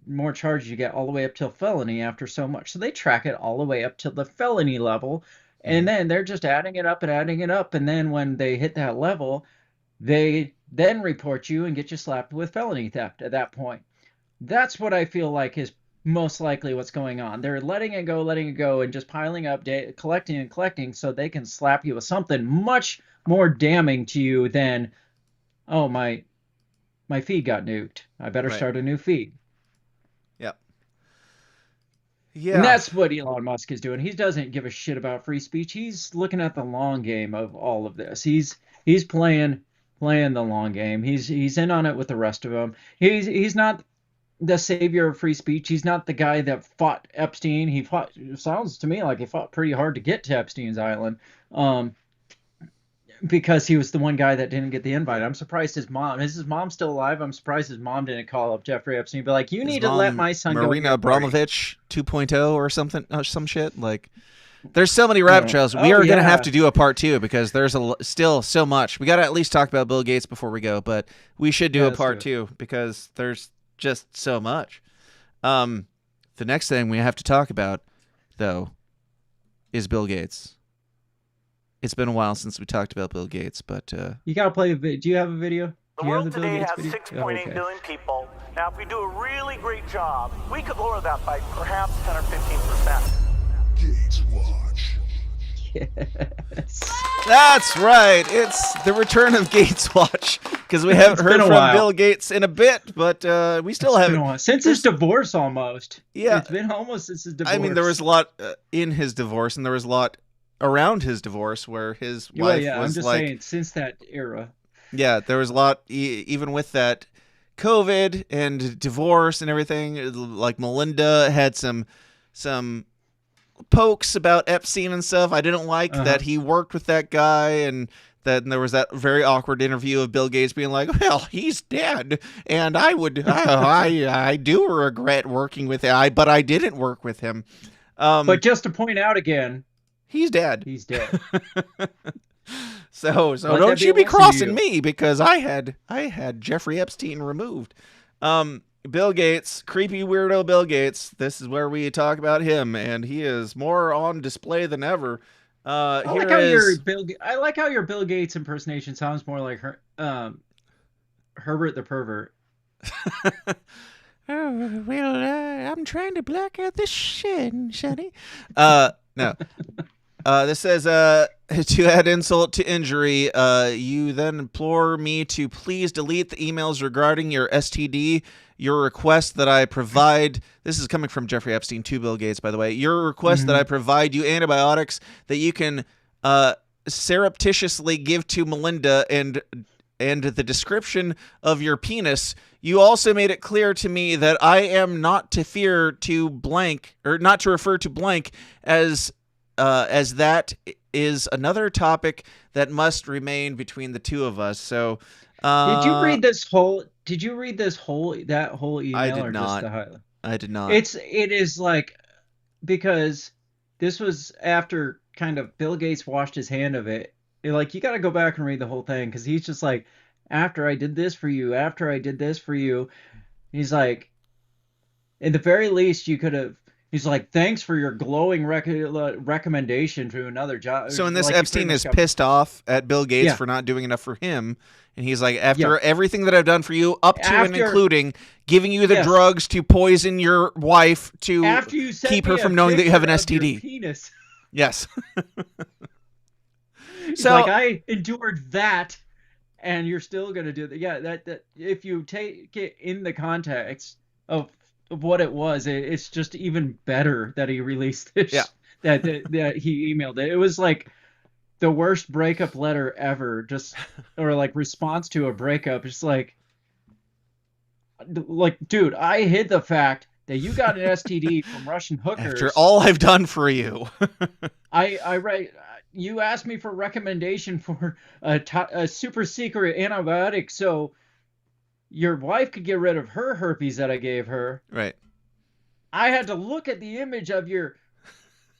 more charges you get, all the way up till felony after so much. So they track it all the way up to the felony level, and then they're just adding it up, and then when they hit that level, they then report you and get you slapped with felony theft at that point. That's what I feel like is most likely what's going on. They're letting it go, and just piling up, collecting so they can slap you with something much more damning to you than, oh, my my feed got nuked. I better Right. start a new feed. Yep. Yeah. And that's what Elon Musk is doing. He doesn't give a shit about free speech. He's looking at the long game of all of this. He's playing the long game. He's in on it with the rest of them. He's not the savior of free speech. He's not the guy that fought Epstein. It sounds to me like he fought pretty hard to get to Epstein's island. Because he was the one guy that didn't get the invite. I'm surprised his mom. Is his mom still alive? I'm surprised his mom didn't call up Jeffrey Epstein and be like, you need to let my son go. Marina Abramovich 2.0 or something, some shit. Like, there's so many rabbit trails. We are going to have to do a part 2 because there's still so much. We got to at least talk about Bill Gates before we go, but we should do a part 2 because there's just so much. The next thing we have to talk about, though, is Bill Gates. It's been a while since we talked about Bill Gates, but you gotta play a video. Do you have a video? The world today has 6.8 billion people. Now, if we do a really great job, we could lower that by perhaps 10 or 15%. Gates Watch. Yes. That's right. It's the return of Gates Watch because we haven't heard from Bill Gates in a bit, but we still haven't. Since his divorce, almost. Yeah, it's been almost since his divorce. I mean, there was a lot in his divorce, and there was a lot around his divorce where his wife was I'm just like, saying, since that era. Yeah, there was a lot, even with that COVID and divorce and everything. Like Melinda had some pokes about Epstein and stuff. I didn't like that he worked with that guy, and then there was that very awkward interview of Bill Gates being like, well, he's dead, and I do regret working with him, but I didn't work with him. But just to point out again, he's dead. He's dead. So don't you be crossing me because I had Jeffrey Epstein removed. Bill Gates, creepy weirdo Bill Gates. This is where we talk about him, and he is more on display than ever. I like how your Bill Gates impersonation sounds more like Herbert the pervert. I'm trying to block out this shit, Sonny. No. This says, to add insult to injury, you then implore me to please delete the emails regarding your STD. Your request that I provide, this is coming from Jeffrey Epstein to Bill Gates, by the way. Your request that I provide you antibiotics that you can surreptitiously give to Melinda and the description of your penis. You also made it clear to me that I am not to fear to blank, or not to refer to blank as that is another topic that must remain between the two of us. So, did you read this whole email? I did or not. Just the highlight? I did not. It is like, because this was after kind of Bill Gates washed his hand of it. Like, you got to go back and read the whole thing, because he's just like, after I did this for you, he's like, at the very least, you could have. He's like, thanks for your glowing recommendation to another job. So in this, like, Epstein is pissed off at Bill Gates for not doing enough for him. And he's like, after everything that I've done for you, up to and including giving you the drugs to poison your wife to keep her from knowing that you have an STD. Penis. Yes. So like, I endured that, and you're still going to do that. Yeah, that if you take it in the context of what it was, it's just even better that he released this. Yeah. That he emailed it. It was like the worst breakup letter ever, or like response to a breakup. It's like, dude, I hid the fact that you got an STD from Russian hookers. After all I've done for you. You asked me for a recommendation for a super secret antibiotic so your wife could get rid of her herpes that I gave her. Right. I had to look at the image of your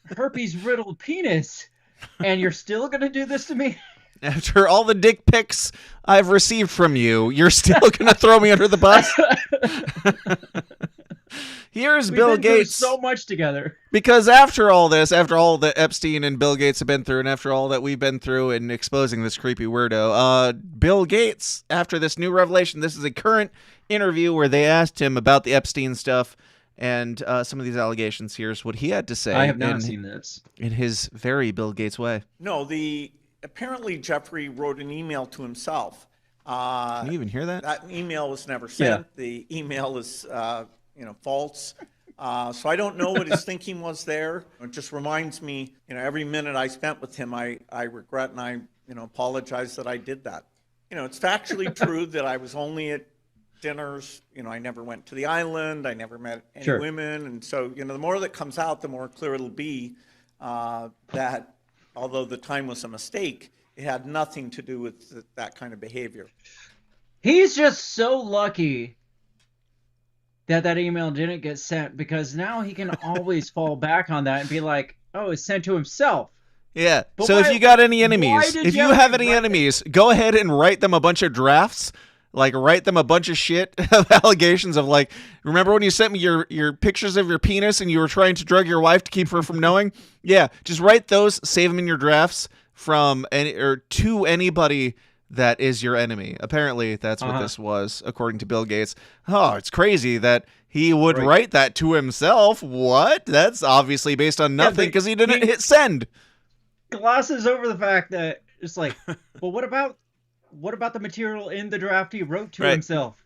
herpes-riddled penis, and you're still going to do this to me? After all the dick pics I've received from you, you're still going to throw me under the bus? Here's Bill Gates. So much together. Because after all this, after all that Epstein and Bill Gates have been through, and after all that we've been through in exposing this creepy weirdo, Bill Gates, after this new revelation, this is a current interview where they asked him about the Epstein stuff and some of these allegations. Here's what he had to say. I have not seen this. In his very Bill Gates way. No, apparently Jeffrey wrote an email to himself Can you even hear that? That email was never sent. Yeah. The email is, false. So I don't know what his thinking was there. It just reminds me, every minute I spent with him, I regret and I, apologize that I did that. It's factually true that I was only at dinners. I never went to the island. I never met any Sure. women. And so, the more that comes out, the more clear it'll be that although the time was a mistake, it had nothing to do with that kind of behavior. He's just so lucky that email didn't get sent, because now he can always fall back on that and be like, oh, it's sent to himself. Yeah. But So why- if you got any why enemies, did if you Jeffrey have any write enemies, go ahead and write them a bunch of drafts. Like, write them a bunch of shit of allegations of, like, remember when you sent me your pictures of your penis and you were trying to drug your wife to keep her from knowing? Yeah, just write those, save them in your drafts from to anybody that is your enemy. Apparently, that's what this was, according to Bill Gates. Oh, it's crazy that he would write that to himself. What? That's obviously based on nothing because he didn't hit send. Glosses over the fact that it's like, well, what about the material in the draft he wrote to himself?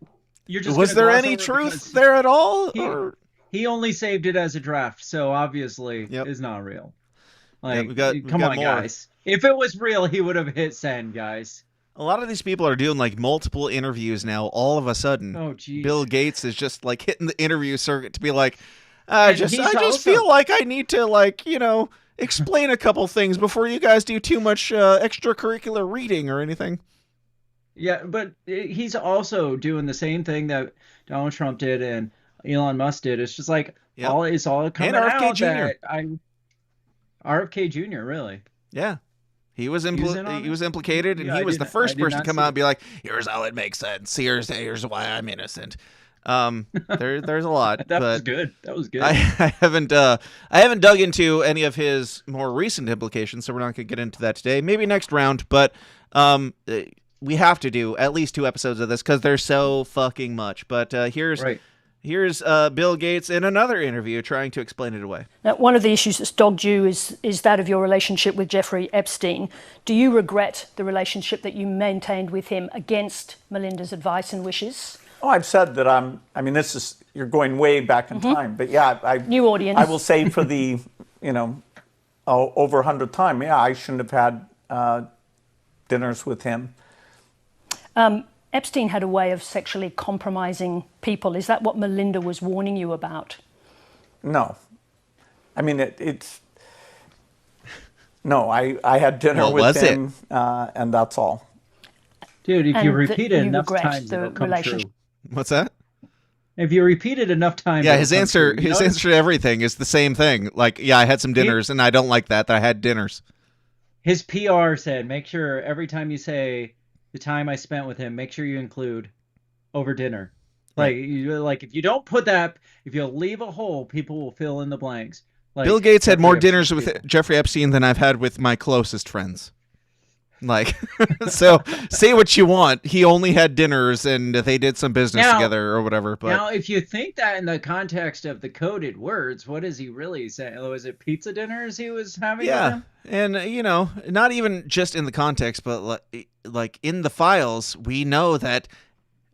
You're just Was gonna there gloss any over it truth because there at all? He only saved it as a draft, so obviously it's not real. Like, we've come got on, more. guys. If it was real, he would have hit send, guys. A lot of these people are doing like multiple interviews now. All of a sudden, Oh, geez. Bill Gates is just like hitting the interview circuit to be like, I And just he's also- feel like I need to explain a couple things before you guys do too much extracurricular reading or anything. Yeah, but he's also doing the same thing that Donald Trump did and Elon Musk did. It's just like it's all coming And RFK out Jr. that RFK Jr. really. Yeah. He was He was in on it? implicated, and Yeah, he I was the did first person to not come see out it. and be like, "Here's how it makes sense. Here's why I'm innocent." There's a lot. That was but good. That was good. I haven't dug into any of his more recent implications, so we're not going to get into that today. Maybe next round, but we have to do at least 2 episodes of this because there's so fucking much. But here's Bill Gates in another interview trying to explain it away. Now, one of the issues that's dogged you is that of your relationship with Jeffrey Epstein. Do you regret the relationship that you maintained with him against Melinda's advice and wishes? Oh, I've said that you're going way back in time, but yeah, New audience. I will say for the, over 100th time, I shouldn't have had dinners with him. Epstein had a way of sexually compromising people. Is that what Melinda was warning you about? No. I mean, no, I had dinner with him, and that's all. Dude, if you repeat it you enough regret times, the it'll come relationship. true. What's that? If you repeat it enough times, Yeah, it'll his come answer true. You his know? answer to everything is the same thing. Like, yeah, I had some dinners, and I don't like that I had dinners. His PR said, make sure every time you say the time I spent with him, make sure you include over dinner. Like, if you don't put that, if you leave a hole, people will fill in the blanks. Like, Bill Gates had Jeffrey more Epstein dinners with people. Jeffrey Epstein than I've had with my closest friends. Like, so say what you want. He only had dinners and they did some business Now- together or whatever. But Now, if you think that in the context of the coded words, what is he really saying? Was it pizza dinners he was having with yeah, him? and not even just in the context, but like in the files, we know that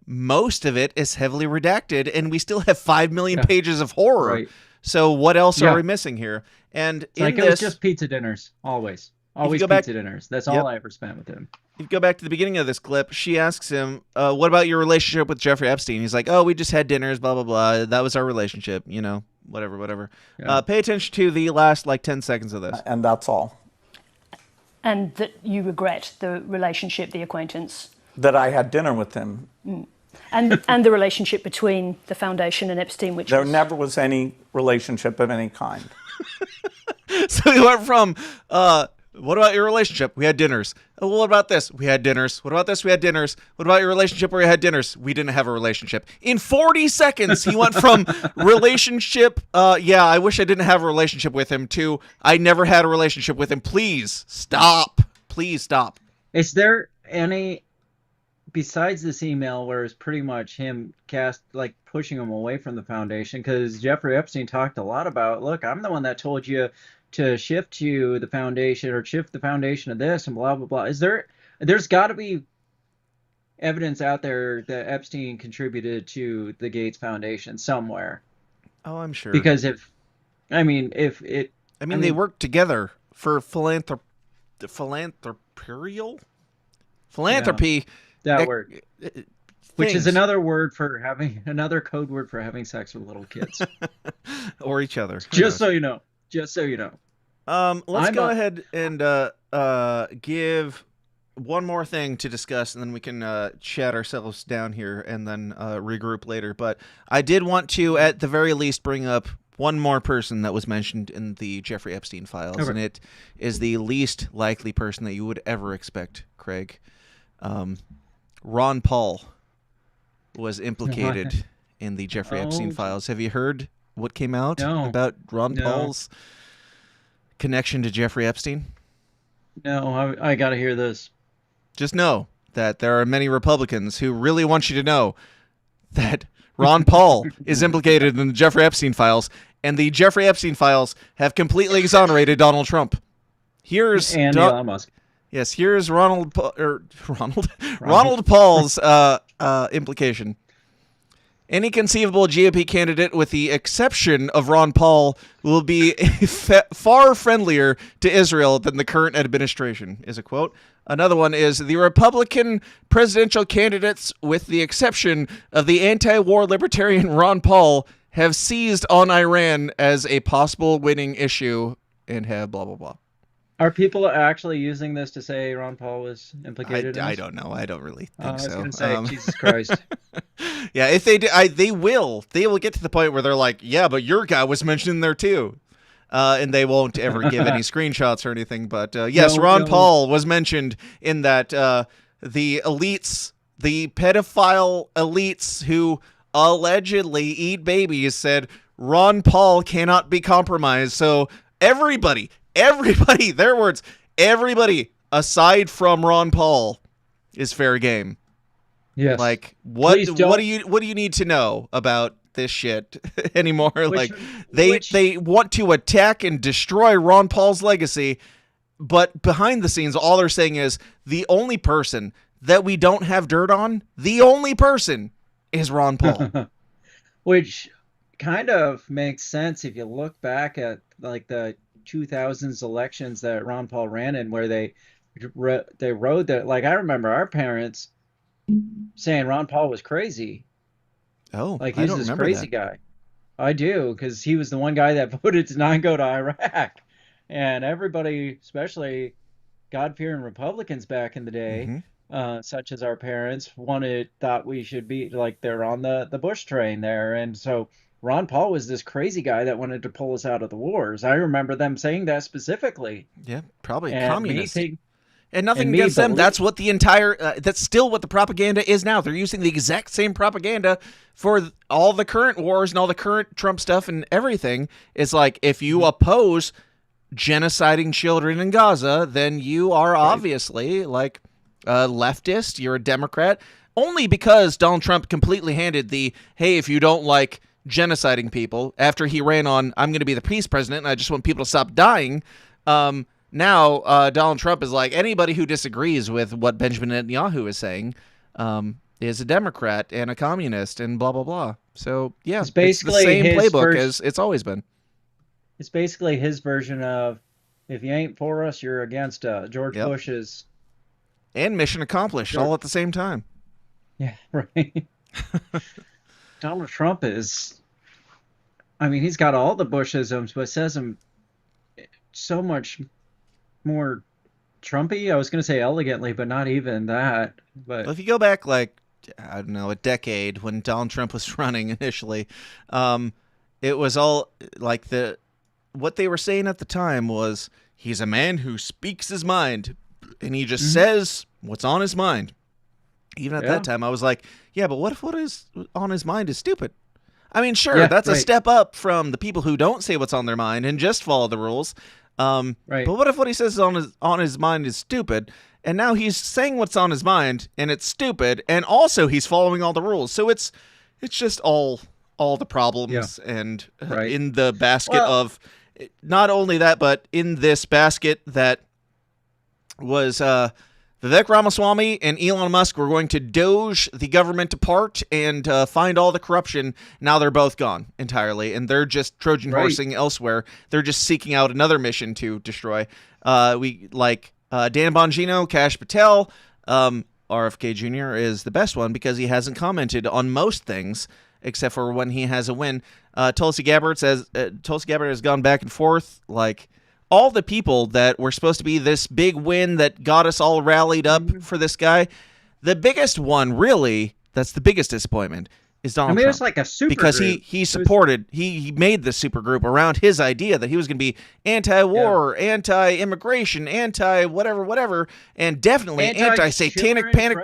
most of it is heavily redacted, and we still have 5 million pages of horror. Right. So what else Yeah. are we missing here? And It's in like this, it was just pizza dinners, always. Always go back- pizza dinners. That's Yep. all I ever spent with him. If you go back to the beginning of this clip, she asks him, what about your relationship with Jeffrey Epstein? He's like, oh, we just had dinners, blah, blah, blah. That was our relationship, whatever. Yeah. Pay attention to the last, 10 seconds of this. And that's all. And that you regret the relationship, the acquaintance, That I had dinner with him. and the relationship between the foundation and Epstein, which There was... never was any relationship of any kind. So he went from, what about your relationship? We had dinners. Oh, what about this? We had dinners. What about this? We had dinners. What about your relationship where you had dinners? We didn't have a relationship. In 40 seconds, he went from relationship, yeah, I wish I didn't have a relationship with him, to I never had a relationship with him. Please stop. Please stop. Is there any, besides this email where it's pretty much him pushing him away from the foundation? Because Jeffrey Epstein talked a lot about, look, I'm the one that told you to shift to the foundation or shift the foundation of this and blah, blah, blah. There's got to be, evidence out there that Epstein contributed to the Gates Foundation somewhere. Oh, I'm sure. Because they worked together for philanthropy. That word. Which is another code word for having sex with little kids. Or each other. Just so you know. Let's go ahead and give one more thing to discuss, and then we can chat ourselves down here and then regroup later. But I did want to, at the very least, bring up one more person that was mentioned in the Jeffrey Epstein files, and it is the least likely person that you would ever expect, Craig. Ron Paul was implicated in the Jeffrey Epstein files. Have you heard what came out about Ron Paul's connection to Jeffrey Epstein? No, I got to hear this. Just know that there are many Republicans who really want you to know that Ron Paul is implicated in the Jeffrey Epstein files, and the Jeffrey Epstein files have completely exonerated Donald Trump. Here's Elon Musk. Yes, here's Ronald Paul's implication. Any conceivable GOP candidate, with the exception of Ron Paul, will be far friendlier to Israel than the current administration, is a quote. Another one is, the Republican presidential candidates, with the exception of the anti-war libertarian Ron Paul, have seized on Iran as a possible winning issue and have blah, blah, blah. Are people actually using this to say Ron Paul was implicated? I don't know. I don't really think so. I was going to say, Jesus Christ. Yeah, if they do, they will get to the point where they're like, yeah, but your guy was mentioned there too. And they won't ever give any screenshots or anything. But yes, Ron Paul was mentioned in that the elites, the pedophile elites who allegedly eat babies, said Ron Paul cannot be compromised. So everybody, their words, everybody aside from Ron Paul is fair game. Yes. Like what do you need to know about this shit anymore? They want to attack and destroy Ron Paul's legacy, but behind the scenes all they're saying is the only person that we don't have dirt on, the only person is Ron Paul. Which kind of makes sense if you look back at like the 2000s elections that Ron Paul ran in, where they rode that. Like, I remember our parents saying Ron Paul was crazy. Oh, like he's this crazy guy. I do, because he was the one guy that voted to not go to Iraq, and everybody, especially God-fearing Republicans back in the day, such as our parents, thought we should be like they're on the Bush train there, and so Ron Paul was this crazy guy that wanted to pull us out of the wars. I remember them saying that specifically. Yeah, probably communist. And nothing against them. That's what the entire, that's still what the propaganda is now. They're using the exact same propaganda for all the current wars and all the current Trump stuff and everything. It's like, if you oppose genociding children in Gaza, then you are obviously like a leftist, you're a Democrat, only because Donald Trump completely handed the, hey, if you don't like genociding people, after he ran on, I'm going to be the peace president and I just want people to stop dying. Now, Donald Trump is like, anybody who disagrees with what Benjamin Netanyahu is saying is a Democrat and a communist and blah, blah, blah. So, yeah, it's basically the same playbook as it's always been. It's basically his version of, if you ain't for us, you're against George Bush's. And mission accomplished all at the same time. Yeah, right. Donald Trump is, I mean, he's got all the Bushisms, but says them so much more Trumpy. I was going to say elegantly, but not even that. But well, if you go back like, I don't know, a decade when Donald Trump was running initially, it was all like what they were saying at the time was, he's a man who speaks his mind and he just says what's on his mind. Even at that time, I was like, yeah, but what if what is on his mind is stupid? I mean, sure, that's a step up from the people who don't say what's on their mind and just follow the rules. But what if what he says on his mind is stupid, and now he's saying what's on his mind and it's stupid, and also he's following all the rules. So it's just all the problems and in the basket of not only that, but in this basket that was Vivek Ramaswamy and Elon Musk were going to doge the government apart and find all the corruption. Now they're both gone entirely, and they're just Trojan horsing elsewhere. They're just seeking out another mission to destroy. Dan Bongino, Kash Patel, RFK Jr. is the best one because he hasn't commented on most things except for when he has a win. Tulsi Gabbard has gone back and forth like. All the people that were supposed to be this big win that got us all rallied up for this guy, the biggest one, really, that's the biggest disappointment, is Donald Trump. It's like a super because group. he made this super group around his idea that he was going to be anti-war, anti-immigration, anti-whatever, and definitely anti-satanic panic,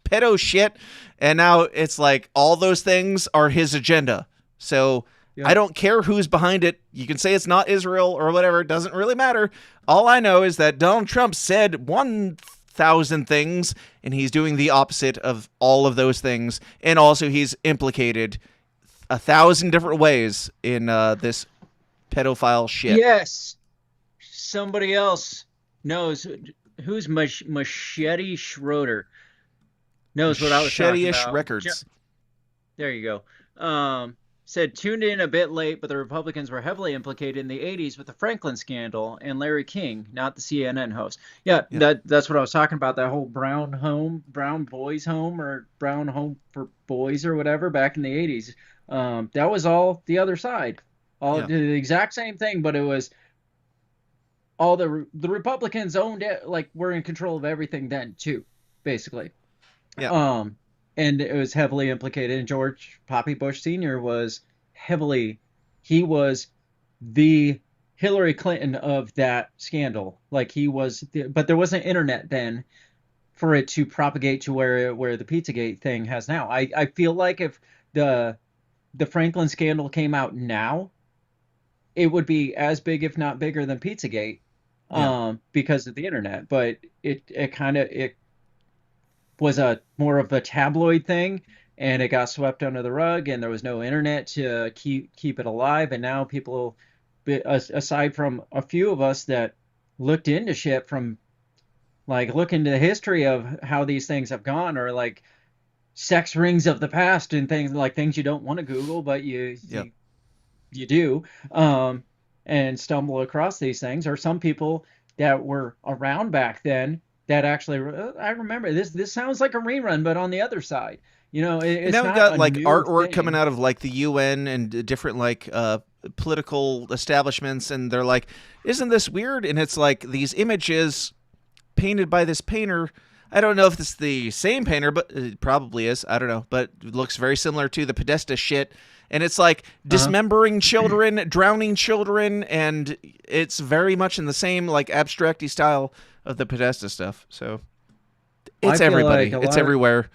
pedo shit. And now it's like all those things are his agenda. So... I don't care who's behind it. You can say it's not Israel or whatever. It doesn't really matter. All I know is that Donald Trump said 1,000 things, and he's doing the opposite of all of those things. And also he's implicated 1,000 different ways in this pedophile shit. Yes. Somebody else knows. Who's Machete Schroeder? Knows what I was talking Machete-ish about. Records. There you go. Said tuned in a bit late, but the Republicans were heavily implicated in the 80s with the Franklin scandal and Larry King, not the CNN host. That's what I was talking about, that whole brown boys home or brown home for boys or whatever back in the 80s. That was all the other side. The exact same thing, but it was all the Republicans owned it, like were in control of everything then too, basically. Yeah. And it was heavily implicated. And George Poppy Bush Sr. was he was the Hillary Clinton of that scandal. Like but there wasn't internet then for it to propagate to where the Pizzagate thing has now. I feel like if the Franklin scandal came out now, it would be as big, if not bigger, than Pizzagate, because of the internet. But it was more of a tabloid thing, and it got swept under the rug, and there was no internet to keep it alive. And now people, aside from a few of us that looked into shit from, like, look into the history of how these things have gone, or like sex rings of the past and things you don't want to Google, but you do, and stumble across these things, or some people that were around back then that actually, I remember this sounds like a rerun, but on the other side, it's now not we've got like new artwork thing. coming out of like the UN and different like political establishments, and they're like, isn't this weird? And it's like these images painted by this painter. I don't know if it's the same painter, but it probably is. I don't know, but it looks very similar to the Podesta shit. And it's like dismembering children, drowning children, and it's very much in the same like abstracty style of the Podesta stuff. So it's everybody. It's everywhere.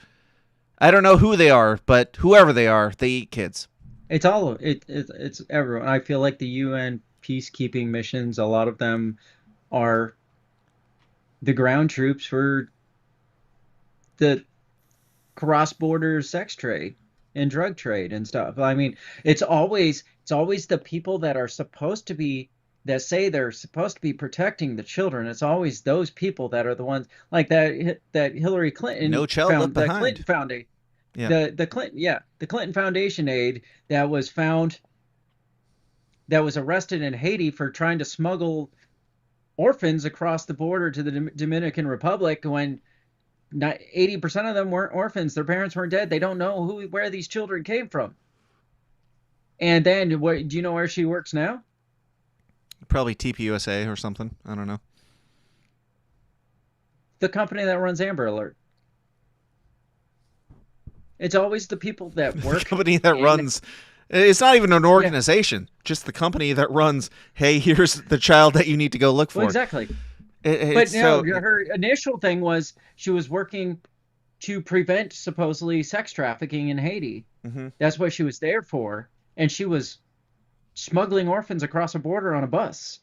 I don't know who they are, but whoever they are, they eat kids. It's all it's everyone. I feel like the UN peacekeeping missions, a lot of them are the ground troops for the cross-border sex trade and drug trade and stuff. I mean, it's always the people that are supposed to be, that say they're supposed to be protecting the children. It's always those people that are the ones, like that Hillary Clinton, no child left behind. The Clinton Foundation, the Clinton Foundation aide that was arrested in Haiti for trying to smuggle orphans across the border to the Dominican Republic when 80% of them weren't orphans. Their parents weren't dead. They don't know where these children came from. And then, do you know where she works now? Probably TPUSA or something. I don't know. The company that runs Amber Alert. It's always the people that work. The company that runs. It's not even an organization. Just the company that runs. Hey, here's the child that you need to go look for. Well, exactly. But no, her initial thing was she was working to prevent supposedly sex trafficking in Haiti. Mm-hmm. That's what she was there for, and she was smuggling orphans across a border on a bus.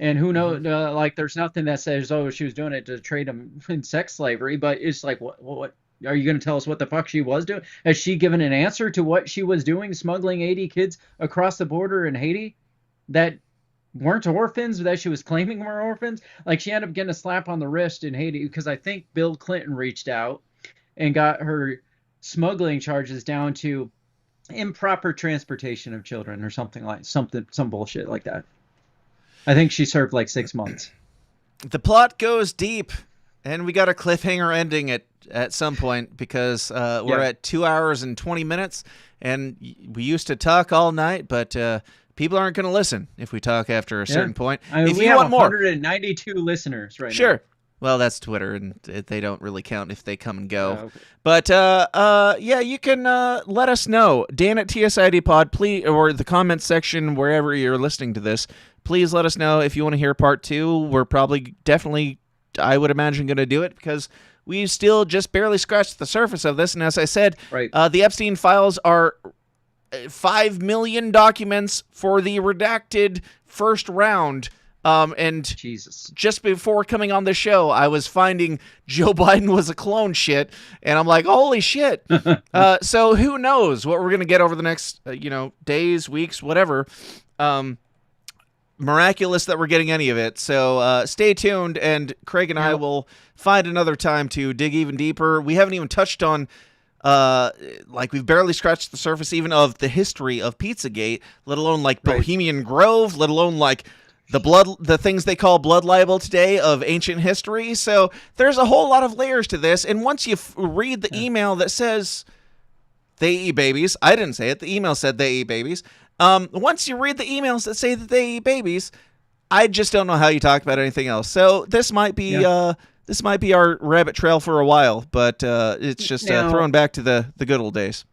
And who knows? Like, there's nothing that says, "Oh, she was doing it to trade them in sex slavery." But it's like, what are you going to tell us? What the fuck she was doing? Has she given an answer to what she was doing, smuggling 80 kids across the border in Haiti? That weren't orphans that she was claiming were orphans. Like, she ended up getting a slap on the wrist in Haiti because I think Bill Clinton reached out and got her smuggling charges down to improper transportation of children or some bullshit like that. I think she served like 6 months. The plot goes deep, and we got a cliffhanger ending at some point because we're at 2 hours and 20 minutes, and we used to talk all night, but people aren't going to listen if we talk after a certain point. I mean, if we you have want more, 192 listeners right now. sure. Well, that's Twitter, and they don't really count if they come and go. Okay. But yeah, you can let us know. Dan at TSIDpod, please, or the comments section wherever you're listening to this. Please let us know if you want to hear part 2. We're probably, definitely, I would imagine, going to do it because we still just barely scratched the surface of this. And as I said, the Epstein files are 5 million documents for the redacted first round. And Jesus. Just before coming on the show, I was finding Joe Biden was a clone shit, and I'm like, holy shit. So who knows what we're going to get over the next, days, weeks, whatever. Miraculous that we're getting any of it. So stay tuned, and Craig and I will find another time to dig even deeper. We haven't even touched on, we've barely scratched the surface even of the history of Pizzagate, let alone Bohemian Grove, let alone the things they call blood libel today of ancient history. So there's a whole lot of layers to this. And once you read the email that says they eat babies, I didn't say it. The email said they eat babies. Once you read the emails that say that they eat babies, I just don't know how you talk about anything else. So this might be our rabbit trail for a while, but it's just throwing back to the good old days.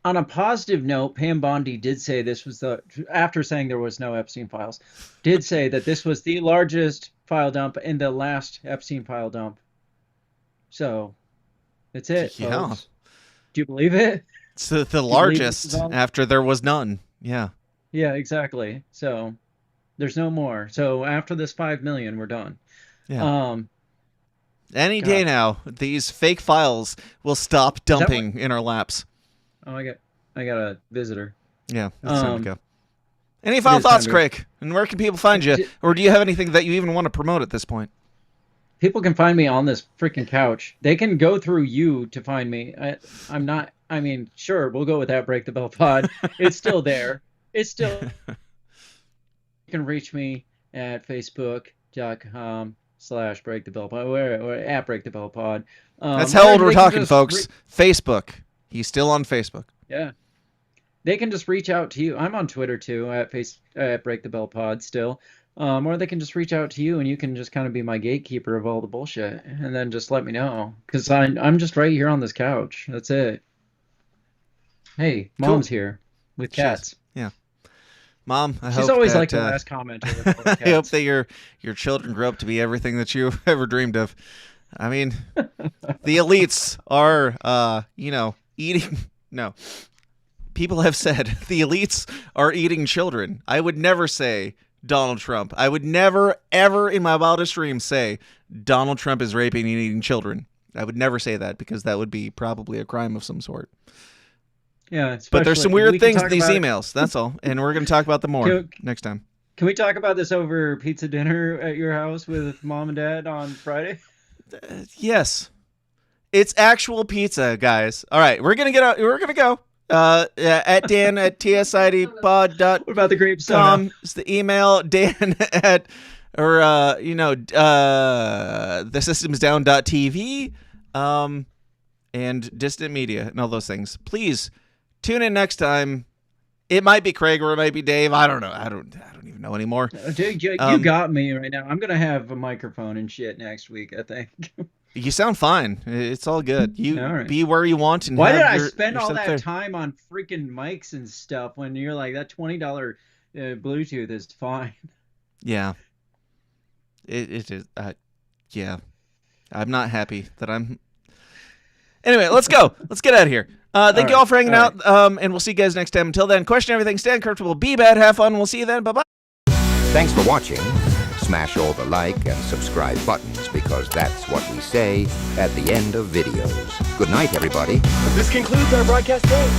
On a positive note, Pam Bondi did say this was after saying there was no Epstein files, did say that this was the largest file dump in the last Epstein file dump. So, that's it, folks. Do you believe it? It's the largest after there was none. Yeah. Yeah, exactly. So, there's no more. So, after this 5 million, we're done. Yeah. Any day now, these fake files will stop dumping in our laps. Oh, I got a visitor. Yeah, it's time to go. Any final thoughts, Craig? And where can people find you? Or do you have anything that you even want to promote at this point? People can find me on this freaking couch. They can go through you to find me. Sure, we'll go with that Break the Bell pod. It's still there. It's still... You can reach me at facebook.com/breakthebellpod or at Break the Bell Pod. That's how old we're talking, folks. Facebook. He's still on Facebook. Yeah. They can just reach out to you. I'm on Twitter too at Break the Bell Pod still. Or they can just reach out to you and you can just kind of be my gatekeeper of all the bullshit and then just let me know. Because I'm just right here on this couch. That's it. Hey, Mom's here with cats. Yeah. Mom, She's always like the last comment. I hope that your children grow up to be everything that you ever dreamed of. I mean, the elites are, eating. No. People have said the elites are eating children. I would never say Donald Trump. I would never, ever in my wildest dreams say Donald Trump is raping and eating children. I would never say that because that would be probably a crime of some sort. Yeah, but there's some weird things in these emails. That's all. And we're going to talk about them more next time. Can we talk about this over pizza dinner at your house with Mom and Dad on Friday? Yes. It's actual pizza, guys. All right, we're going to go. At Dan at tsidpod.com. What about the grape soda? Is the email. Dan at thesystemsdown.tv and distant media and all those things. Please tune in next time. It might be Craig or it might be Dave. I don't know. I don't even know anymore. Dude, you got me right now. I'm gonna have a microphone and shit next week, I think. You sound fine. It's all good. You all right. Be where you want. And why did I spend all that time on freaking mics and stuff when you're like, that $20 Bluetooth is fine? Yeah. It is. Yeah. I'm not happy that I'm... Anyway, let's go. Let's get out of here. Thank you all for hanging out, and we'll see you guys next time. Until then, question everything, stay uncomfortable, be bad, have fun. We'll see you then. Bye-bye. Thanks for watching. Smash all the like and subscribe buttons because that's what we say at the end of videos. Good night, everybody. This concludes our broadcast day.